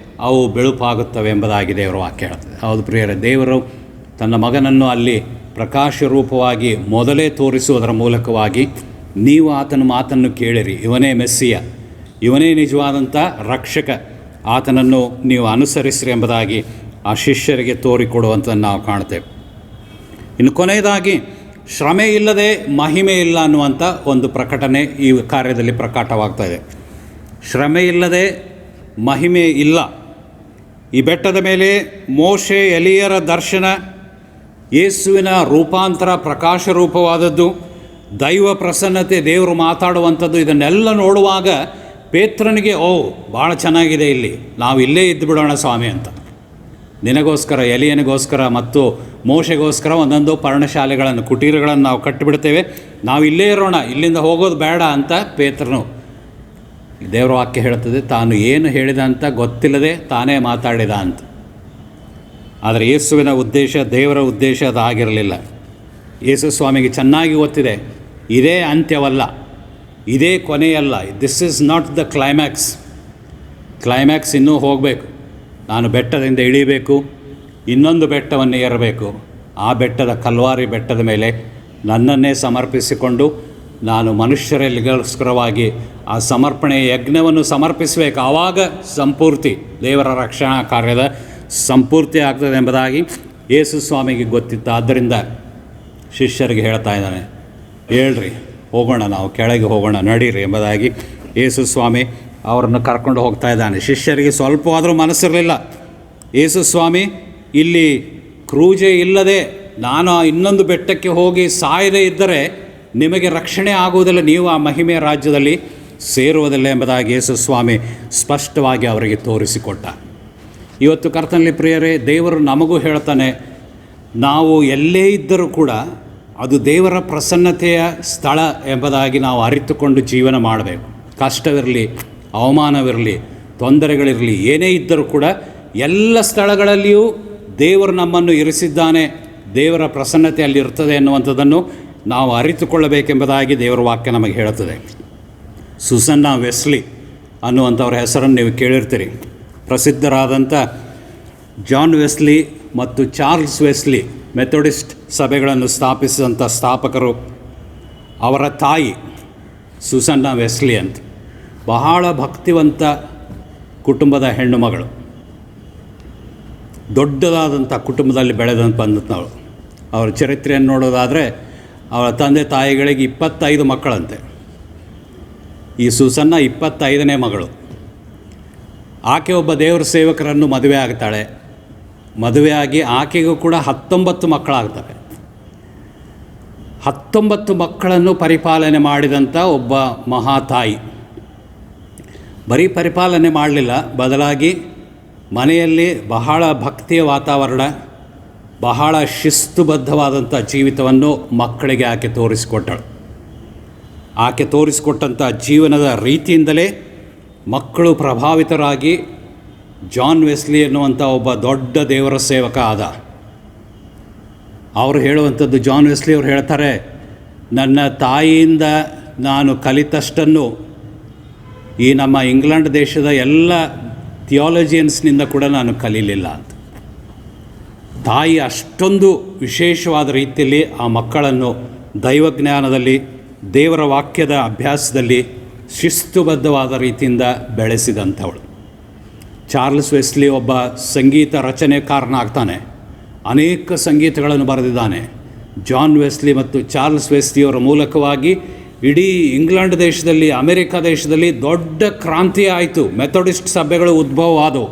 ಅವು ಬೆಳುಪಾಗುತ್ತವೆ ಎಂಬುದಾಗಿ ದೇವರ ವಾಕ್ಯ ಹೇಳ್ತದೆ. ಹೌದು ಪ್ರಿಯರೇ, ದೇವರು ತನ್ನ ಮಗನನ್ನು ಅಲ್ಲಿ ಪ್ರಕಾಶ ರೂಪವಾಗಿ ಮೊದಲೇ ತೋರಿಸುವುದರ ಮೂಲಕವಾಗಿ ನೀವು ಆತನ ಮಾತನ್ನು ಕೇಳಿರಿ, ಇವನೇ ಮೆಸ್ಸಿಯ, ಇವನೇ ನಿಜವಾದಂಥ ರಕ್ಷಕ, ಆತನನ್ನು ನೀವು ಅನುಸರಿಸಿರಿ ಎಂಬುದಾಗಿ ಆ ಶಿಷ್ಯರಿಗೆ ತೋರಿಕೊಡುವಂಥದ್ದು ನಾವು ಕಾಣ್ತೇವೆ. ಇನ್ನು ಕೊನೆಯದಾಗಿ ಶ್ರಮೆ ಇಲ್ಲದೆ ಮಹಿಮೆ ಇಲ್ಲ ಅನ್ನುವಂಥ ಒಂದು ಪ್ರಕಟಣೆ ಈ ಕಾರ್ಯದಲ್ಲಿ ಪ್ರಕಟವಾಗ್ತಾಯಿದೆ. ಶ್ರಮೆ ಇಲ್ಲದೆ ಮಹಿಮೆ ಇಲ್ಲ. ಈ ಬೆಟ್ಟದ ಮೇಲೆ ಮೋಶೆ ಎಲಿಯರ ದರ್ಶನ, ಯೇಸುವಿನ ರೂಪಾಂತರ ಪ್ರಕಾಶ ರೂಪವಾದದ್ದು, ದೈವ ಪ್ರಸನ್ನತೆ, ದೇವರು ಮಾತಾಡುವಂಥದ್ದು, ಇದನ್ನೆಲ್ಲ ನೋಡುವಾಗ ಪೇತ್ರನಿಗೆ ಭಾಳ ಚೆನ್ನಾಗಿದೆ, ಇಲ್ಲಿ ನಾವು ಇಲ್ಲೇ ಇದ್ದು ಬಿಡೋಣ ಸ್ವಾಮಿ ಅಂತ. ನಿನಗೋಸ್ಕರ, ಎಲಿಯನಿಗೋಸ್ಕರ ಮತ್ತು ಮೋಶೆಗೋಸ್ಕರ ಒಂದೊಂದು ಪರ್ಣಶಾಲೆಗಳನ್ನು, ಕುಟೀರಗಳನ್ನು ನಾವು ಕಟ್ಟಿಬಿಡ್ತೇವೆ, ನಾವು ಇಲ್ಲೇ ಇರೋಣ, ಇಲ್ಲಿಂದ ಹೋಗೋದು ಬೇಡ ಅಂತ ಪೇತ್ರನು. ದೇವರ ವಾಕ್ಯ ಹೇಳ್ತದೆ, ತಾನು ಏನು ಹೇಳಿದ ಅಂತ ಗೊತ್ತಿಲ್ಲದೆ ತಾನೇ ಮಾತಾಡಿದ ಅಂತ. ಆದರೆ ಯೇಸುವಿನ ಉದ್ದೇಶ, ದೇವರ ಉದ್ದೇಶ ಅದಾಗಿರಲಿಲ್ಲ. ಯೇಸು ಸ್ವಾಮಿಗೆ ಚೆನ್ನಾಗಿ ಗೊತ್ತಿದೆ, ಇದೇ ಅಂತ್ಯವಲ್ಲ, ಇದೇ ಕೊನೆಯಲ್ಲ, this is not the climax. Climax ಇನ್ನೂ ಹೋಗಬೇಕು. ನಾನು ಬೆಟ್ಟದಿಂದ ಇಳಿಬೇಕು, ಇನ್ನೊಂದು ಬೆಟ್ಟವನ್ನು ಏರಬೇಕು. ಆ ಬೆಟ್ಟದ ಕಲ್ವಾರಿ ಬೆಟ್ಟದ ಮೇಲೆ ನನ್ನನ್ನೇ ಸಮರ್ಪಿಸಿಕೊಂಡು ನಾನು ಮನುಷ್ಯರಿಗೋಸ್ಕರವಾಗಿ ಆ ಸಮರ್ಪಣೆಯ ಯಜ್ಞವನ್ನು ಸಮರ್ಪಿಸಬೇಕು. ಆವಾಗ ಸಂಪೂರ್ತಿ, ದೇವರ ರಕ್ಷಣಾ ಕಾರ್ಯದ ಸಂಪೂರ್ತಿ ಆಗ್ತದೆ ಎಂಬುದಾಗಿ ಯೇಸು ಸ್ವಾಮಿಗೆ ಗೊತ್ತಿತ್ತು. ಆದ್ದರಿಂದ ಶಿಷ್ಯರಿಗೆ ಹೇಳ್ತಾ ಇದ್ದಾನೆ, ಹೇಳ್ರಿ ಹೋಗೋಣ, ನಾವು ಕೆಳಗೆ ಹೋಗೋಣ, ನಡೀರಿ ಎಂಬುದಾಗಿ ಯೇಸು ಸ್ವಾಮಿ ಅವರನ್ನು ಕರ್ಕೊಂಡು ಹೋಗ್ತಾ ಇದ್ದಾನೆ. ಶಿಷ್ಯರಿಗೆ ಸ್ವಲ್ಪವಾದರೂ ಮನಸ್ಸಿರಲಿಲ್ಲ. ಯೇಸು ಸ್ವಾಮಿ ಇಲ್ಲಿ ಕ್ರೂಜೆ ಇಲ್ಲದೆ ನಾನು ಇನ್ನೊಂದು ಬೆಟ್ಟಕ್ಕೆ ಹೋಗಿ ಸಾಯದೇ ಇದ್ದರೆ ನಿಮಗೆ ರಕ್ಷಣೆ ಆಗುವುದಿಲ್ಲ, ನೀವು ಆ ಮಹಿಮೆಯ ರಾಜ್ಯದಲ್ಲಿ ಸೇರುವುದಿಲ್ಲ ಎಂಬುದಾಗಿ ಯೇಸು ಸ್ವಾಮಿ ಸ್ಪಷ್ಟವಾಗಿ ಅವರಿಗೆ ತೋರಿಸಿಕೊಟ್ಟ. ಇವತ್ತು ಕರ್ತನಲ್ಲಿ ಪ್ರಿಯರೇ, ದೇವರು ನಮಗೂ ಹೇಳ್ತಾನೆ, ನಾವು ಎಲ್ಲೇ ಇದ್ದರೂ ಕೂಡ ಅದು ದೇವರ ಪ್ರಸನ್ನತೆಯ ಸ್ಥಳ ಎಂಬುದಾಗಿ ನಾವು ಅರಿತುಕೊಂಡು ಜೀವನ ಮಾಡಬೇಕು. ಕಷ್ಟವಿರಲಿ, ಅವಮಾನವಿರಲಿ, ತೊಂದರೆಗಳಿರಲಿ, ಏನೇ ಇದ್ದರೂ ಕೂಡ ಎಲ್ಲ ಸ್ಥಳಗಳಲ್ಲಿಯೂ ದೇವರು ನಮ್ಮನ್ನು ಇರಿಸಿದ್ದಾನೆ, ದೇವರ ಪ್ರಸನ್ನತೆ ಅಲ್ಲಿ ಇರ್ತದೆ ಎನ್ನುವಂಥದ್ದನ್ನು ನಾವು ಅರಿತುಕೊಳ್ಳಬೇಕೆಂಬುದಾಗಿ ದೇವರ ವಾಕ್ಯ ನಮಗೆ ಹೇಳುತ್ತದೆ. ಸುಸನ್ನಾ ವೆಸ್ಲಿ ಅನ್ನುವಂಥವ್ರ ಹೆಸರನ್ನು ನೀವು ಕೇಳಿರ್ತೀರಿ. ಪ್ರಸಿದ್ಧರಾದಂಥ ಜಾನ್ ವೆಸ್ಲಿ ಮತ್ತು ಚಾರ್ಲ್ಸ್ ವೆಸ್ಲಿ ಮೆಥೋಡಿಸ್ಟ್ ಸಭೆಗಳನ್ನು ಸ್ಥಾಪಿಸಿದಂಥ ಸ್ಥಾಪಕರು. ಅವರ ತಾಯಿ ಸುಸನ್ನಾ ವೆಸ್ಲಿ ಅಂತ ಬಹಳ ಭಕ್ತಿವಂತ ಕುಟುಂಬದ ಹೆಣ್ಣು ಮಗಳು, ದೊಡ್ಡದಾದಂಥ ಕುಟುಂಬದಲ್ಲಿ ಬೆಳೆದಂತ ಬಂದಂಥವಳು. ಅವರ ಚರಿತ್ರೆಯನ್ನು ನೋಡೋದಾದರೆ ಅವಳ ತಂದೆ ತಾಯಿಗಳಿಗೆ 25 ಮಕ್ಕಳಂತೆ. ಈ ಸುಸನ್ನ 25ನೇ ಮಗಳು. ಆಕೆ ಒಬ್ಬ ದೇವರ ಸೇವಕರನ್ನು ಮದುವೆ ಆಗ್ತಾಳೆ. ಮದುವೆಯಾಗಿ ಆಕೆಗೂ ಕೂಡ 19 ಮಕ್ಕಳಾಗ್ತವೆ. 19 ಮಕ್ಕಳನ್ನು ಪರಿಪಾಲನೆ ಮಾಡಿದಂಥ ಒಬ್ಬ ಮಹಾತಾಯಿ. ಬರೀ ಪರಿಪಾಲನೆ ಮಾಡಲಿಲ್ಲ, ಬದಲಾಗಿ ಮನೆಯಲ್ಲಿ ಬಹಳ ಭಕ್ತಿಯ ವಾತಾವರಣ, ಬಹಳ ಶಿಸ್ತುಬದ್ಧವಾದಂಥ ಜೀವಿತವನ್ನು ಮಕ್ಕಳಿಗೆ ಆಕೆ ತೋರಿಸಿಕೊಟ್ಟಳು. ಆಕೆ ತೋರಿಸಿಕೊಟ್ಟಂಥ ಜೀವನದ ರೀತಿಯಿಂದಲೇ ಮಕ್ಕಳು ಪ್ರಭಾವಿತರಾಗಿ ಜಾನ್ ವೆಸ್ಲಿ ಎನ್ನುವಂಥ ಒಬ್ಬ ದೊಡ್ಡ ದೇವರ ಸೇವಕ ಆದ. ಅವರು ಹೇಳುವಂಥದ್ದು, ಜಾನ್ ವೆಸ್ಲಿ ಅವರು ಹೇಳ್ತಾರೆ, ನನ್ನ ತಾಯಿಯಿಂದ ನಾನು ಕಲಿತಷ್ಟನ್ನು ಈ ನಮ್ಮ ಇಂಗ್ಲೆಂಡ್ ದೇಶದ ಎಲ್ಲ ಥಿಯಾಲಜಿಯನ್ಸ್ನಿಂದ ಕೂಡ ನಾನು ಕಲೀಲಿಲ್ಲ ಅಂತ. ತಾಯಿ ಅಷ್ಟೊಂದು ವಿಶೇಷವಾದ ರೀತಿಯಲ್ಲಿ ಆ ಮಕ್ಕಳನ್ನು ದೈವಜ್ಞಾನದಲ್ಲಿ, ದೇವರ ವಾಕ್ಯದ ಅಭ್ಯಾಸದಲ್ಲಿ ಶಿಸ್ತುಬದ್ಧವಾದ ರೀತಿಯಿಂದ ಬೆಳೆಸಿದಂಥವಳು. ಚಾರ್ಲ್ಸ್ ವೆಸ್ಲಿ ಒಬ್ಬ ಸಂಗೀತ ರಚನೆಕಾರನಾಗ್ತಾನೆ. ಅನೇಕ ಸಂಗೀತಗಳನ್ನು ಬರೆದಿದ್ದಾನೆ. ಜಾನ್ ವೆಸ್ಲಿ ಮತ್ತು ಚಾರ್ಲ್ಸ್ ವೆಸ್ಲಿಯವರ ಮೂಲಕವಾಗಿ ಇಡೀ ಇಂಗ್ಲೆಂಡ್ ದೇಶದಲ್ಲಿ, ಅಮೆರಿಕ ದೇಶದಲ್ಲಿ ದೊಡ್ಡ ಕ್ರಾಂತಿ ಆಯಿತು. ಮೆಥೋಡಿಸ್ಟ್ ಸಭೆಗಳು ಉದ್ಭವ ಆದವು.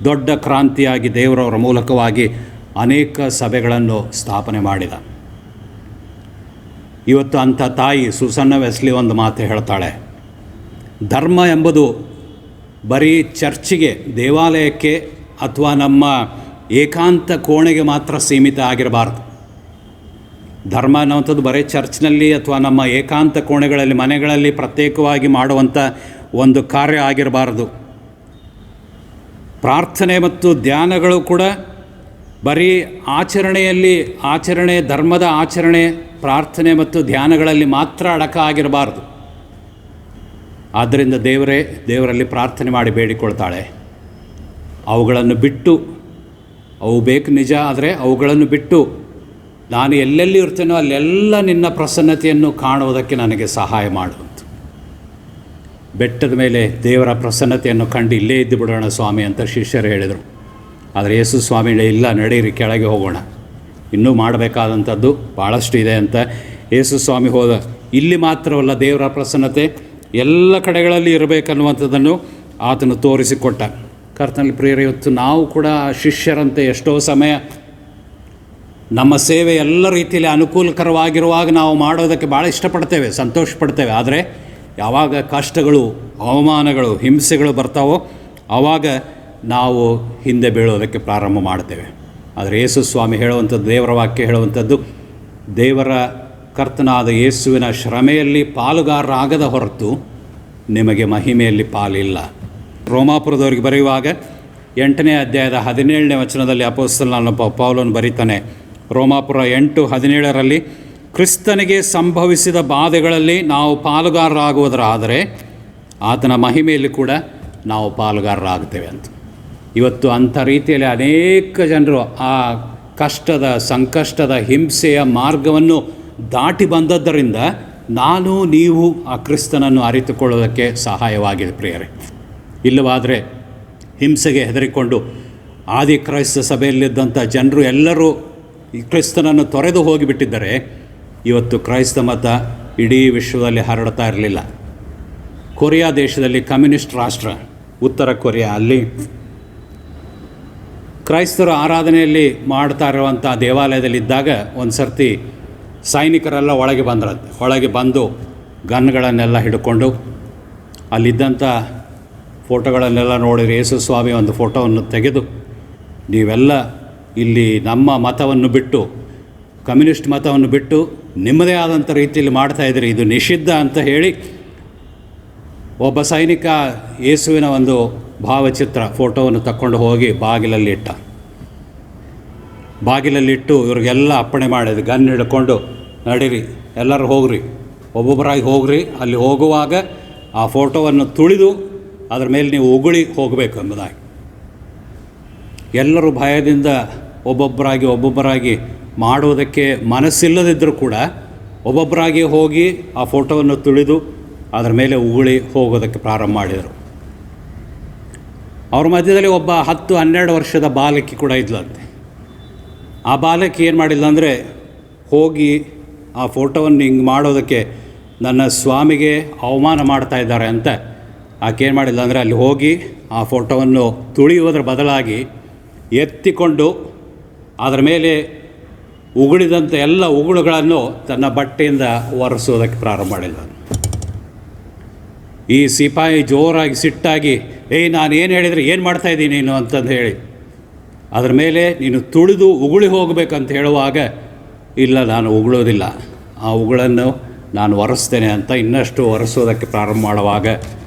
ದೊಡ್ಡ ಕ್ರಾಂತಿಯಾಗಿ ದೇವರವರ ಮೂಲಕವಾಗಿ ಅನೇಕ ಸಭೆಗಳನ್ನು ಸ್ಥಾಪನೆ ಮಾಡಿದ. ಇವತ್ತು ಅಂಥ ತಾಯಿ ಸುಸನ್ನ ವೆಸ್ಲಿ ಒಂದು ಮಾತು ಹೇಳ್ತಾಳೆ, ಧರ್ಮ ಎಂಬುದು ಬರೀ ಚರ್ಚಿಗೆ, ದೇವಾಲಯಕ್ಕೆ ಅಥವಾ ನಮ್ಮ ಏಕಾಂತ ಕೋಣೆಗೆ ಮಾತ್ರ ಸೀಮಿತ ಆಗಿರಬಾರ್ದು. ಧರ್ಮ ಅನ್ನುವಂಥದ್ದು ಬರೀ ಚರ್ಚ್ನಲ್ಲಿ ಅಥವಾ ನಮ್ಮ ಏಕಾಂತ ಕೋಣೆಗಳಲ್ಲಿ, ಮನೆಗಳಲ್ಲಿ ಪ್ರತ್ಯೇಕವಾಗಿ ಮಾಡುವಂಥ ಒಂದು ಕಾರ್ಯ ಆಗಿರಬಾರ್ದು. ಪ್ರಾರ್ಥನೆ ಮತ್ತು ಧ್ಯಾನಗಳು ಕೂಡ ಬರೀ ಆಚರಣೆ, ಧರ್ಮದ ಆಚರಣೆ, ಪ್ರಾರ್ಥನೆ ಮತ್ತು ಧ್ಯಾನಗಳಲ್ಲಿ ಮಾತ್ರ ಅಡಕ ಆಗಿರಬಾರ್ದು. ಆದ್ದರಿಂದ ದೇವರಲ್ಲಿ ಪ್ರಾರ್ಥನೆ ಮಾಡಿ ಬೇಡಿಕೊಳ್ತಾಳೆ. ಅವುಗಳನ್ನು ಬಿಟ್ಟು, ಅವು ಬೇಕು ನಿಜ, ಆದರೆ ಅವುಗಳನ್ನು ಬಿಟ್ಟು ನಾನು ಎಲ್ಲೆಲ್ಲಿ ಇರ್ತೇನೋ ಅಲ್ಲೆಲ್ಲ ನಿನ್ನ ಪ್ರಸನ್ನತೆಯನ್ನು ಕಾಣುವುದಕ್ಕೆ ನನಗೆ ಸಹಾಯ ಮಾಡುವಂತ. ಬೆಟ್ಟದ ಮೇಲೆ ದೇವರ ಪ್ರಸನ್ನತೆಯನ್ನು ಕಂಡು ಇಲ್ಲೇ ಇದ್ದು ಬಿಡೋಣ ಸ್ವಾಮಿ ಅಂತ ಶಿಷ್ಯರು ಹೇಳಿದರು. ಆದರೆ ಯೇಸು ಸ್ವಾಮಿ ಇಲ್ಲ, ನಡೀರಿ ಕೆಳಗೆ ಹೋಗೋಣ, ಇನ್ನೂ ಮಾಡಬೇಕಾದಂಥದ್ದು ಭಾಳಷ್ಟು ಇದೆ ಅಂತ ಯೇಸು ಸ್ವಾಮಿ ಹೋದ. ಇಲ್ಲಿ ಮಾತ್ರವಲ್ಲ, ದೇವರ ಪ್ರಸನ್ನತೆ ಎಲ್ಲ ಕಡೆಗಳಲ್ಲಿ ಇರಬೇಕನ್ನುವಂಥದ್ದನ್ನು ಆತನು ತೋರಿಸಿಕೊಟ್ಟ. ಕರ್ತನಲ್ಲಿ ಪ್ರಿಯರೇ, ಇವತ್ತು ನಾವು ಕೂಡ ಶಿಷ್ಯರಂತೆ ಎಷ್ಟೋ ಸಮಯ ನಮ್ಮ ಸೇವೆ ಎಲ್ಲ ರೀತಿಯಲ್ಲಿ ಅನುಕೂಲಕರವಾಗಿರುವಾಗ ನಾವು ಮಾಡೋದಕ್ಕೆ ಭಾಳ ಇಷ್ಟಪಡ್ತೇವೆ, ಸಂತೋಷ ಪಡ್ತೇವೆ. ಆದರೆ ಯಾವಾಗ ಕಷ್ಟಗಳು, ಅವಮಾನಗಳು, ಹಿಂಸೆಗಳು ಬರ್ತಾವೋ ಆವಾಗ ನಾವು ಹಿಂದೆ ಬೀಳೋದಕ್ಕೆ ಪ್ರಾರಂಭ ಮಾಡ್ತೇವೆ. ಆದರೆ ಯೇಸು ಸ್ವಾಮಿ ಹೇಳುವಂಥದ್ದು, ದೇವರ ವಾಕ್ಯ ಹೇಳುವಂಥದ್ದು, ದೇವರ ಕರ್ತನಾದ ಯೇಸುವಿನ ಶ್ರಮೆಯಲ್ಲಿ ಪಾಲುಗಾರರಾಗದ ಹೊರತು ನಿಮಗೆ ಮಹಿಮೆಯಲ್ಲಿ ಪಾಲಿಲ್ಲ. ರೋಮಾಪುರದವರಿಗೆ ಬರೆಯುವಾಗ 8ನೇ ಅಧ್ಯಾಯದ 17ನೇ ವಚನದಲ್ಲಿ ಅಪೊಸ್ತಲನಾದ ಪೌಲನು ಬರೀತಾನೆ. ರೋಮಾಪುರ 8:17 ಕ್ರಿಸ್ತನಿಗೆ ಸಂಭವಿಸಿದ ಬಾಧೆಗಳಲ್ಲಿ ನಾವು ಪಾಲುಗಾರರಾಗುವುದರಾದರೆ ಆತನ ಮಹಿಮೆಯಲ್ಲಿ ಕೂಡ ನಾವು ಪಾಲುಗಾರರಾಗ್ತೇವೆ ಅಂತ. ಇವತ್ತು ಅಂಥ ರೀತಿಯಲ್ಲಿ ಅನೇಕ ಜನರು ಆ ಕಷ್ಟದ, ಸಂಕಷ್ಟದ, ಹಿಂಸೆಯ ಮಾರ್ಗವನ್ನು ದಾಟಿ ಬಂದದ್ದರಿಂದ ನೀವು ಆ ಕ್ರಿಸ್ತನನ್ನು ಅರಿತುಕೊಳ್ಳೋದಕ್ಕೆ ಸಹಾಯವಾಗಿದೆ ಪ್ರಿಯರೇ. ಇಲ್ಲವಾದರೆ ಹಿಂಸೆಗೆ ಹೆದರಿಕೊಂಡು ಆದಿ ಕ್ರೈಸ್ತ ಸಭೆಯಲ್ಲಿದ್ದಂಥ ಜನರು ಎಲ್ಲರೂ ಈ ಕ್ರಿಸ್ತನನ್ನು ತೊರೆದು ಹೋಗಿಬಿಟ್ಟಿದ್ದರೆ ಇವತ್ತು ಕ್ರೈಸ್ತ ಮತ ಇಡೀ ವಿಶ್ವದಲ್ಲಿ ಹರಡ್ತಾ ಇರಲಿಲ್ಲ. ಕೊರಿಯಾ ದೇಶದಲ್ಲಿ, ಕಮ್ಯುನಿಸ್ಟ್ ರಾಷ್ಟ್ರ ಉತ್ತರ ಕೊರಿಯಾ, ಅಲ್ಲಿ ಕ್ರೈಸ್ತರು ಆರಾಧನೆಯಲ್ಲಿ ಮಾಡ್ತಾ ಇರುವಂಥ ದೇವಾಲಯದಲ್ಲಿದ್ದಾಗ ಒಂದು ಸರ್ತಿ ಸೈನಿಕರೆಲ್ಲ ಒಳಗೆ ಬಂದು ಗನ್ಗಳನ್ನೆಲ್ಲ ಹಿಡ್ಕೊಂಡು ಅಲ್ಲಿದ್ದಂಥ ಫೋಟೋಗಳನ್ನೆಲ್ಲ ನೋಡಿದರೆ ಯೇಸು ಸ್ವಾಮಿ ಒಂದು ಫೋಟೋವನ್ನು ತೆಗೆದು, ನೀವೆಲ್ಲ ಇಲ್ಲಿ ನಮ್ಮ ಮತವನ್ನು ಬಿಟ್ಟು, ಕಮ್ಯುನಿಸ್ಟ್ ಮತವನ್ನು ಬಿಟ್ಟು ನಿಮ್ಮದೇ ಆದಂಥ ರೀತಿಯಲ್ಲಿ ಮಾಡ್ತಾಯಿದ್ರಿ, ಇದು ನಿಷಿದ್ಧ ಅಂತ ಹೇಳಿ ಒಬ್ಬ ಸೈನಿಕ ಯೇಸುವಿನ ಒಂದು ಭಾವಚಿತ್ರ ಫೋಟೋವನ್ನು ತಕ್ಕೊಂಡು ಹೋಗಿ ಬಾಗಿಲಲ್ಲಿಟ್ಟು ಇವ್ರಿಗೆಲ್ಲ ಅಪ್ಪಣೆ ಮಾಡಿದ್ರು, ಗನ್ ಹಿಡ್ಕೊಂಡು ನಡೀರಿ, ಎಲ್ಲರೂ ಹೋಗ್ರಿ, ಒಬ್ಬೊಬ್ಬರಾಗಿ ಹೋಗ್ರಿ, ಅಲ್ಲಿ ಹೋಗುವಾಗ ಆ ಫೋಟೋವನ್ನು ತುಳಿದು ಅದರ ಮೇಲೆ ನೀವು ಉಗುಳಿ ಹೋಗಬೇಕು ಎಂಬುದಾಗಿ. ಎಲ್ಲರೂ ಭಯದಿಂದ ಒಬ್ಬೊಬ್ಬರಾಗಿ ಮಾಡುವುದಕ್ಕೆ ಮನಸ್ಸಿಲ್ಲದಿದ್ದರೂ ಕೂಡ ಒಬ್ಬೊಬ್ಬರಾಗಿ ಹೋಗಿ ಆ ಫೋಟೋವನ್ನು ತುಳಿದು ಅದರ ಮೇಲೆ ಉಗುಳಿ ಹೋಗೋದಕ್ಕೆ ಪ್ರಾರಂಭ ಮಾಡಿದರು. ಅವ್ರ ಮಧ್ಯದಲ್ಲಿ ಒಬ್ಬ 10-12 ವರ್ಷದ ಬಾಲಕಿ ಕೂಡ ಇದ್ಲಂತೆ. ಆ ಬಾಲಕಿ ಏನು ಮಾಡಿಲ್ಲ ಅಂದರೆ, ಹೋಗಿ ಆ ಫೋಟೋವನ್ನು ಹಿಂಗೆ ಮಾಡೋದಕ್ಕೆ ನನ್ನ ಸ್ವಾಮಿಗೆ ಅವಮಾನ ಮಾಡ್ತಾ ಇದ್ದಾರೆ ಅಂತ ಆಕೆ ಏನು ಮಾಡಿಲ್ಲ ಅಂದರೆ, ಅಲ್ಲಿ ಹೋಗಿ ಆ ಫೋಟೋವನ್ನು ತುಳಿಯುವುದರ ಬದಲಾಗಿ ಎತ್ತಿಕೊಂಡು ಅದರ ಮೇಲೆ ಉಗುಳಿದಂಥ ಎಲ್ಲ ಉಗುಳುಗಳನ್ನು ತನ್ನ ಬಟ್ಟೆಯಿಂದ ಒರೆಸೋದಕ್ಕೆ ಪ್ರಾರಂಭ ಮಾಡಿಲ್ಲ. ಈ ಸಿಪಾಯಿ ಜೋರಾಗಿ ಸಿಟ್ಟಾಗಿ, ನಾನು ಏನು ಹೇಳಿದರೆ ಏನು ಮಾಡ್ತಾಯಿದ್ದೀನಿ ನೀನು ಅಂತಂದು ಹೇಳಿ ಅದರ ಮೇಲೆ ನೀನು ತುಳಿದು ಉಗುಳಿ ಹೋಗಬೇಕಂತ ಹೇಳುವಾಗ, ಇಲ್ಲ ನಾನು ಉಗುಳೋದಿಲ್ಲ, ಆ ಉಗುಳನ್ನು ನಾನು ಒರೆಸ್ತೇನೆ ಅಂತ ಇನ್ನಷ್ಟು ಒರೆಸೋದಕ್ಕೆ ಪ್ರಾರಂಭ ಮಾಡುವಾಗ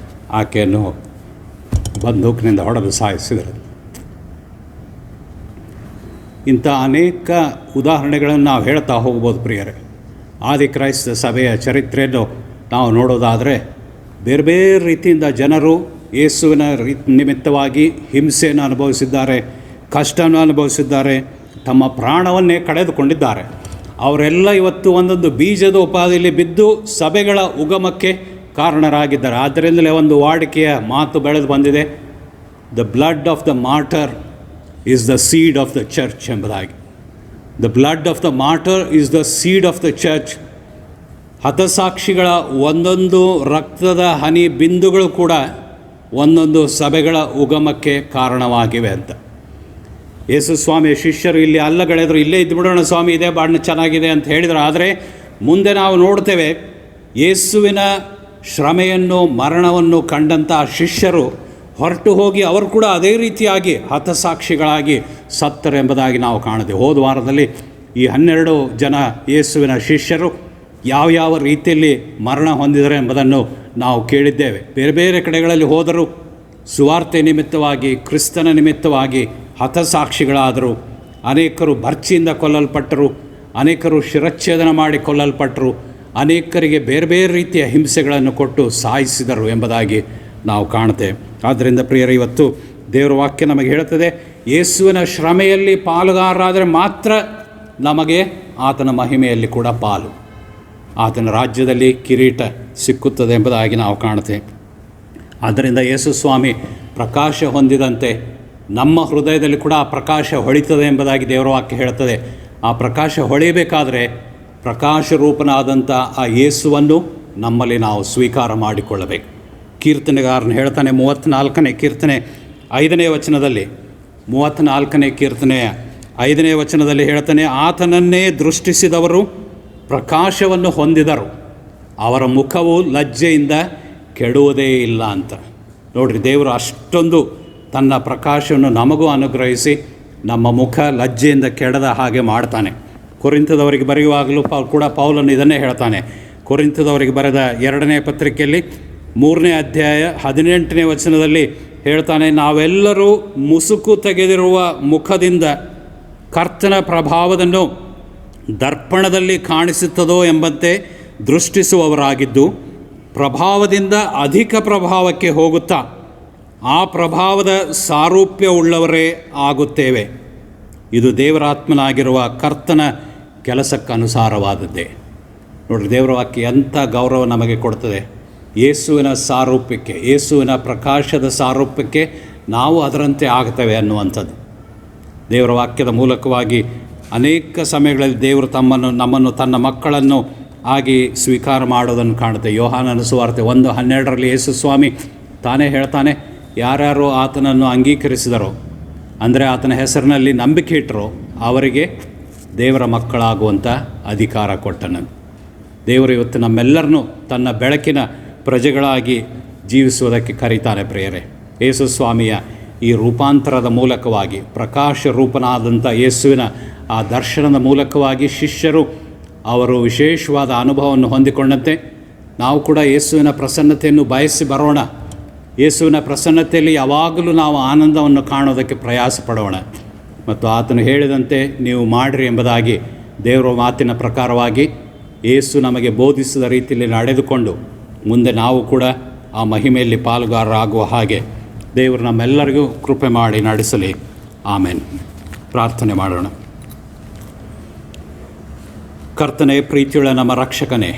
ಆಕೆಯನ್ನು ಬಂದೂಕಿನಿಂದ ಹೊಡೆದು ಸಾಯಿಸಿದರು. ಇಂಥ ಅನೇಕ ಉದಾಹರಣೆಗಳನ್ನು ನಾವು ಹೇಳ್ತಾ ಹೋಗ್ಬೋದು ಪ್ರಿಯರೇ. ಆದಿ ಕ್ರೈಸ್ತ ಸಭೆಯ ಚರಿತ್ರೆಯನ್ನು ನಾವು ನೋಡೋದಾದರೆ ಬೇರೆ ಬೇರೆ ರೀತಿಯಿಂದ ಜನರು ಯೇಸುವಿನ ನಿಮಿತ್ತವಾಗಿ ಹಿಂಸೆಯನ್ನು ಅನುಭವಿಸಿದ್ದಾರೆ, ಕಷ್ಟವನ್ನು ಅನುಭವಿಸಿದ್ದಾರೆ, ತಮ್ಮ ಪ್ರಾಣವನ್ನೇ ಕಳೆದುಕೊಂಡಿದ್ದಾರೆ. ಅವರೆಲ್ಲ ಇವತ್ತು ಒಂದೊಂದು ಬೀಜದ ಉಪಾದಿಯಲ್ಲಿ ಬಿದ್ದು ಸಭೆಗಳ ಉಗಮಕ್ಕೆ ಕಾರಣರಾಗಿದ್ದಾರೆ. ಆದ್ದರಿಂದಲೇ ಒಂದು ವಾಡಿಕೆಯ ಮಾತು ಬೆಳೆದು ಬಂದಿದೆ, the blood of the martyr is the seed of the church ಎಂಬುದಾಗಿ. The blood of the martyr is the seed of the church. ಹತಸಾಕ್ಷಿಗಳ ಒಂದೊಂದು ರಕ್ತದ ಹನಿ ಬಿಂದುಗಳು ಕೂಡ ಒಂದೊಂದು ಸಭೆಗಳ ಉಗಮಕ್ಕೆ ಕಾರಣವಾಗಿವೆ ಅಂತ. ಯೇಸು ಸ್ವಾಮಿ ಶಿಷ್ಯರು ಇಲ್ಲಿ ಅಲ್ಲಗಳೆದರು, ಇಲ್ಲೇ ಇದ್ದುಬಿಡೋಣ ಸ್ವಾಮಿ, ಇದೇ ಬಾಣ ಚೆನ್ನಾಗಿದೆ ಅಂತ ಹೇಳಿದರು. ಆದರೆ ಮುಂದೆ ನಾವು ನೋಡ್ತೇವೆ, ಯೇಸುವಿನ ಶ್ರಮೆಯನ್ನು ಮರಣವನ್ನು ಕಂಡಂಥ ಶಿಷ್ಯರು ಹೊರಟು ಹೋಗಿ ಅವರು ಕೂಡ ಅದೇ ರೀತಿಯಾಗಿ ಹತಸಾಕ್ಷಿಗಳಾಗಿ ಸತ್ತರೆಂಬುದಾಗಿ ನಾವು ಕಾಣುತ್ತೇವೆ. ಹೋದ ವಾರದಲ್ಲಿ ಈ 12 ಜನ ಯೇಸುವಿನ ಶಿಷ್ಯರು ಯಾವ ರೀತಿಯಲ್ಲಿ ಮರಣ ಹೊಂದಿದ್ದಾರೆ ಎಂಬುದನ್ನು ನಾವು ಕೇಳಿದ್ದೇವೆ. ಬೇರೆ ಬೇರೆ ಕಡೆಗಳಲ್ಲಿ ಹೋದರೂ ಸುವಾರ್ತೆ ನಿಮಿತ್ತವಾಗಿ, ಕ್ರಿಸ್ತನ ನಿಮಿತ್ತವಾಗಿ ಹತಸಾಕ್ಷಿಗಳಾದರು. ಅನೇಕರು ಬರ್ಚಿಯಿಂದ ಕೊಲ್ಲಲ್ಪಟ್ಟರು, ಅನೇಕರು ಶಿರಚ್ಛೇದನ ಮಾಡಿ ಕೊಲ್ಲಲ್ಪಟ್ಟರು, ಅನೇಕರಿಗೆ ಬೇರೆ ಬೇರೆ ರೀತಿಯ ಹಿಂಸೆಗಳನ್ನು ಕೊಟ್ಟು ಸಾಯಿಸಿದರು ಎಂಬುದಾಗಿ ನಾವು ಕಾಣುತ್ತೇವೆ. ಆದ್ದರಿಂದ ಪ್ರಿಯರೇ, ಇವತ್ತು ದೇವರ ವಾಕ್ಯ ನಮಗೆ ಹೇಳುತ್ತದೆ, ಯೇಸುವಿನ ಶ್ರಮೆಯಲ್ಲಿ ಪಾಲುಗಾರರಾದರೆ ಮಾತ್ರ ನಮಗೆ ಆತನ ಮಹಿಮೆಯಲ್ಲಿ ಕೂಡ ಪಾಲು, ಆತನ ರಾಜ್ಯದಲ್ಲಿ ಕಿರೀಟ ಸಿಕ್ಕುತ್ತದೆ ಎಂಬುದಾಗಿ ನಾವು ಕಾಣುತ್ತೇವೆ. ಆದ್ದರಿಂದ ಯೇಸು ಸ್ವಾಮಿ ಪ್ರಕಾಶ ಹೊಂದಿದಂತೆ ನಮ್ಮ ಹೃದಯದಲ್ಲಿ ಕೂಡ ಆ ಪ್ರಕಾಶ ಹೊಳಿತದೆ ಎಂಬುದಾಗಿ ದೇವರ ವಾಕ್ಯ ಹೇಳುತ್ತದೆ. ಆ ಪ್ರಕಾಶ ಹೊಳೆಯಬೇಕಾದರೆ ಪ್ರಕಾಶ ರೂಪನಾದಂಥ ಆ ಯೇಸುವನ್ನು ನಮ್ಮಲ್ಲಿ ನಾವು ಸ್ವೀಕಾರ ಮಾಡಿಕೊಳ್ಳಬೇಕು. ಕೀರ್ತನೆಗಾರನು ಹೇಳ್ತಾನೆ, 34ನೇ ಕೀರ್ತನೆ 5ನೇ ವಚನದಲ್ಲಿ, 34ನೇ ಕೀರ್ತನೆಯ 5ನೇ ವಚನದಲ್ಲಿ ಹೇಳ್ತಾನೆ, ಆತನನ್ನೇ ದೃಷ್ಟಿಸಿದವರು ಪ್ರಕಾಶವನ್ನು ಹೊಂದಿದರು, ಅವರ ಮುಖವು ಲಜ್ಜೆಯಿಂದ ಕೆಡುವುದೇ ಇಲ್ಲ ಅಂತ. ನೋಡಿರಿ, ದೇವರು ಅಷ್ಟೊಂದು ತನ್ನ ಪ್ರಕಾಶವನ್ನು ನಮಗೂ ಅನುಗ್ರಹಿಸಿ ನಮ್ಮ ಮುಖ ಲಜ್ಜೆಯಿಂದ ಕೆಡದ ಹಾಗೆ ಮಾಡ್ತಾನೆ. ಕೊರಿಂಥದವರಿಗೆ ಬರೆಯುವಾಗಲೂ ಕೂಡ ಪೌಲನು ಇದನ್ನೇ ಹೇಳ್ತಾನೆ. ಕೊರಿಂಥದವರಿಗೆ ಬರೆದ 2ನೇ ಪತ್ರಿಕೆಯಲ್ಲಿ 3ನೇ ಅಧ್ಯಾಯ 18ನೇ ವಚನದಲ್ಲಿ ಹೇಳ್ತಾನೆ, ನಾವೆಲ್ಲರೂ ಮುಸುಕು ತೆಗೆದಿರುವ ಮುಖದಿಂದ ಕರ್ತನ ಪ್ರಭಾವವನ್ನು ದರ್ಪಣದಲ್ಲಿ ಕಾಣಿಸುತ್ತದೋ ಎಂಬಂತೆ ದೃಷ್ಟಿಸುವವರಾಗಿದ್ದು, ಪ್ರಭಾವದಿಂದ ಅಧಿಕ ಪ್ರಭಾವಕ್ಕೆ ಹೋಗುತ್ತಾ ಆ ಪ್ರಭಾವದ ಸಾರೂಪ್ಯವುಳ್ಳವರೇ ಆಗುತ್ತೇವೆ. ಇದು ದೇವರಾತ್ಮನಾಗಿರುವ ಕರ್ತನ ಕೆಲಸಕ್ಕನುಸಾರವಾದದ್ದೇ. ನೋಡಿರಿ, ದೇವರ ವಾಕ್ಯ ಎಂಥ ಗೌರವ ನಮಗೆ ಕೊಡ್ತದೆ. ಯೇಸುವಿನ ಸಾರೂಪ್ಯಕ್ಕೆ, ಯೇಸುವಿನ ಪ್ರಕಾಶದ ಸಾರೂಪ್ಯಕ್ಕೆ ನಾವು ಅದರಂತೆ ಆಗ್ತೇವೆ ಅನ್ನುವಂಥದ್ದು. ದೇವರ ವಾಕ್ಯದ ಮೂಲಕವಾಗಿ ಅನೇಕ ಸಮಯಗಳಲ್ಲಿ ದೇವರು ನಮ್ಮನ್ನು ತನ್ನ ಮಕ್ಕಳನ್ನು ಆಗಿ ಸ್ವೀಕಾರ ಮಾಡೋದನ್ನು ಕಾಣುತ್ತೆ. ಯೋಹಾನನ ಸುವಾರ್ತೆ 1:12ರಲ್ಲಿ ಯೇಸು ಸ್ವಾಮಿ ತಾನೇ ಹೇಳ್ತಾನೆ, ಯಾರ್ಯಾರು ಆತನನ್ನು ಅಂಗೀಕರಿಸಿದರೋ, ಅಂದರೆ ಆತನ ಹೆಸರಿನಲ್ಲಿ ನಂಬಿಕೆ ಇಟ್ಟರೋ ಅವರಿಗೆ ದೇವರ ಮಕ್ಕಳಾಗುವಂಥ ಅಧಿಕಾರ ಕೊಟ್ಟನು. ದೇವರು ಇವತ್ತು ನಮ್ಮೆಲ್ಲರನ್ನೂ ತನ್ನ ಬೆಳಕಿನ ಪ್ರಜೆಗಳಾಗಿ ಜೀವಿಸುವುದಕ್ಕೆ ಕರೀತಾನೆ. ಪ್ರಿಯರೇ, ಯೇಸು ಸ್ವಾಮಿಯ ಈ ರೂಪಾಂತರದ ಮೂಲಕವಾಗಿ, ಪ್ರಕಾಶ ರೂಪನಾದಂಥ ಯೇಸುವಿನ ಆ ದರ್ಶನದ ಮೂಲಕವಾಗಿ ಶಿಷ್ಯರು ಅವರು ವಿಶೇಷವಾದ ಅನುಭವವನ್ನು ಹೊಂದಿಕೊಂಡಂತೆ ನಾವು ಕೂಡ ಯೇಸುವಿನ ಪ್ರಸನ್ನತೆಯನ್ನು ಬಯಸಿ ಬರೋಣ. ಯೇಸುವಿನ ಪ್ರಸನ್ನತೆಯಲ್ಲಿ ಯಾವಾಗಲೂ ನಾವು ಆನಂದವನ್ನು ಕಾಣೋದಕ್ಕೆ ಪ್ರಯಾಸ ಪಡೋಣ ಮತ್ತು ಆತನು ಹೇಳಿದಂತೆ ನೀವು ಮಾಡಿರಿ ಎಂಬುದಾಗಿ ದೇವರ ಮಾತಿನ ಪ್ರಕಾರವಾಗಿ ಯೇಸು ನಮಗೆ ಬೋಧಿಸಿದ ರೀತಿಯಲ್ಲಿ ನಡೆದುಕೊಂಡು ಮುಂದೆ ನಾವು ಕೂಡ ಆ ಮಹಿಮೆಯಲ್ಲಿ ಪಾಲುಗಾರರಾಗುವ ಹಾಗೆ ದೇವರು ನಮ್ಮೆಲ್ಲರಿಗೂ ಕೃಪೆ ಮಾಡಿ ನಡೆಸಲಿ. ಆಮೇನ್. ಪ್ರಾರ್ಥನೆ ಮಾಡೋಣ. ಕರ್ತನೇ, ಪ್ರೀತಿಯುಳ್ಳ ನಮ್ಮ ರಕ್ಷಕನೇ,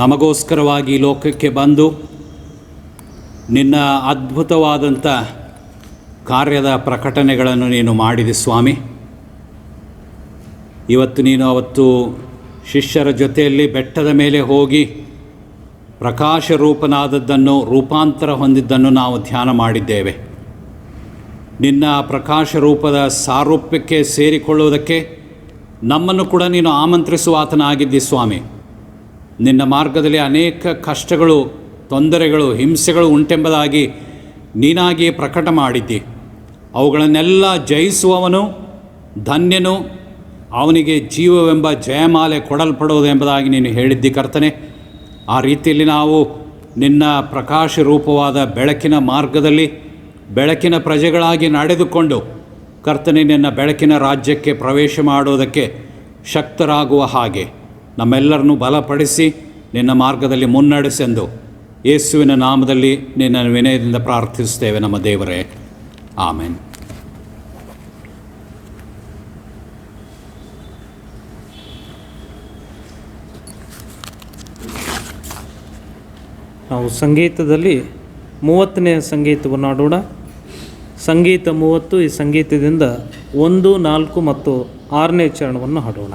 ನಮಗೋಸ್ಕರವಾಗಿ ಲೋಕಕ್ಕೆ ಬಂದು ನಿನ್ನ ಅದ್ಭುತವಾದಂಥ ಕಾರ್ಯದ ಪ್ರಕಟಣೆಗಳನ್ನು ನೀನು ಮಾಡಿದೆ ಸ್ವಾಮಿ. ಇವತ್ತು ನೀನು ಅವತ್ತು ಶಿಷ್ಯರ ಜೊತೆಯಲ್ಲಿ ಬೆಟ್ಟದ ಮೇಲೆ ಹೋಗಿ ಪ್ರಕಾಶ ರೂಪನಾದದ್ದನ್ನು, ರೂಪಾಂತರ ಹೊಂದಿದ್ದನ್ನು ನಾವು ಧ್ಯಾನ ಮಾಡಿದ್ದೇವೆ. ನಿನ್ನ ಪ್ರಕಾಶ ರೂಪದ ಸಾರೂಪ್ಯಕ್ಕೆ ಸೇರಿಕೊಳ್ಳುವುದಕ್ಕೆ ನಮ್ಮನ್ನು ಕೂಡ ನೀನು ಆಮಂತ್ರಿಸುವ ಆತನಾಗಿದ್ದಿ ಸ್ವಾಮಿ. ನಿನ್ನ ಮಾರ್ಗದಲ್ಲಿ ಅನೇಕ ಕಷ್ಟಗಳು, ತೊಂದರೆಗಳು, ಹಿಂಸೆಗಳು ಉಂಟೆಂಬುದಾಗಿ ನೀನಾಗಿಯೇ ಪ್ರಕಟ ಮಾಡಿದ್ದಿ. ಅವುಗಳನ್ನೆಲ್ಲ ಜಯಿಸುವವನು ಧನ್ಯನು, ಅವನಿಗೆ ಜೀವವೆಂಬ ಜಯಮಾಲೆ ಕೊಡಲ್ಪಡುವುದು ಎಂಬುದಾಗಿ ನೀನು ಹೇಳಿದ್ದಿ ಕರ್ತನೆ. ಆ ರೀತಿಯಲ್ಲಿ ನಾವು ನಿನ್ನ ಪ್ರಕಾಶ ರೂಪವಾದ ಬೆಳಕಿನ ಮಾರ್ಗದಲ್ಲಿ ಬೆಳಕಿನ ಪ್ರಜೆಗಳಾಗಿ ನಡೆದುಕೊಂಡು ಕರ್ತನೆ, ನಿನ್ನ ಬೆಳಕಿನ ರಾಜ್ಯಕ್ಕೆ ಪ್ರವೇಶ ಮಾಡುವುದಕ್ಕೆ ಶಕ್ತರಾಗುವ ಹಾಗೆ ನಮ್ಮೆಲ್ಲರನ್ನೂ ಬಲಪಡಿಸಿ ನಿನ್ನ ಮಾರ್ಗದಲ್ಲಿ ಮುನ್ನಡೆಸೆಂದು ಯೇಸುವಿನ ನಾಮದಲ್ಲಿ ನಿನ್ನ ವಿನಯದಿಂದ ಪ್ರಾರ್ಥಿಸುತ್ತೇವೆ ನಮ್ಮ ದೇವರೇ. ಆಮೆನ್. ನಾವು ಸಂಗೀತದಲ್ಲಿ 30ನೇ ಸಂಗೀತವನ್ನು ಹಾಡೋಣ. ಸಂಗೀತ 30, ಈ ಸಂಗೀತದಿಂದ 1, 4 ಮತ್ತು 6ನೇ ಚರಣವನ್ನು ಹಾಡೋಣ.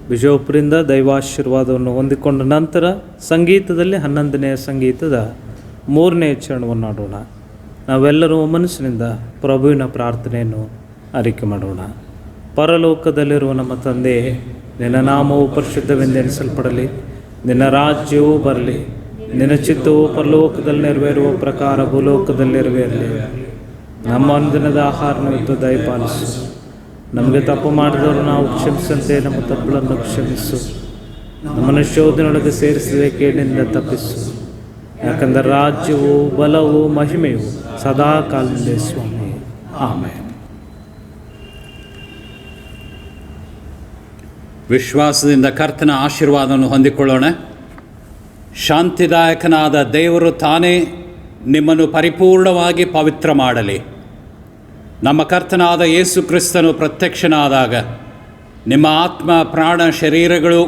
ಬಿಜೋಪುರಿಂದ ದೈವಾಶೀರ್ವಾದವನ್ನು ಹೊಂದಿಕೊಂಡ ನಂತರ ಸಂಗೀತದಲ್ಲಿ 11ನೇ ಸಂಗೀತದ 3ನೇ ಚರಣವನ್ನು ಹಾಡೋಣ. ನಾವೆಲ್ಲರೂ ಮನಸ್ಸಿನಿಂದ ಪ್ರಭುವಿನ ಪ್ರಾರ್ಥನೆಯನ್ನು ಆರೈಕೆ ಮಾಡೋಣ. ಪರಲೋಕದಲ್ಲಿರುವ ನಮ್ಮ ತಂದೆ, ನಿನ್ನ ನಾಮವು ಪರಿಶುದ್ಧವೆಂದೆನಿಸಲ್ಪಡಲಿ, ನಿನ್ನ ರಾಜ್ಯವು ಬರಲಿ, ನಿನ್ನ ಚಿತ್ತವು ಪರಲೋಕದಲ್ಲಿ ನೆರವೇರುವ ಪ್ರಕಾರ ಭೂಲೋಕದಲ್ಲಿ ನೆರವೇರಲಿ. ನಮ್ಮ ಅಂದಿನದ ಆಹಾರವನ್ನು ಇವತ್ತು ದಯಪಾಲಿಸು. ನಮಗೆ ತಪ್ಪು ಮಾಡಿದವರು ನಾವು ಕ್ಷಮಿಸಂತೆ ನಮ್ಮ ತಪ್ಪುಗಳನ್ನು ಕ್ಷಮಿಸು. ನಮ್ಮನ್ನು ಶೋಧನೆಯೊಳಗೆ ಸೇರಿಸಿದ ಕೇಡಿನಿಂದ ತಪ್ಪಿಸು. ಯಾಕಂದರೆ ರಾಜ್ಯವು ಬಲವು ಮಹಿಮೆಯು ಸದಾ ಕಾಲದಿಂದ ಸ್ವಾಮಿ. ಆಮೇಲೆ ವಿಶ್ವಾಸದಿಂದ ಕರ್ತನ ಆಶೀರ್ವಾದವನ್ನು ಹೊಂದಿಕೊಳ್ಳೋಣ. ಶಾಂತಿದಾಯಕನಾದ ದೇವರು ತಾನೇ ನಿಮ್ಮನ್ನು ಪರಿಪೂರ್ಣವಾಗಿ ಪವಿತ್ರ ಮಾಡಲಿ. ನಮ್ಮ ಕರ್ತನಾದ ಯೇಸು ಕ್ರಿಸ್ತನು ಪ್ರತ್ಯಕ್ಷನಾದಾಗ ನಿಮ್ಮ ಆತ್ಮ, ಪ್ರಾಣ, ಶರೀರಗಳು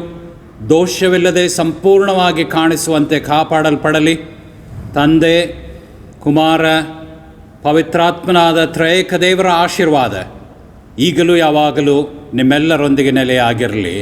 ದೋಷವಿಲ್ಲದೆ ಸಂಪೂರ್ಣವಾಗಿ ಕಾಣಿಸುವಂತೆ ಕಾಪಾಡಲ್ಪಡಲಿ. ತಂದೆ, ಕುಮಾರ, ಪವಿತ್ರಾತ್ಮನಾದ ತ್ರಯೇಕ ದೇವರ ಆಶೀರ್ವಾದ ಈಗಲೂ ಯಾವಾಗಲೂ ನಿಮ್ಮೆಲ್ಲರೊಂದಿಗೆ ನೆಲೆಯಾಗಿರಲಿ.